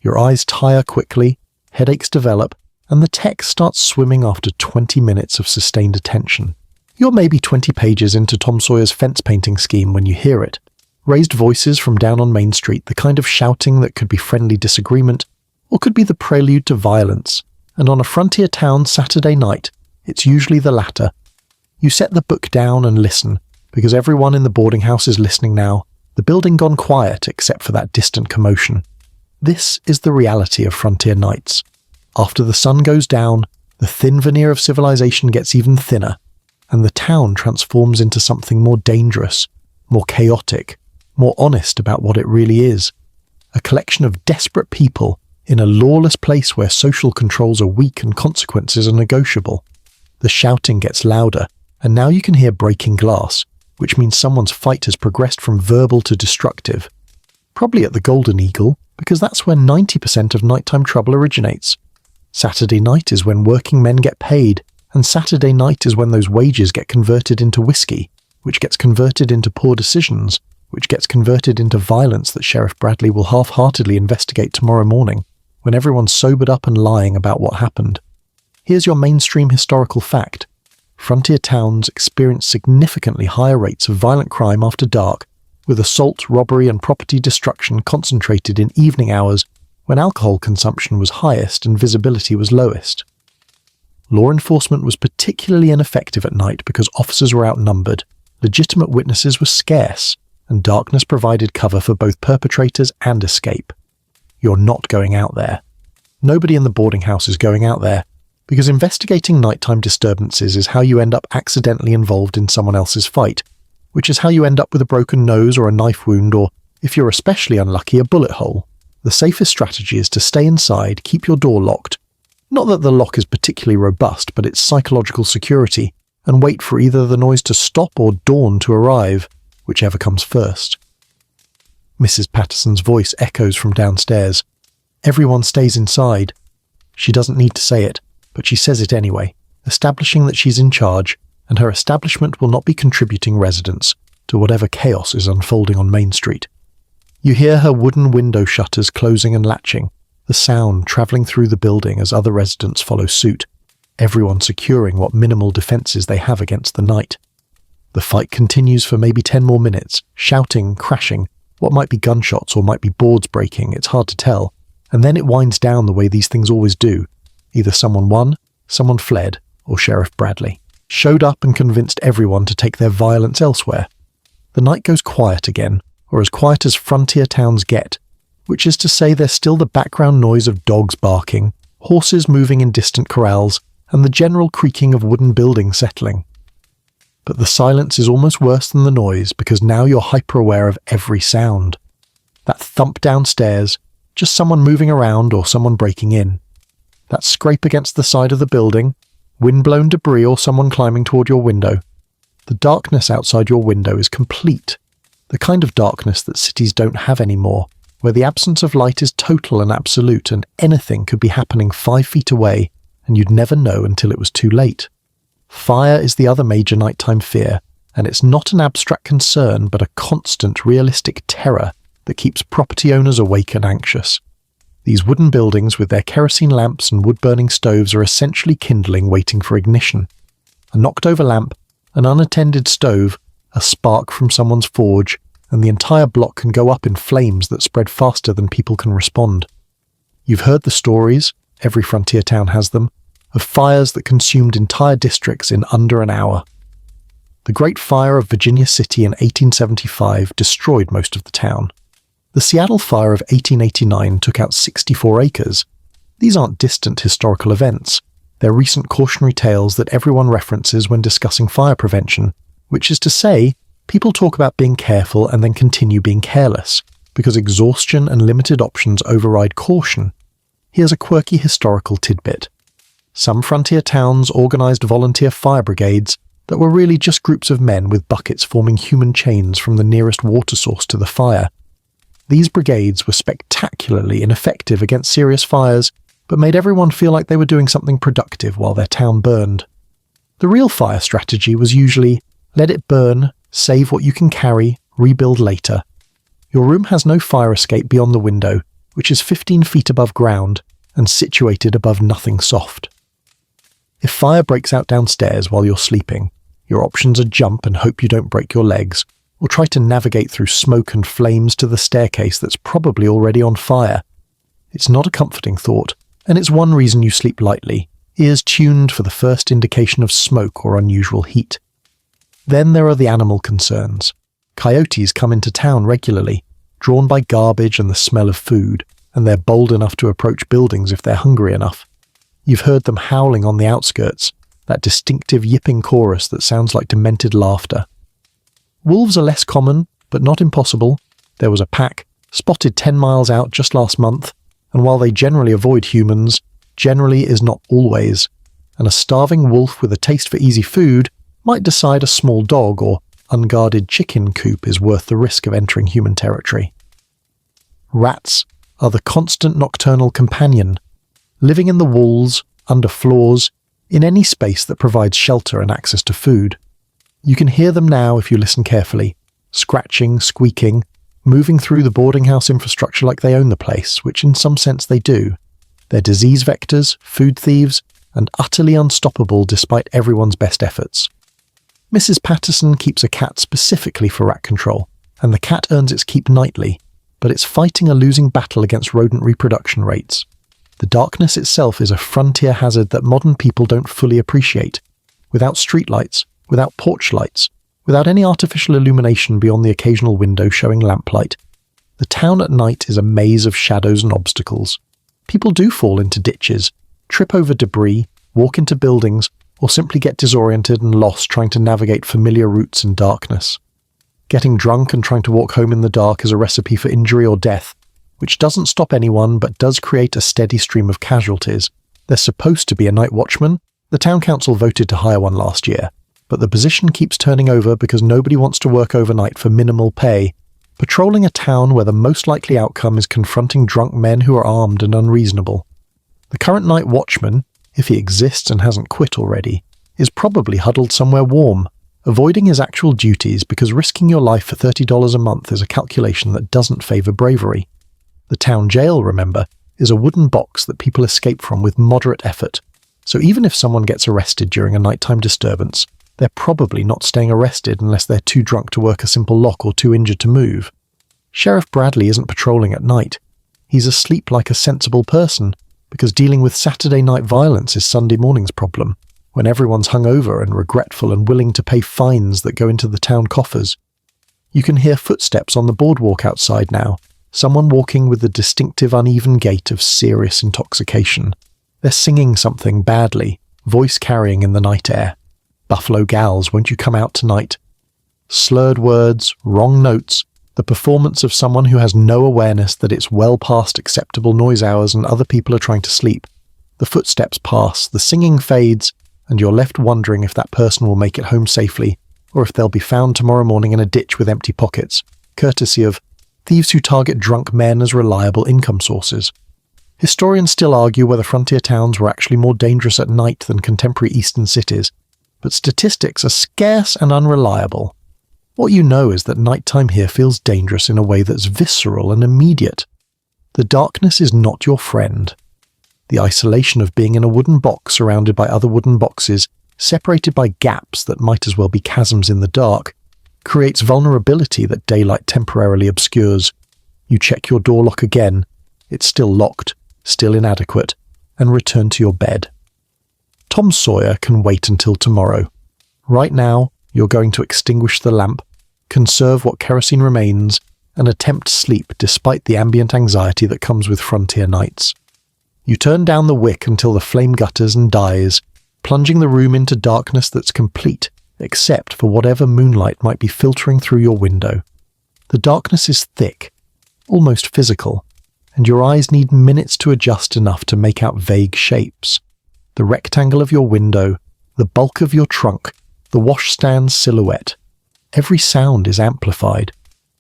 Your eyes tire quickly, headaches develop, and the text starts swimming after 20 minutes of sustained attention. You're maybe 20 pages into Tom Sawyer's fence painting scheme when you hear it. Raised voices from down on Main Street, the kind of shouting that could be friendly disagreement, or could be the prelude to violence. And on a frontier town Saturday night, it's usually the latter. You set the book down and listen, because everyone in the boarding house is listening now, the building gone quiet except for that distant commotion. This is the reality of frontier nights. After the sun goes down, the thin veneer of civilization gets even thinner, and the town transforms into something more dangerous, more chaotic, more honest about what it really is. A collection of desperate people in a lawless place where social controls are weak and consequences are negotiable. The shouting gets louder, and now you can hear breaking glass, which means someone's fight has progressed from verbal to destructive. Probably at the Golden Eagle, because that's where 90% of nighttime trouble originates. Saturday night is when working men get paid, and Saturday night is when those wages get converted into whiskey, which gets converted into poor decisions, which gets converted into violence that Sheriff Bradley will half-heartedly investigate tomorrow morning, when everyone's sobered up and lying about what happened. Here's your mainstream historical fact. Frontier towns experience significantly higher rates of violent crime after dark, with assault, robbery, and property destruction concentrated in evening hours when alcohol consumption was highest and visibility was lowest. Law enforcement was particularly ineffective at night because officers were outnumbered, legitimate witnesses were scarce, and darkness provided cover for both perpetrators and escape. You're not going out there. Nobody in the boarding house is going out there. because investigating nighttime disturbances is how you end up accidentally involved in someone else's fight, which is how you end up with a broken nose or a knife wound or, if you're especially unlucky, a bullet hole. The safest strategy is to stay inside, keep your door locked. Not that the lock is particularly robust, but it's psychological security, and wait for either the noise to stop or dawn to arrive, whichever comes first. Mrs. Patterson's voice echoes from downstairs. Everyone stays inside. She doesn't need to say it, but she says it anyway, establishing that she's in charge, and her establishment will not be contributing residents to whatever chaos is unfolding on Main Street. You hear her wooden window shutters closing and latching, the sound travelling through the building as other residents follow suit, everyone securing what minimal defences they have against the night. The fight continues for maybe 10 more minutes, shouting, crashing, what might be gunshots or might be boards breaking, it's hard to tell, and then it winds down the way these things always do. Either someone won, someone fled, or Sheriff Bradley showed up and convinced everyone to take their violence elsewhere. The night goes quiet again, or as quiet as frontier towns get, which is to say there's still the background noise of dogs barking, horses moving in distant corrals, and the general creaking of wooden buildings settling. But the silence is almost worse than the noise because now you're hyper-aware of every sound. That thump downstairs, just someone moving around or someone breaking in. That scrape against the side of the building, wind-blown debris or someone climbing toward your window. The darkness outside your window is complete, the kind of darkness that cities don't have anymore, where the absence of light is total and absolute and anything could be happening 5 feet away and you'd never know until it was too late. Fire is the other major nighttime fear, and it's not an abstract concern but a constant, realistic terror that keeps property owners awake and anxious. These wooden buildings with their kerosene lamps and wood-burning stoves are essentially kindling waiting for ignition. A knocked-over lamp, an unattended stove, a spark from someone's forge, and the entire block can go up in flames that spread faster than people can respond. You've heard the stories, every frontier town has them, of fires that consumed entire districts in under an hour. The Great Fire of Virginia City in 1875 destroyed most of the town. The Seattle Fire of 1889 took out 64 acres. These aren't distant historical events. They're recent cautionary tales that everyone references when discussing fire prevention, which is to say, people talk about being careful and then continue being careless, because exhaustion and limited options override caution. Here's a quirky historical tidbit. Some frontier towns organised volunteer fire brigades that were really just groups of men with buckets forming human chains from the nearest water source to the fire. These brigades were spectacularly ineffective against serious fires, but made everyone feel like they were doing something productive while their town burned. The real fire strategy was usually, let it burn, save what you can carry, rebuild later. Your room has no fire escape beyond the window, which is 15 feet above ground and situated above nothing soft. If fire breaks out downstairs while you're sleeping, your options are jump and hope you don't break your legs, or try to navigate through smoke and flames to the staircase that's probably already on fire. It's not a comforting thought, and it's one reason you sleep lightly, ears tuned for the first indication of smoke or unusual heat. Then there are the animal concerns. Coyotes come into town regularly, drawn by garbage and the smell of food, and they're bold enough to approach buildings if they're hungry enough. You've heard them howling on the outskirts, that distinctive yipping chorus that sounds like demented laughter. Wolves are less common, but not impossible. There was a pack, spotted 10 miles out just last month, and while they generally avoid humans, generally is not always, and a starving wolf with a taste for easy food might decide a small dog or unguarded chicken coop is worth the risk of entering human territory. Rats are the constant nocturnal companion, living in the walls, under floors, in any space that provides shelter and access to food. You can hear them now if you listen carefully, scratching, squeaking, moving through the boarding house infrastructure like they own the place, which in some sense they do. They're disease vectors, food thieves, and utterly unstoppable despite everyone's best efforts. Mrs. Patterson keeps a cat specifically for rat control, and the cat earns its keep nightly, but it's fighting a losing battle against rodent reproduction rates. The darkness itself is a frontier hazard that modern people don't fully appreciate. Without streetlights, without porch lights, without any artificial illumination beyond the occasional window showing lamplight, the town at night is a maze of shadows and obstacles. People do fall into ditches, trip over debris, walk into buildings, or simply get disoriented and lost trying to navigate familiar routes in darkness. Getting drunk and trying to walk home in the dark is a recipe for injury or death, which doesn't stop anyone but does create a steady stream of casualties. There's supposed to be a night watchman. The town council voted to hire one last year, but the position keeps turning over because nobody wants to work overnight for minimal pay, patrolling a town where the most likely outcome is confronting drunk men who are armed and unreasonable. The current night watchman, if he exists and hasn't quit already, is probably huddled somewhere warm, avoiding his actual duties because risking your life for $30 a month is a calculation that doesn't favour bravery. The town jail, remember, is a wooden box that people escape from with moderate effort, so even if someone gets arrested during a nighttime disturbance, they're probably not staying arrested unless they're too drunk to work a simple lock or too injured to move. Sheriff Bradley isn't patrolling at night. He's asleep like a sensible person, because dealing with Saturday night violence is Sunday morning's problem, when everyone's hungover and regretful and willing to pay fines that go into the town coffers. You can hear footsteps on the boardwalk outside now, someone walking with the distinctive uneven gait of serious intoxication. They're singing something badly, voice carrying in the night air. Buffalo gals, won't you come out tonight? Slurred words, wrong notes, the performance of someone who has no awareness that it's well past acceptable noise hours and other people are trying to sleep. The footsteps pass, the singing fades, and you're left wondering if that person will make it home safely, or if they'll be found tomorrow morning in a ditch with empty pockets, courtesy of thieves who target drunk men as reliable income sources. Historians still argue whether frontier towns were actually more dangerous at night than contemporary eastern cities, but statistics are scarce and unreliable. What you know is that nighttime here feels dangerous in a way that's visceral and immediate. The darkness is not your friend. The isolation of being in a wooden box surrounded by other wooden boxes, separated by gaps that might as well be chasms in the dark, creates vulnerability that daylight temporarily obscures. You check your door lock again. It's still locked, still inadequate, and return to your bed. Tom Sawyer can wait until tomorrow. Right now, you're going to extinguish the lamp, conserve what kerosene remains, and attempt sleep despite the ambient anxiety that comes with frontier nights. You turn down the wick until the flame gutters and dies, plunging the room into darkness that's complete, except for whatever moonlight might be filtering through your window. The darkness is thick, almost physical, and your eyes need minutes to adjust enough to make out vague shapes. The rectangle of your window, the bulk of your trunk, the washstand's silhouette. Every sound is amplified.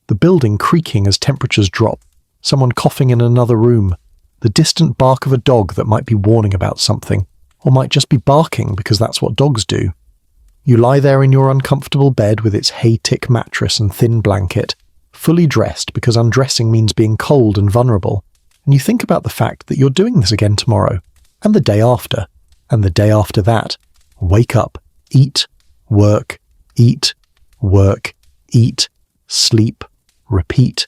The building creaking as temperatures drop, someone coughing in another room, the distant bark of a dog that might be warning about something, or might just be barking because that's what dogs do. You lie there in your uncomfortable bed with its hay-tick mattress and thin blanket, fully dressed because undressing means being cold and vulnerable, and you think about the fact that you're doing this again tomorrow, and the day after, and the day after that. Wake up, eat, work, eat, sleep, repeat.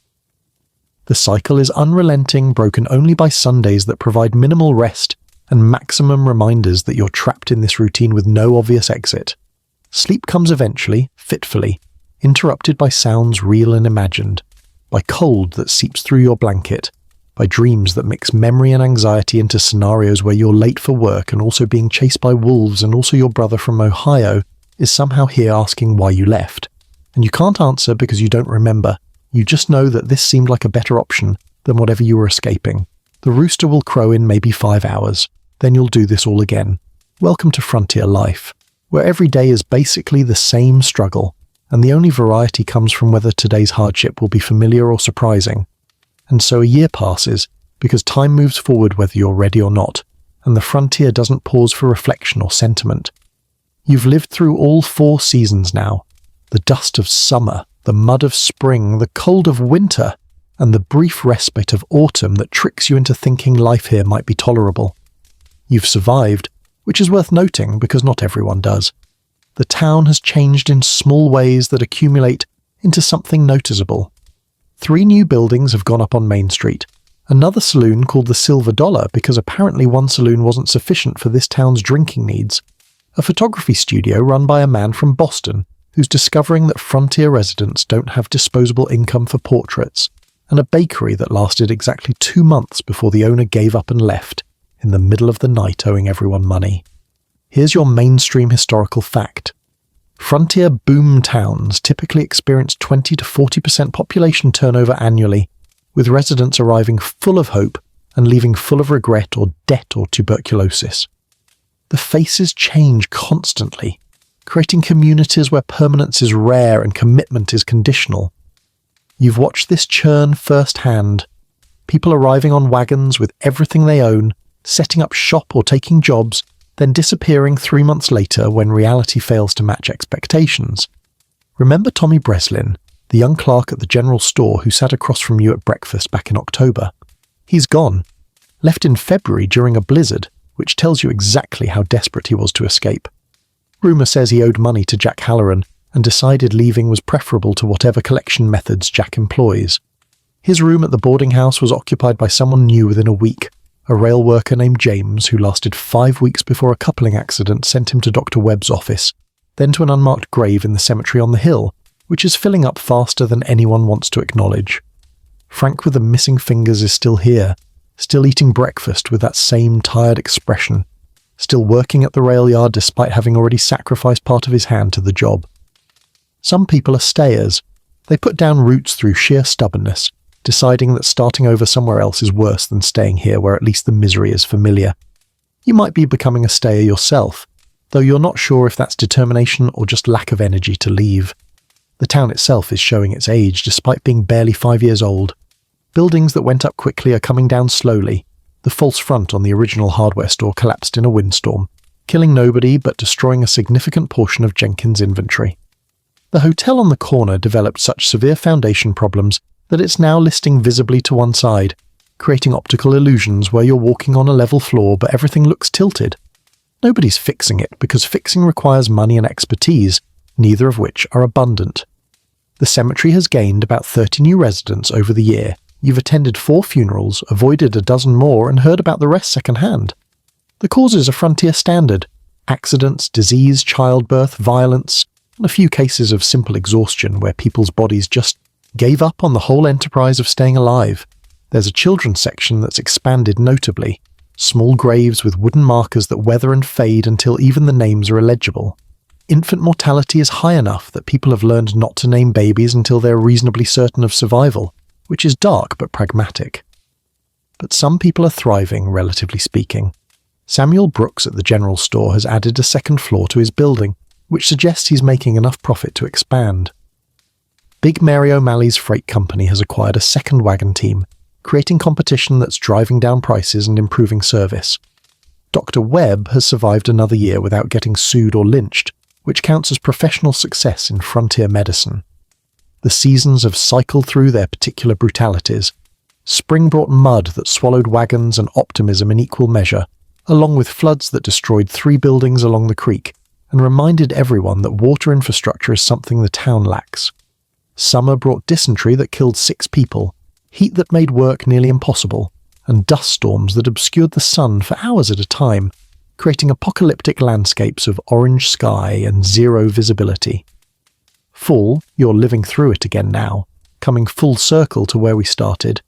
The cycle is unrelenting, broken only by Sundays that provide minimal rest and maximum reminders that you're trapped in this routine with no obvious exit. Sleep comes eventually, fitfully, interrupted by sounds real and imagined, by cold that seeps through your blanket, by dreams that mix memory and anxiety into scenarios where you're late for work and also being chased by wolves, and also your brother from Ohio is somehow here asking why you left. And you can't answer because you don't remember. You just know that this seemed like a better option than whatever you were escaping. The rooster will crow in maybe 5 hours. Then you'll do this all again. Welcome to frontier life, where every day is basically the same struggle, and the only variety comes from whether today's hardship will be familiar or surprising. And so a year passes, because time moves forward whether you're ready or not, and the frontier doesn't pause for reflection or sentiment. You've lived through all 4 seasons now. The dust of summer, the mud of spring, the cold of winter, and the brief respite of autumn that tricks you into thinking life here might be tolerable. You've survived, which is worth noting because not everyone does. The town has changed in small ways that accumulate into something noticeable. 3 new buildings have gone up on Main Street. Another saloon called the Silver Dollar because apparently one saloon wasn't sufficient for this town's drinking needs. A photography studio run by a man from Boston who's discovering that frontier residents don't have disposable income for portraits, and a bakery that lasted exactly 2 months before the owner gave up and left, in the middle of the night owing everyone money. Here's your mainstream historical fact. Frontier boom towns typically experience 20 to 40% population turnover annually, with residents arriving full of hope and leaving full of regret or debt or tuberculosis. The faces change constantly, creating communities where permanence is rare and commitment is conditional. You've watched this churn firsthand. People arriving on wagons with everything they own, setting up shop or taking jobs, then disappearing 3 months later when reality fails to match expectations. Remember Tommy Breslin, the young clerk at the general store who sat across from you at breakfast back in October? He's gone. Left in February during a blizzard, which tells you exactly how desperate he was to escape. Rumour says he owed money to Jack Halloran and decided leaving was preferable to whatever collection methods Jack employs. His room at the boarding house was occupied by someone new within a week, a rail worker named James who lasted 5 weeks before a coupling accident sent him to Dr. Webb's office, then to an unmarked grave in the cemetery on the hill, which is filling up faster than anyone wants to acknowledge. Frank with the missing fingers is still here, still eating breakfast with that same tired expression, still working at the rail yard despite having already sacrificed part of his hand to the job. Some people are stayers. They put down roots through sheer stubbornness, deciding that starting over somewhere else is worse than staying here where at least the misery is familiar. You might be becoming a stayer yourself, though you're not sure if that's determination or just lack of energy to leave. The town itself is showing its age despite being barely 5 years old. Buildings that went up quickly are coming down slowly. The false front on the original hardware store collapsed in a windstorm, killing nobody but destroying a significant portion of Jenkins' inventory. The hotel on the corner developed such severe foundation problems that it's now listing visibly to one side, creating optical illusions where you're walking on a level floor but everything looks tilted. Nobody's fixing it because fixing requires money and expertise, neither of which are abundant. The cemetery has gained about 30 new residents over the year. You've attended 4 funerals, avoided a dozen more, and heard about the rest secondhand. The causes are frontier standard: accidents, disease, childbirth, violence, and a few cases of simple exhaustion where people's bodies just gave up on the whole enterprise of staying alive. There's a children's section that's expanded notably, small graves with wooden markers that weather and fade until even the names are illegible. Infant mortality is high enough that people have learned not to name babies until they're reasonably certain of survival, which is dark but pragmatic. But some people are thriving, relatively speaking. Samuel Brooks at the general store has added a second floor to his building, which suggests he's making enough profit to expand. Big Mary O'Malley's freight company has acquired a second wagon team, creating competition that's driving down prices and improving service. Dr. Webb has survived another year without getting sued or lynched, which counts as professional success in frontier medicine. The seasons have cycled through their particular brutalities. Spring brought mud that swallowed wagons and optimism in equal measure, along with floods that destroyed 3 buildings along the creek and reminded everyone that water infrastructure is something the town lacks. Summer brought dysentery that killed 6 people, heat that made work nearly impossible, and dust storms that obscured the sun for hours at a time, creating apocalyptic landscapes of orange sky and zero visibility. Fall, you're living through it again now, coming full circle to where we started,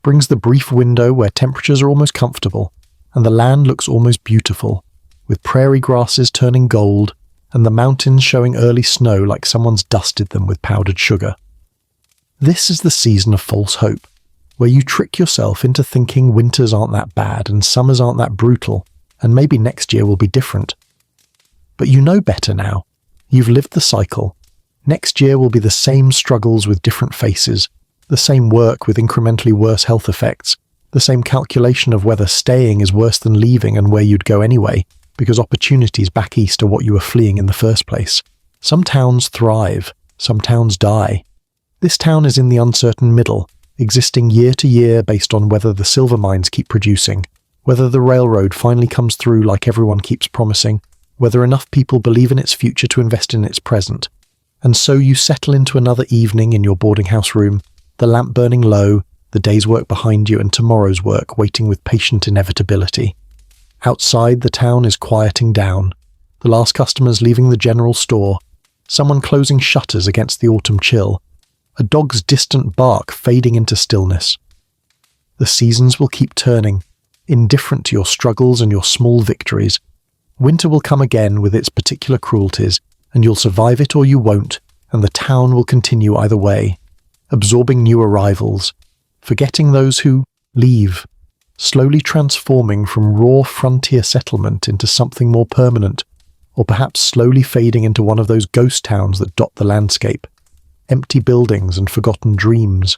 brings the brief window where temperatures are almost comfortable, and the land looks almost beautiful, with prairie grasses turning gold, and the mountains showing early snow like someone's dusted them with powdered sugar. This is the season of false hope, where you trick yourself into thinking winters aren't that bad and summers aren't that brutal, and maybe next year will be different. But you know better now. You've lived the cycle. Next year will be the same struggles with different faces, the same work with incrementally worse health effects, the same calculation of whether staying is worse than leaving and where you'd go anyway, because opportunities back east are what you were fleeing in the first place. Some towns thrive, some towns die. This town is in the uncertain middle, existing year to year based on whether the silver mines keep producing, whether the railroad finally comes through like everyone keeps promising, whether enough people believe in its future to invest in its present. And so you settle into another evening in your boarding house room, the lamp burning low, the day's work behind you and tomorrow's work waiting with patient inevitability. Outside, the town is quieting down, the last customers leaving the general store, someone closing shutters against the autumn chill, a dog's distant bark fading into stillness. The seasons will keep turning, indifferent to your struggles and your small victories, Winter will come again with its particular cruelties, and you'll survive it or you won't, and the town will continue either way, absorbing new arrivals, forgetting those who leave, slowly transforming from raw frontier settlement into something more permanent, or perhaps slowly fading into one of those ghost towns that dot the landscape, empty buildings and forgotten dreams.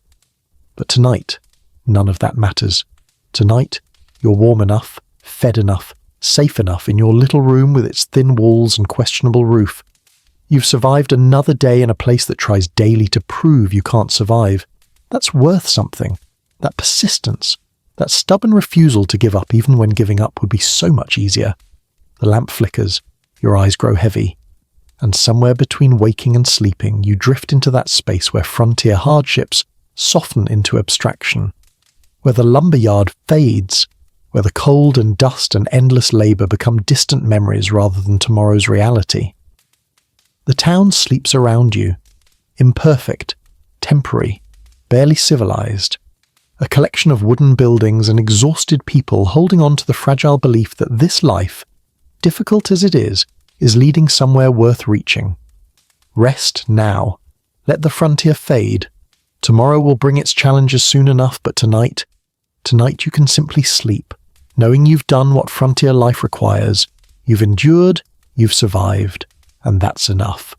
But tonight, none of that matters. Tonight, you're warm enough, fed enough, safe enough in your little room with its thin walls and questionable roof. You've survived another day in a place that tries daily to prove you can't survive. That's worth something. That persistence. That stubborn refusal to give up even when giving up would be so much easier. The lamp flickers, your eyes grow heavy, and somewhere between waking and sleeping you drift into that space where frontier hardships soften into abstraction, where the lumberyard fades, where the cold and dust and endless labour become distant memories rather than tomorrow's reality. The town sleeps around you, imperfect, temporary, barely civilized, a collection of wooden buildings and exhausted people holding on to the fragile belief that this life, difficult as it is leading somewhere worth reaching. Rest now. Let the frontier fade. Tomorrow will bring its challenges soon enough, but tonight you can simply sleep, knowing you've done what frontier life requires. You've endured, you've survived, and that's enough.